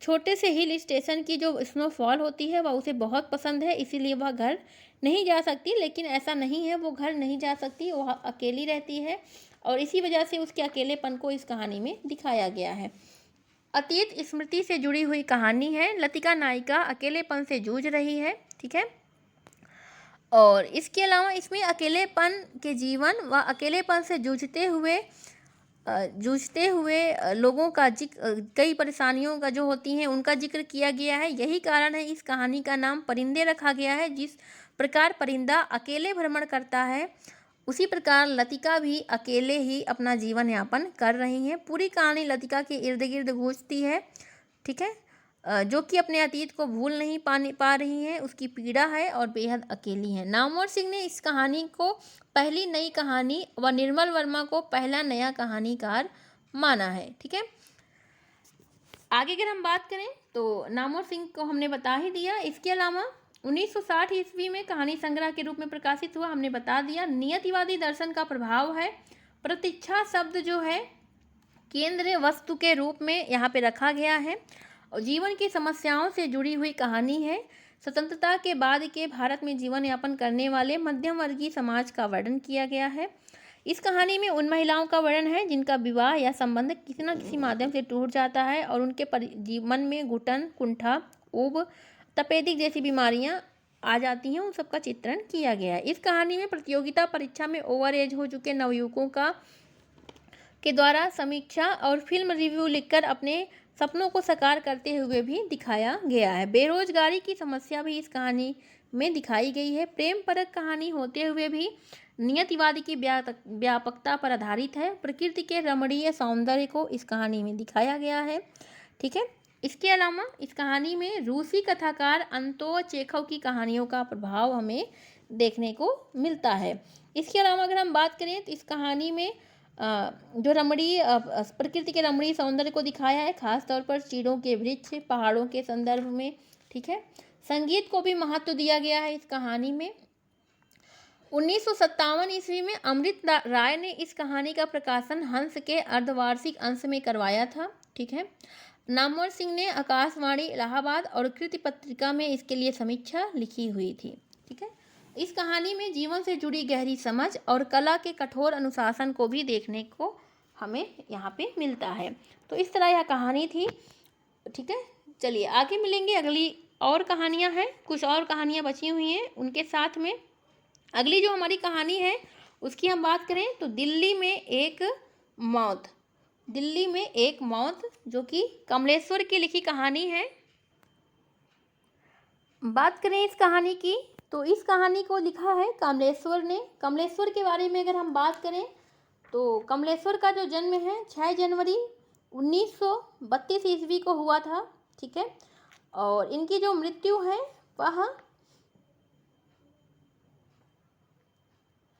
छोटे से हिल स्टेशन की जो स्नोफॉल होती है वह उसे बहुत पसंद है, इसीलिए वह घर नहीं जा सकती। लेकिन ऐसा नहीं है, वो घर नहीं जा सकती, वह अकेली रहती है और इसी वजह से उसके अकेलेपन को इस कहानी में दिखाया गया है। अतीत स्मृति से जुड़ी हुई कहानी है। लतिका नायिका अकेलेपन से जूझ रही है। ठीक है, और इसके अलावा इसमें अकेलेपन के जीवन व अकेलेपन से जूझते हुए लोगों का कई परेशानियों का जो होती हैं उनका जिक्र किया गया है। यही कारण है इस कहानी का नाम परिंदे रखा गया है। जिस प्रकार परिंदा अकेले भ्रमण करता है उसी प्रकार लतिका भी अकेले ही अपना जीवन यापन कर रही हैं। पूरी कहानी लतिका के इर्द गिर्द घूमती है। ठीक है, जो कि अपने अतीत को भूल नहीं पा रही हैं, उसकी पीड़ा है और बेहद अकेली हैं। नामवर सिंह ने इस कहानी को पहली नई कहानी व निर्मल वर्मा को पहला नया कहानीकार माना है। ठीक है, आगे अगर हम बात करें तो नामवर सिंह को हमने बता ही दिया। इसके अलावा 1960 ईस्वी में कहानी संग्रह के रूप में प्रकाशित हुआ, हमने बता दिया। नियतिवादी दर्शन का प्रभाव है। प्रतीक्षा शब्द जो है केंद्र वस्तु के रूप में यहाँ पे रखा गया है और जीवन की समस्याओं से जुड़ी हुई कहानी है। स्वतंत्रता के बाद के भारत में जीवन यापन करने वाले मध्यम वर्गीय समाज का वर्णन किया गया है। इस कहानी में उन महिलाओं का वर्णन है जिनका विवाह या संबंध किसी न किसी माध्यम से टूट जाता है और उनके जीवन में घुटन, कुंठा, ऊब, तपेदिक जैसी बीमारियां आ जाती हैं, उन सबका चित्रण किया गया है। इस कहानी में प्रतियोगिता परीक्षा में ओवर एज हो चुके नवयुवकों के द्वारा समीक्षा और फिल्म रिव्यू लिखकर अपने सपनों को साकार करते हुए भी दिखाया गया है। बेरोजगारी की समस्या भी इस कहानी में दिखाई गई है। प्रेम परक कहानी होते हुए भी नियतिवादी की व्यापकता पर आधारित है। प्रकृति के रमणीय सौंदर्य को इस कहानी में दिखाया गया है। ठीक है, इसके अलावा इस कहानी में रूसी कथाकार अंतोन चेखव की कहानियों का प्रभाव हमें देखने को मिलता है। इसके अलावा अगर हम बात करें तो इस कहानी में जो रमणीय प्रकृति के रमणीय सौंदर्य को दिखाया है, खास तौर पर चीड़ों के वृक्ष, पहाड़ों के संदर्भ में। ठीक है, संगीत को भी महत्व दिया गया है इस कहानी में। 1957 ईस्वी में अमृत राय ने इस कहानी का प्रकाशन हंस के अर्धवार्षिक अंश में करवाया था। ठीक है, नामवर सिंह ने आकाशवाणी इलाहाबाद और कृति पत्रिका में इसके लिए समीक्षा लिखी हुई थी। ठीक है, इस कहानी में जीवन से जुड़ी गहरी समझ और कला के कठोर अनुशासन को भी देखने को हमें यहाँ पे मिलता है। तो इस तरह यह कहानी थी। ठीक है, चलिए आगे मिलेंगे। अगली और कहानियाँ हैं, कुछ और कहानियाँ बची हुई हैं, उनके साथ में अगली जो हमारी कहानी है उसकी हम बात करें तो दिल्ली में एक मौत। दिल्ली में एक मौत जो कि कमलेश्वर की लिखी कहानी है। बात करें इस कहानी की तो इस कहानी को लिखा है कमलेश्वर ने। कमलेश्वर के बारे में अगर हम बात करें तो कमलेश्वर का जो जन्म है 6 जनवरी 1932 ईस्वी को हुआ था। ठीक है, और इनकी जो मृत्यु है वह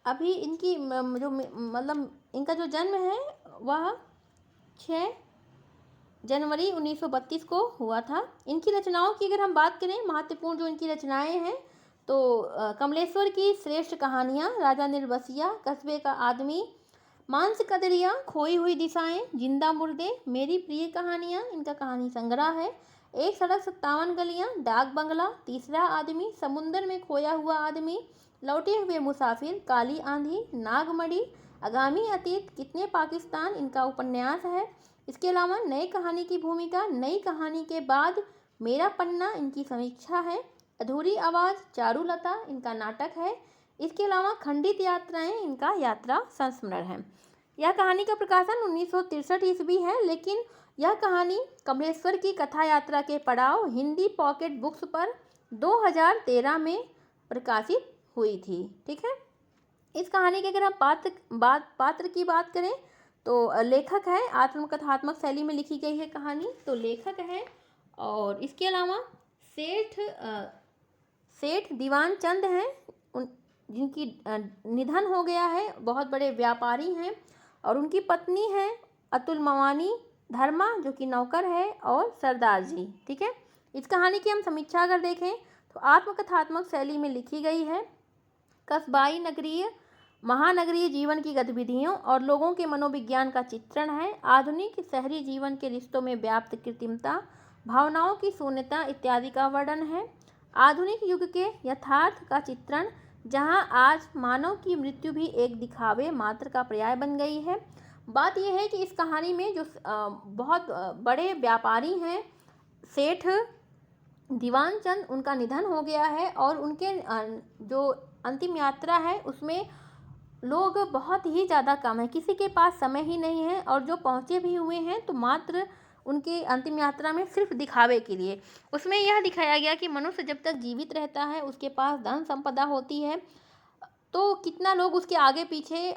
अभी इनकी जो मतलब इनका जो जन्म है वह 6 जनवरी 1932 को हुआ था। इनकी रचनाओं की अगर हम बात करें, महत्वपूर्ण जो इनकी रचनाएं हैं तो कमलेश्वर की श्रेष्ठ कहानियाँ राजा निर्बसिया, कस्बे का आदमी, मांस कदरिया, खोई हुई दिशाएं, जिंदा मुर्दे, मेरी प्रिय कहानियाँ, इनका कहानी संग्रह है। एक सड़क 57 गलियाँ, डाक बंगला, तीसरा आदमी, समुंदर में खोया हुआ आदमी, लौटे हुए मुसाफिर, काली आंधी, नागमणि, आगामी अतीत, कितने पाकिस्तान, इनका उपन्यास है। इसके अलावा नई कहानी की भूमिका, नई कहानी के बाद, मेरा पन्ना, इनकी समीक्षा है। अधूरी आवाज़, चारुलता, इनका नाटक है। इसके अलावा खंडित यात्राएं, इनका यात्रा संस्मरण है। यह कहानी का प्रकाशन 1963 ईस्वी है, लेकिन यह कहानी कमलेश्वर की कथा यात्रा के पड़ाव हिंदी पॉकेट बुक्स पर 2013 में प्रकाशित हुई थी। ठीक है, इस कहानी के अगर हम पात्र की बात करें तो लेखक है, आत्मकथात्मक शैली में लिखी गई है कहानी, तो लेखक है। और इसके अलावा सेठ दीवान चंद हैं, जिनकी निधन हो गया है, बहुत बड़े व्यापारी हैं। और उनकी पत्नी है अतुल मवानी धर्मा, जो कि नौकर है, और सरदार जी। ठीक है, इस कहानी की हम समीक्षा अगर देखें तो आत्मकथात्मक शैली में लिखी गई है। कस्बाई नगरीय महानगरीय जीवन की गतिविधियों और लोगों के मनोविज्ञान का चित्रण है। आधुनिक शहरी जीवन के रिश्तों में व्याप्त कृत्रिमता, भावनाओं की शून्यता इत्यादि का वर्णन है। आधुनिक युग के यथार्थ का चित्रण, जहां आज मानव की मृत्यु भी एक दिखावे मात्र का पर्याय बन गई है। बात यह है कि इस कहानी में जो बहुत बड़े व्यापारी हैं सेठ दीवान चंद, उनका निधन हो गया है और उनके जो अंतिम यात्रा है उसमें लोग बहुत ही ज़्यादा कम है, किसी के पास समय ही नहीं है, और जो पहुँचे भी हुए हैं तो मात्र उनके अंतिम यात्रा में सिर्फ दिखावे के लिए। उसमें यह दिखाया गया कि मनुष्य जब तक जीवित रहता है, उसके पास धन संपदा होती है, तो कितना लोग उसके आगे पीछे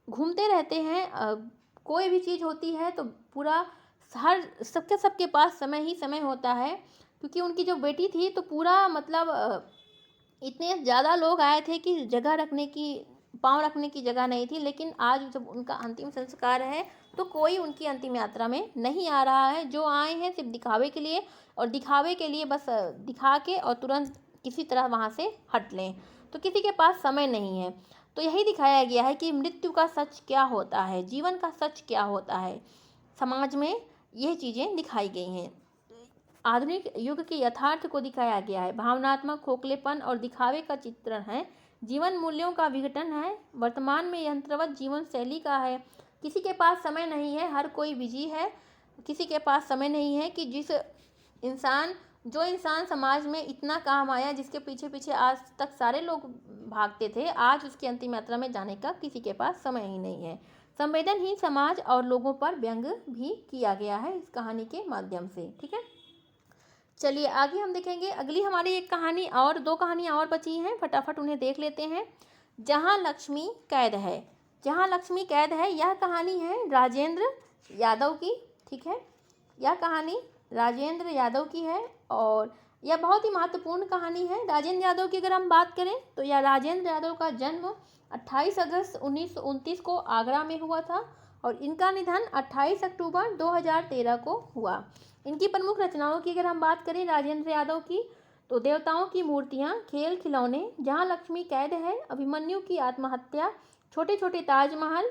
घूमते रहते हैं। कोई भी चीज़ होती है तो पूरा हर सबके पास समय ही समय होता है, क्योंकि उनकी जो बेटी थी तो पूरा मतलब इतने ज़्यादा लोग आए थे कि जगह रखने की, पाँव रखने की जगह नहीं थी। लेकिन आज जब उनका अंतिम संस्कार है तो कोई उनकी अंतिम यात्रा में नहीं आ रहा है। जो आए हैं सिर्फ दिखावे के लिए, और दिखावे के लिए बस दिखा के और तुरंत किसी तरह वहाँ से हट लें। तो किसी के पास समय नहीं है। तो यही दिखाया गया है कि मृत्यु का सच क्या होता है, जीवन का सच क्या होता है। समाज में ये चीज़ें दिखाई गई हैं। आधुनिक युग के यथार्थ को दिखाया गया है। भावनात्मक खोखलेपन और दिखावे का चित्रण है। जीवन मूल्यों का विघटन है। वर्तमान में यंत्रवत जीवन शैली का है। किसी के पास समय नहीं है, हर कोई बिजी है। किसी के पास समय नहीं है कि जो इंसान समाज में इतना काम आया, जिसके पीछे पीछे आज तक सारे लोग भागते थे, आज उसकी अंतिम यात्रा में जाने का किसी के पास समय ही नहीं है। संवेदनहीन समाज और लोगों पर व्यंग भी किया गया है इस कहानी के माध्यम से। ठीक है, चलिए आगे हम देखेंगे। अगली हमारी एक कहानी और, दो कहानियाँ और बची हैं, फटाफट उन्हें देख लेते हैं। जहाँ लक्ष्मी कैद है। जहाँ लक्ष्मी कैद है, यह कहानी है राजेंद्र यादव की। ठीक है, यह कहानी राजेंद्र यादव की है और यह बहुत ही महत्वपूर्ण कहानी है। राजेंद्र यादव की अगर हम बात करें तो यह राजेंद्र यादव का जन्म 28 अगस्त 1929 को आगरा में हुआ था और इनका निधन 28 अक्टूबर 2013 को हुआ। इनकी प्रमुख रचनाओं की अगर हम बात करें राजेंद्र यादव की, तो देवताओं की मूर्तियाँ, खेल खिलौने, जहाँ लक्ष्मी कैद है, अभिमन्यु की आत्महत्या, छोटे छोटे ताजमहल,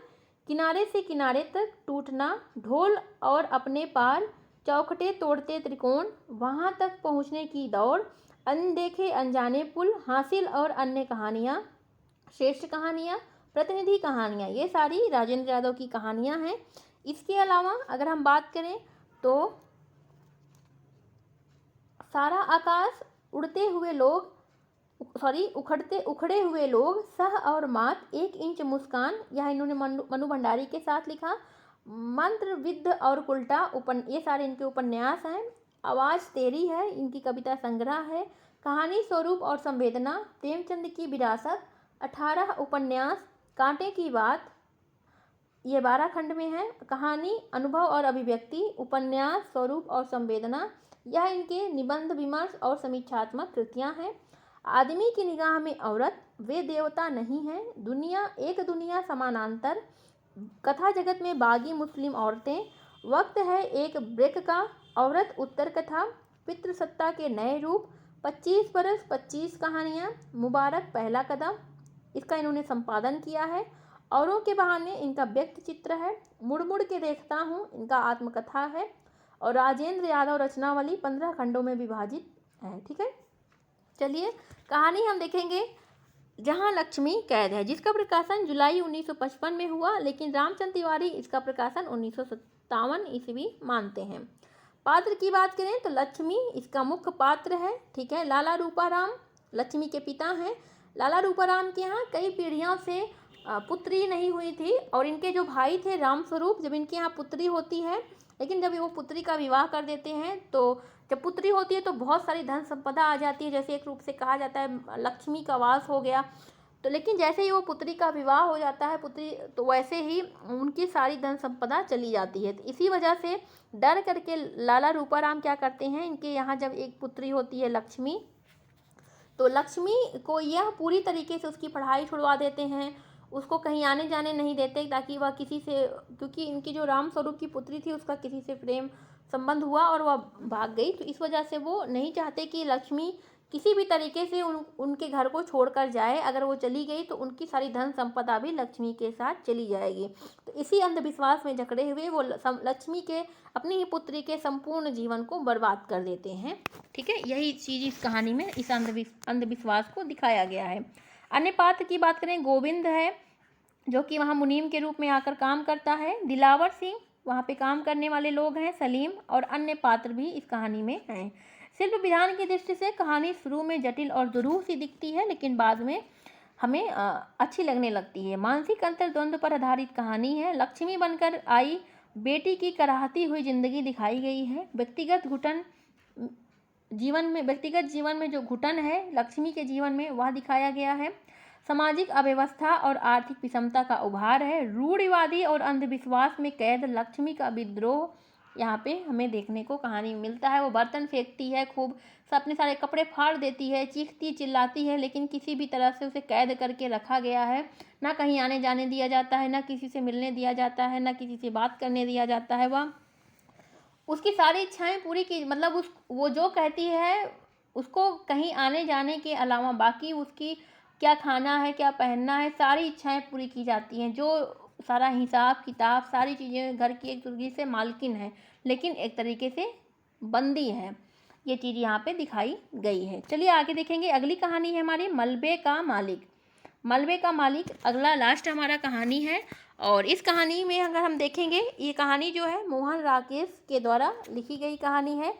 किनारे से किनारे तक टूटना, ढोल और अपने पार, चौखटे तोड़ते त्रिकोण, वहाँ तक पहुँचने की दौड़, अनदेखे अनजाने पुल, हासिल और अन्य कहानियाँ, श्रेष्ठ कहानियाँ, प्रतिनिधि कहानियाँ, ये सारी राजेंद्र यादव की कहानियाँ हैं। इसके अलावा अगर हम बात करें तो सारा आकाश, उड़ते हुए लोग, उखड़े हुए लोग, सह और मात, 1 इंच मुस्कान, यह इन्होंने मनु भंडारी के साथ लिखा। मंत्र विद्ध और उल्टा, ये सारे इनके उपन्यास हैं। आवाज़ तेरी है इनकी कविता संग्रह है। कहानी स्वरूप और संवेदना, प्रेमचंद की विरासत, 18 उपन्यास, कांटे की बात, ये 12 खंड में है। कहानी, अनुभव और अभिव्यक्ति, उपन्यास, स्वरूप और संवेदना, यह इनके निबंध, विमर्श और समीक्षात्मक कृतियाँ हैं। आदमी की निगाह में औरत, वे देवता नहीं है, एक दुनिया समानांतर, कथा जगत में बागी मुस्लिम औरतें, वक्त है एक ब्रेक का, औरत उत्तर कथा, पितृसत्ता के नए रूप, 25 बरस 25 कहानियाँ, मुबारक पहला कदम, इसका इन्होंने संपादन किया है। औरों के बहाने इनका व्यक्ति चित्र है। मुड़ मुड़ के देखता हूँ, इनका आत्मकथा है। और राजेंद्र यादव रचनावली 15 खंडों में विभाजित है। ठीक है, चलिए कहानी हम देखेंगे जहाँ लक्ष्मी कैद है, जिसका प्रकाशन जुलाई 1955 में हुआ, लेकिन रामचंद्र तिवारी इसका प्रकाशन 1957 ईस्वी मानते हैं। पात्र की बात करें तो लक्ष्मी इसका मुख्य पात्र है। ठीक है, लाला रूपाराम लक्ष्मी के पिता हैं। लाला रूपाराम के यहाँ कई पीढ़ियों से पुत्री नहीं हुई थी और इनके जो भाई थे रामस्वरूप, जब इनके यहाँ पुत्री होती है, लेकिन जब वो पुत्री का विवाह कर देते हैं, तो जब पुत्री होती है तो बहुत सारी धन संपदा आ जाती है, जैसे एक रूप से कहा जाता है लक्ष्मी का वास हो गया। तो लेकिन जैसे ही वो पुत्री का विवाह हो जाता है, पुत्री, तो वैसे ही उनकी सारी धन संपदा चली जाती है। तो इसी वजह से डर करके लाला रूपाराम क्या करते हैं, इनके यहाँ जब एक पुत्री होती है लक्ष्मी, तो लक्ष्मी को यह पूरी तरीके से उसकी पढ़ाई छुड़वा देते हैं, उसको कहीं आने जाने नहीं देते, ताकि वह किसी से, क्योंकि इनकी जो रामस्वरूप की पुत्री थी उसका किसी से प्रेम संबंध हुआ और वह भाग गई, तो इस वजह से वो नहीं चाहते कि लक्ष्मी किसी भी तरीके से उनके घर को छोड़कर जाए। अगर वो चली गई तो उनकी सारी धन संपदा भी लक्ष्मी के साथ चली जाएगी। तो इसी अंधविश्वास में जकड़े हुए वो लक्ष्मी के, अपनी ही पुत्री के संपूर्ण जीवन को बर्बाद कर देते हैं। ठीक है, यही चीज़ इस कहानी में इस अंधविश्वास को दिखाया गया है। अन्य पात्र की बात करें, गोविंद है जो कि वहाँ मुनीम के रूप में आकर काम करता है। दिलावर सिंह, वहाँ पे काम करने वाले लोग हैं, सलीम और अन्य पात्र भी इस कहानी में हैं। शिल्प विधान की दृष्टि से कहानी शुरू में जटिल और दुरूह सी दिखती है, लेकिन बाद में हमें अच्छी लगने लगती है। मानसिक अंतर्द्वंद पर आधारित कहानी है। लक्ष्मी बनकर आई बेटी की कराहती हुई जिंदगी दिखाई गई है। व्यक्तिगत जीवन में जो घुटन है लक्ष्मी के जीवन में, वह दिखाया गया है। सामाजिक अव्यवस्था और आर्थिक विषमता का उभार है। रूढ़िवादी और अंधविश्वास में कैद लक्ष्मी का विद्रोह यहाँ पे हमें देखने को कहानी में मिलता है। वो बर्तन फेंकती है खूब, अपने सारे कपड़े फाड़ देती है, चीखती चिल्लाती है, लेकिन किसी भी तरह से उसे कैद करके रखा गया है। ना कहीं आने जाने दिया जाता है, ना किसी से मिलने दिया जाता है, ना किसी से बात करने दिया जाता है। वह उसकी सारी इच्छाएं पूरी की, मतलब उस वो जो कहती है उसको कहीं आने जाने के अलावा बाकी उसकी क्या खाना है, क्या पहनना है, सारी इच्छाएं पूरी की जाती हैं। जो सारा हिसाब किताब, सारी चीज़ें घर की एक तरीके से मालकिन है, लेकिन एक तरीके से बंदी है। ये चीज़ यहाँ पे दिखाई गई है। चलिए आगे देखेंगे। अगली कहानी है हमारी मलबे का मालिक। मलबे का मालिक अगला लास्ट हमारा कहानी है। और इस कहानी में अगर हम देखेंगे, ये कहानी जो है मोहन राकेश के द्वारा लिखी गई कहानी है।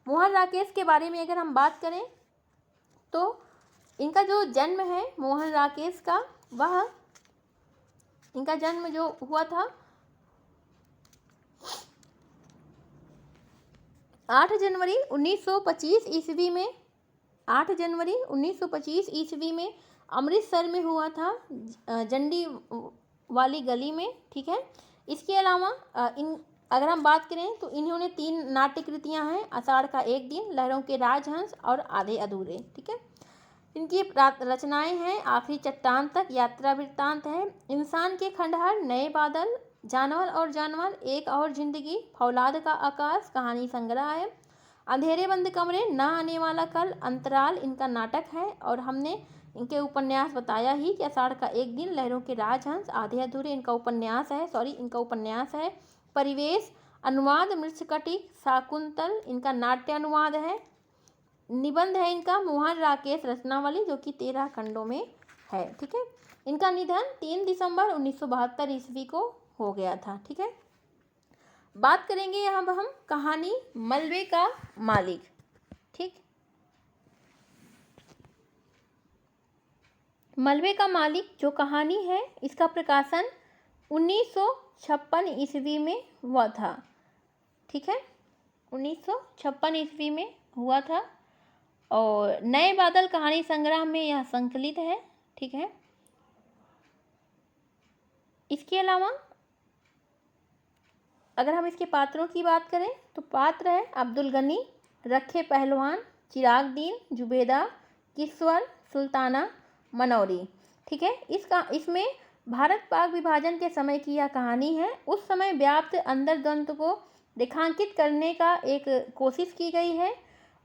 मोहन राकेश के बारे में अगर हम बात करें तो इनका जो जन्म है मोहन राकेश का, वह इनका जन्म जो हुआ था 8 जनवरी 1925 ईस्वी में। 8 जनवरी 1925 ईस्वी में अमृतसर में हुआ था, जंडी वाली गली में। ठीक है। इसके अलावा इन अगर हम बात करें तो इन्होंने 3 नाट्य कृतियाँ हैं, आषाढ़ का एक दिन, लहरों के राजहंस और आधे अधूरे। ठीक है। इनकी रचनाएं हैं आखिरी चट्टान तक, यात्रा वृत्तांत है, इंसान के खंडहर, नए बादल, जानवर और जानवर, एक और जिंदगी, फौलाद का आकाश, कहानी संग्रह है, अंधेरे बंद कमरे, ना आने वाला कल, अंतराल इनका नाटक है। और हमने इनके उपन्यास बताया ही कि आषाढ़ का एक दिन, लहरों के राजहंस, आधे अधूरे इनका उपन्यास है। परिवेश, अनुवाद मृच्छकटिक, शाकुंतल इनका नाट्य अनुवाद है। निबंध है इनका मोहन राकेश रचनावली, जो कि 13 खंडों में है। ठीक है। इनका निधन 3 दिसंबर 1972 ईस्वी को हो गया था। ठीक है। बात करेंगे अब हम कहानी मलबे का मालिक। ठीक। मलबे का मालिक जो कहानी है, इसका प्रकाशन 1956 ईस्वी में हुआ था। ठीक है। 1956 ईस्वी में हुआ था और नए बादल कहानी संग्रह में यह संकलित है। ठीक है। इसके अलावा अगर हम इसके पात्रों की बात करें तो पात्र है अब्दुल गनी, रखे पहलवान, चिराग दीन, जुबेदा, किश्वर, सुल्ताना, मनौरी। ठीक है। इसमें भारत पाक विभाजन के समय की यह कहानी है। उस समय व्याप्त अंतर्द्वंद को रेखांकित करने का एक कोशिश की गई है।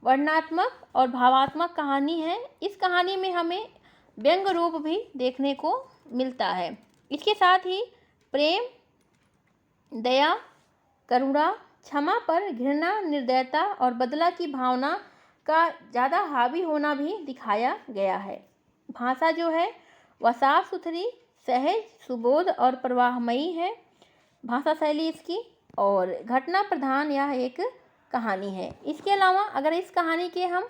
वर्णनात्मक और भावात्मक कहानी है। इस कहानी में हमें व्यंग रूप भी देखने को मिलता है। इसके साथ ही प्रेम, दया, करुणा, क्षमा पर घृणा, निर्दयता और बदला की भावना का ज़्यादा हावी होना भी दिखाया गया है। भाषा जो है वह साफ सुथरी, सहज, सुबोध और प्रवाहमयी है भाषा शैली इसकी, और घटना प्रधान यह एक कहानी है। इसके अलावा अगर इस कहानी के हम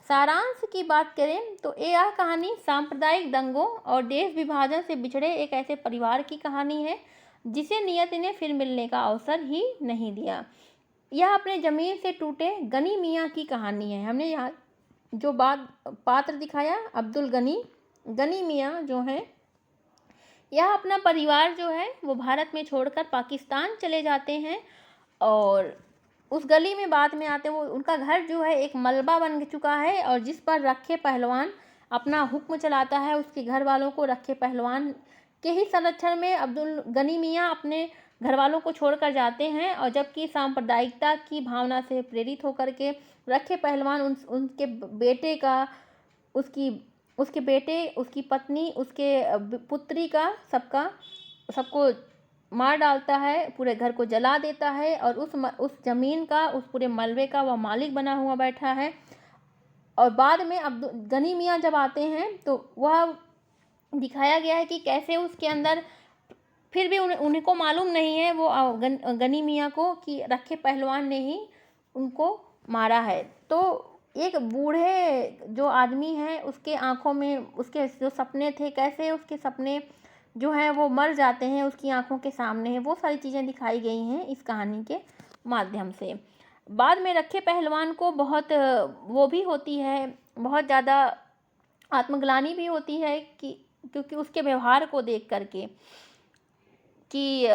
सारांश की बात करें तो यह कहानी सांप्रदायिक दंगों और देश विभाजन से बिछड़े एक ऐसे परिवार की कहानी है जिसे नियति ने फिर मिलने का अवसर ही नहीं दिया। यह अपने ज़मीन से टूटे गनी मियाँ की कहानी है। हमने यहाँ जो पात्र दिखाया अब्दुल गनी मियाँ जो हैं, यह अपना परिवार जो है वो भारत में छोड़कर पाकिस्तान चले जाते हैं और उस गली में बाद में आते हैं। वो उनका घर जो है एक मलबा बन चुका है और जिस पर रखे पहलवान अपना हुक्म चलाता है। उसके घर वालों को रखे पहलवान के ही संरक्षण में अब्दुल गनी मियाँ अपने घर वालों को छोड़कर जाते हैं, और जबकि सांप्रदायिकता की भावना से प्रेरित होकर के रखे पहलवान उनके बेटे का, उसके बेटे, उसकी पत्नी, उसके पुत्री का सबको मार डालता है, पूरे घर को जला देता है और उस ज़मीन का, उस पूरे मलबे का वह मालिक बना हुआ बैठा है। और बाद में अब्दुल गनी मियाँ जब आते हैं तो वह दिखाया गया है कि कैसे उसके अंदर फिर भी उनको मालूम नहीं है वो गनी मियाँ को कि रखे पहलवान ने ही उनको मारा है। तो एक बूढ़े जो आदमी है उसके आँखों में उसके जो सपने थे, कैसे उसके सपने जो है वो मर जाते हैं उसकी आंखों के सामने है, वो सारी चीज़ें दिखाई गई हैं इस कहानी के माध्यम से। बाद में रखे पहलवान को बहुत वो भी होती है, बहुत ज़्यादा आत्मग्लानि भी होती है कि क्योंकि उसके व्यवहार को देख करके कि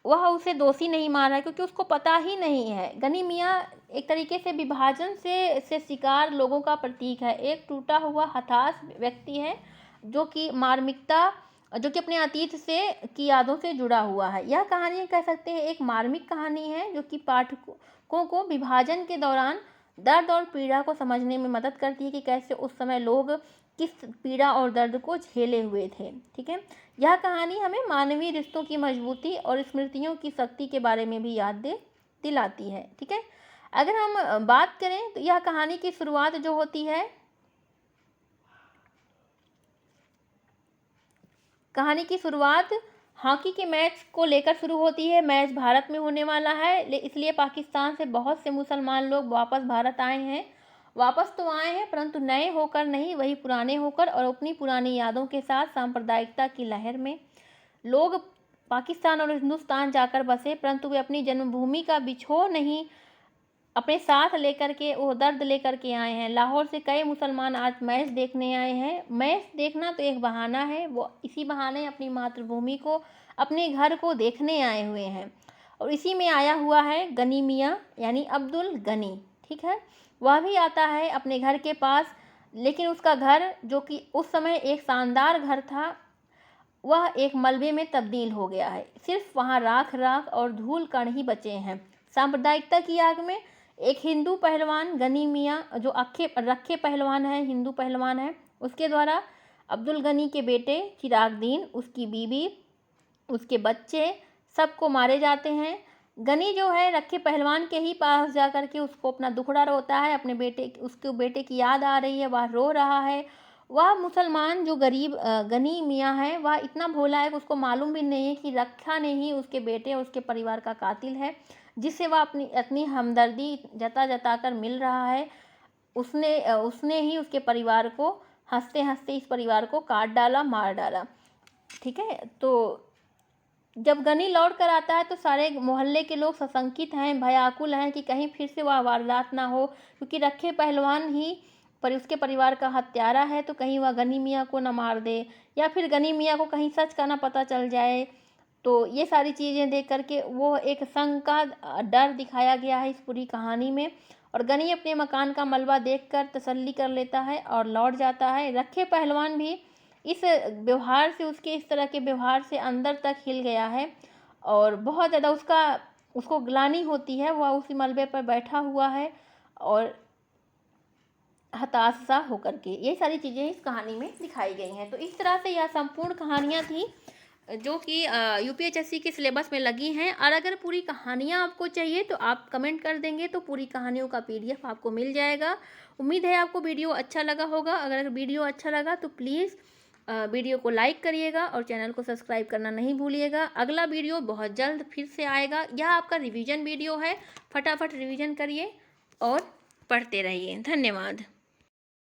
वह उसे दोषी नहीं मान रहा है, क्योंकि उसको पता ही नहीं है। गनी मियाँ एक तरीके से विभाजन से शिकार लोगों का प्रतीक है। एक टूटा हुआ हताश व्यक्ति है जो कि मार्मिकता, जो कि अपने अतीत से की यादों से जुड़ा हुआ है। यह कहानी कह सकते हैं एक मार्मिक कहानी है, जो कि पाठकों को विभाजन के दौरान दर्द और पीड़ा को समझने में मदद करती है कि कैसे उस समय लोग किस पीड़ा और दर्द को झेले हुए थे। ठीक है, यह कहानी हमें मानवीय रिश्तों की मजबूती और स्मृतियों की शक्ति के बारे में भी याद दिलाती है। ठीक है, अगर हम बात करें तो यह कहानी की शुरुआत जो होती है, कहानी की शुरुआत हॉकी के मैच को लेकर शुरू होती है। मैच भारत में होने वाला है, इसलिए पाकिस्तान से बहुत से मुसलमान लोग वापस भारत आए हैं। वापस तो आए हैं, परंतु नए होकर नहीं, वही पुराने होकर और अपनी पुरानी यादों के साथ। सांप्रदायिकता की लहर में लोग पाकिस्तान और हिंदुस्तान जाकर बसे, परंतु वे अपनी जन्मभूमि का बिछोह नहीं अपने साथ लेकर के, वो दर्द लेकर के आए हैं। लाहौर से कई मुसलमान आज मैच देखने आए हैं। मैच देखना तो एक बहाना है, वो इसी बहाने अपनी मातृभूमि को, अपने घर को देखने आए हुए हैं। और इसी में आया हुआ है गनी मियाँ, यानी अब्दुल गनी। ठीक है, वह भी आता है अपने घर के पास, लेकिन उसका घर, जो कि उस समय एक शानदार घर था, वह एक मलबे में तब्दील हो गया है। सिर्फ वहाँ राख और धूल कण ही बचे हैं। सांप्रदायिकता की आग में एक हिंदू पहलवान गनी मियाँ, जो रखे पहलवान है, हिंदू पहलवान है, उसके द्वारा अब्दुल गनी के बेटे चिरागदीन, उसकी बीवी, उसके बच्चे सबको मारे जाते हैं। गनी जो है रखे पहलवान के ही पास जाकर के उसको अपना दुखड़ा रोता है, अपने बेटे, उसके बेटे की याद आ रही है, वह रो रहा है। वह मुसलमान जो गरीब गनी मियाँ है, वह इतना भोला है कि उसको मालूम भी नहीं है कि रक्षा ने ही उसके बेटे और उसके परिवार का कातिल है, जिससे वह अपनी हमदर्दी जता कर मिल रहा है। उसने ही उसके परिवार को हंसते हंसते इस परिवार को काट डाला, मार डाला। ठीक है, तो जब गनी लौट कर आता है तो सारे मोहल्ले के लोग सशंकित हैं, भयाकुल हैं कि कहीं फिर से वह वारदात ना हो, क्योंकि रखे पहलवान ही पर उसके परिवार का हत्यारा है, तो कहीं वह गनी मियाँ को न मार दे, या फिर गनी मियाँ को कहीं सच का ना पता चल जाए। तो ये सारी चीज़ें देख करके वो एक संग का डर दिखाया गया है इस पूरी कहानी में। और गनी अपने मकान का मलबा देखकर तसल्ली कर लेता है और लौट जाता है। रखे पहलवान भी इस व्यवहार से, उसके इस तरह के व्यवहार से अंदर तक हिल गया है और बहुत ज़्यादा उसको ग्लानि होती है। वह उसी मलबे पर बैठा हुआ है और हताश सा होकर के। ये सारी चीज़ें इस कहानी में दिखाई गई हैं। तो इस तरह से यह संपूर्ण कहानियाँ थी जो कि यूपीएचएससी के सिलेबस में लगी हैं। और अगर पूरी कहानियाँ आपको चाहिए तो आप कमेंट कर देंगे तो पूरी कहानियों का पीडीएफ आपको मिल जाएगा। उम्मीद है आपको वीडियो अच्छा लगा होगा। अगर वीडियो अच्छा लगा तो प्लीज़ वीडियो को लाइक करिएगा और चैनल को सब्सक्राइब करना नहीं भूलिएगा। अगला वीडियो बहुत जल्द फिर से आएगा। यह आपका रिवीजन वीडियो है, फटाफट रिवीजन करिए और पढ़ते रहिए। धन्यवाद।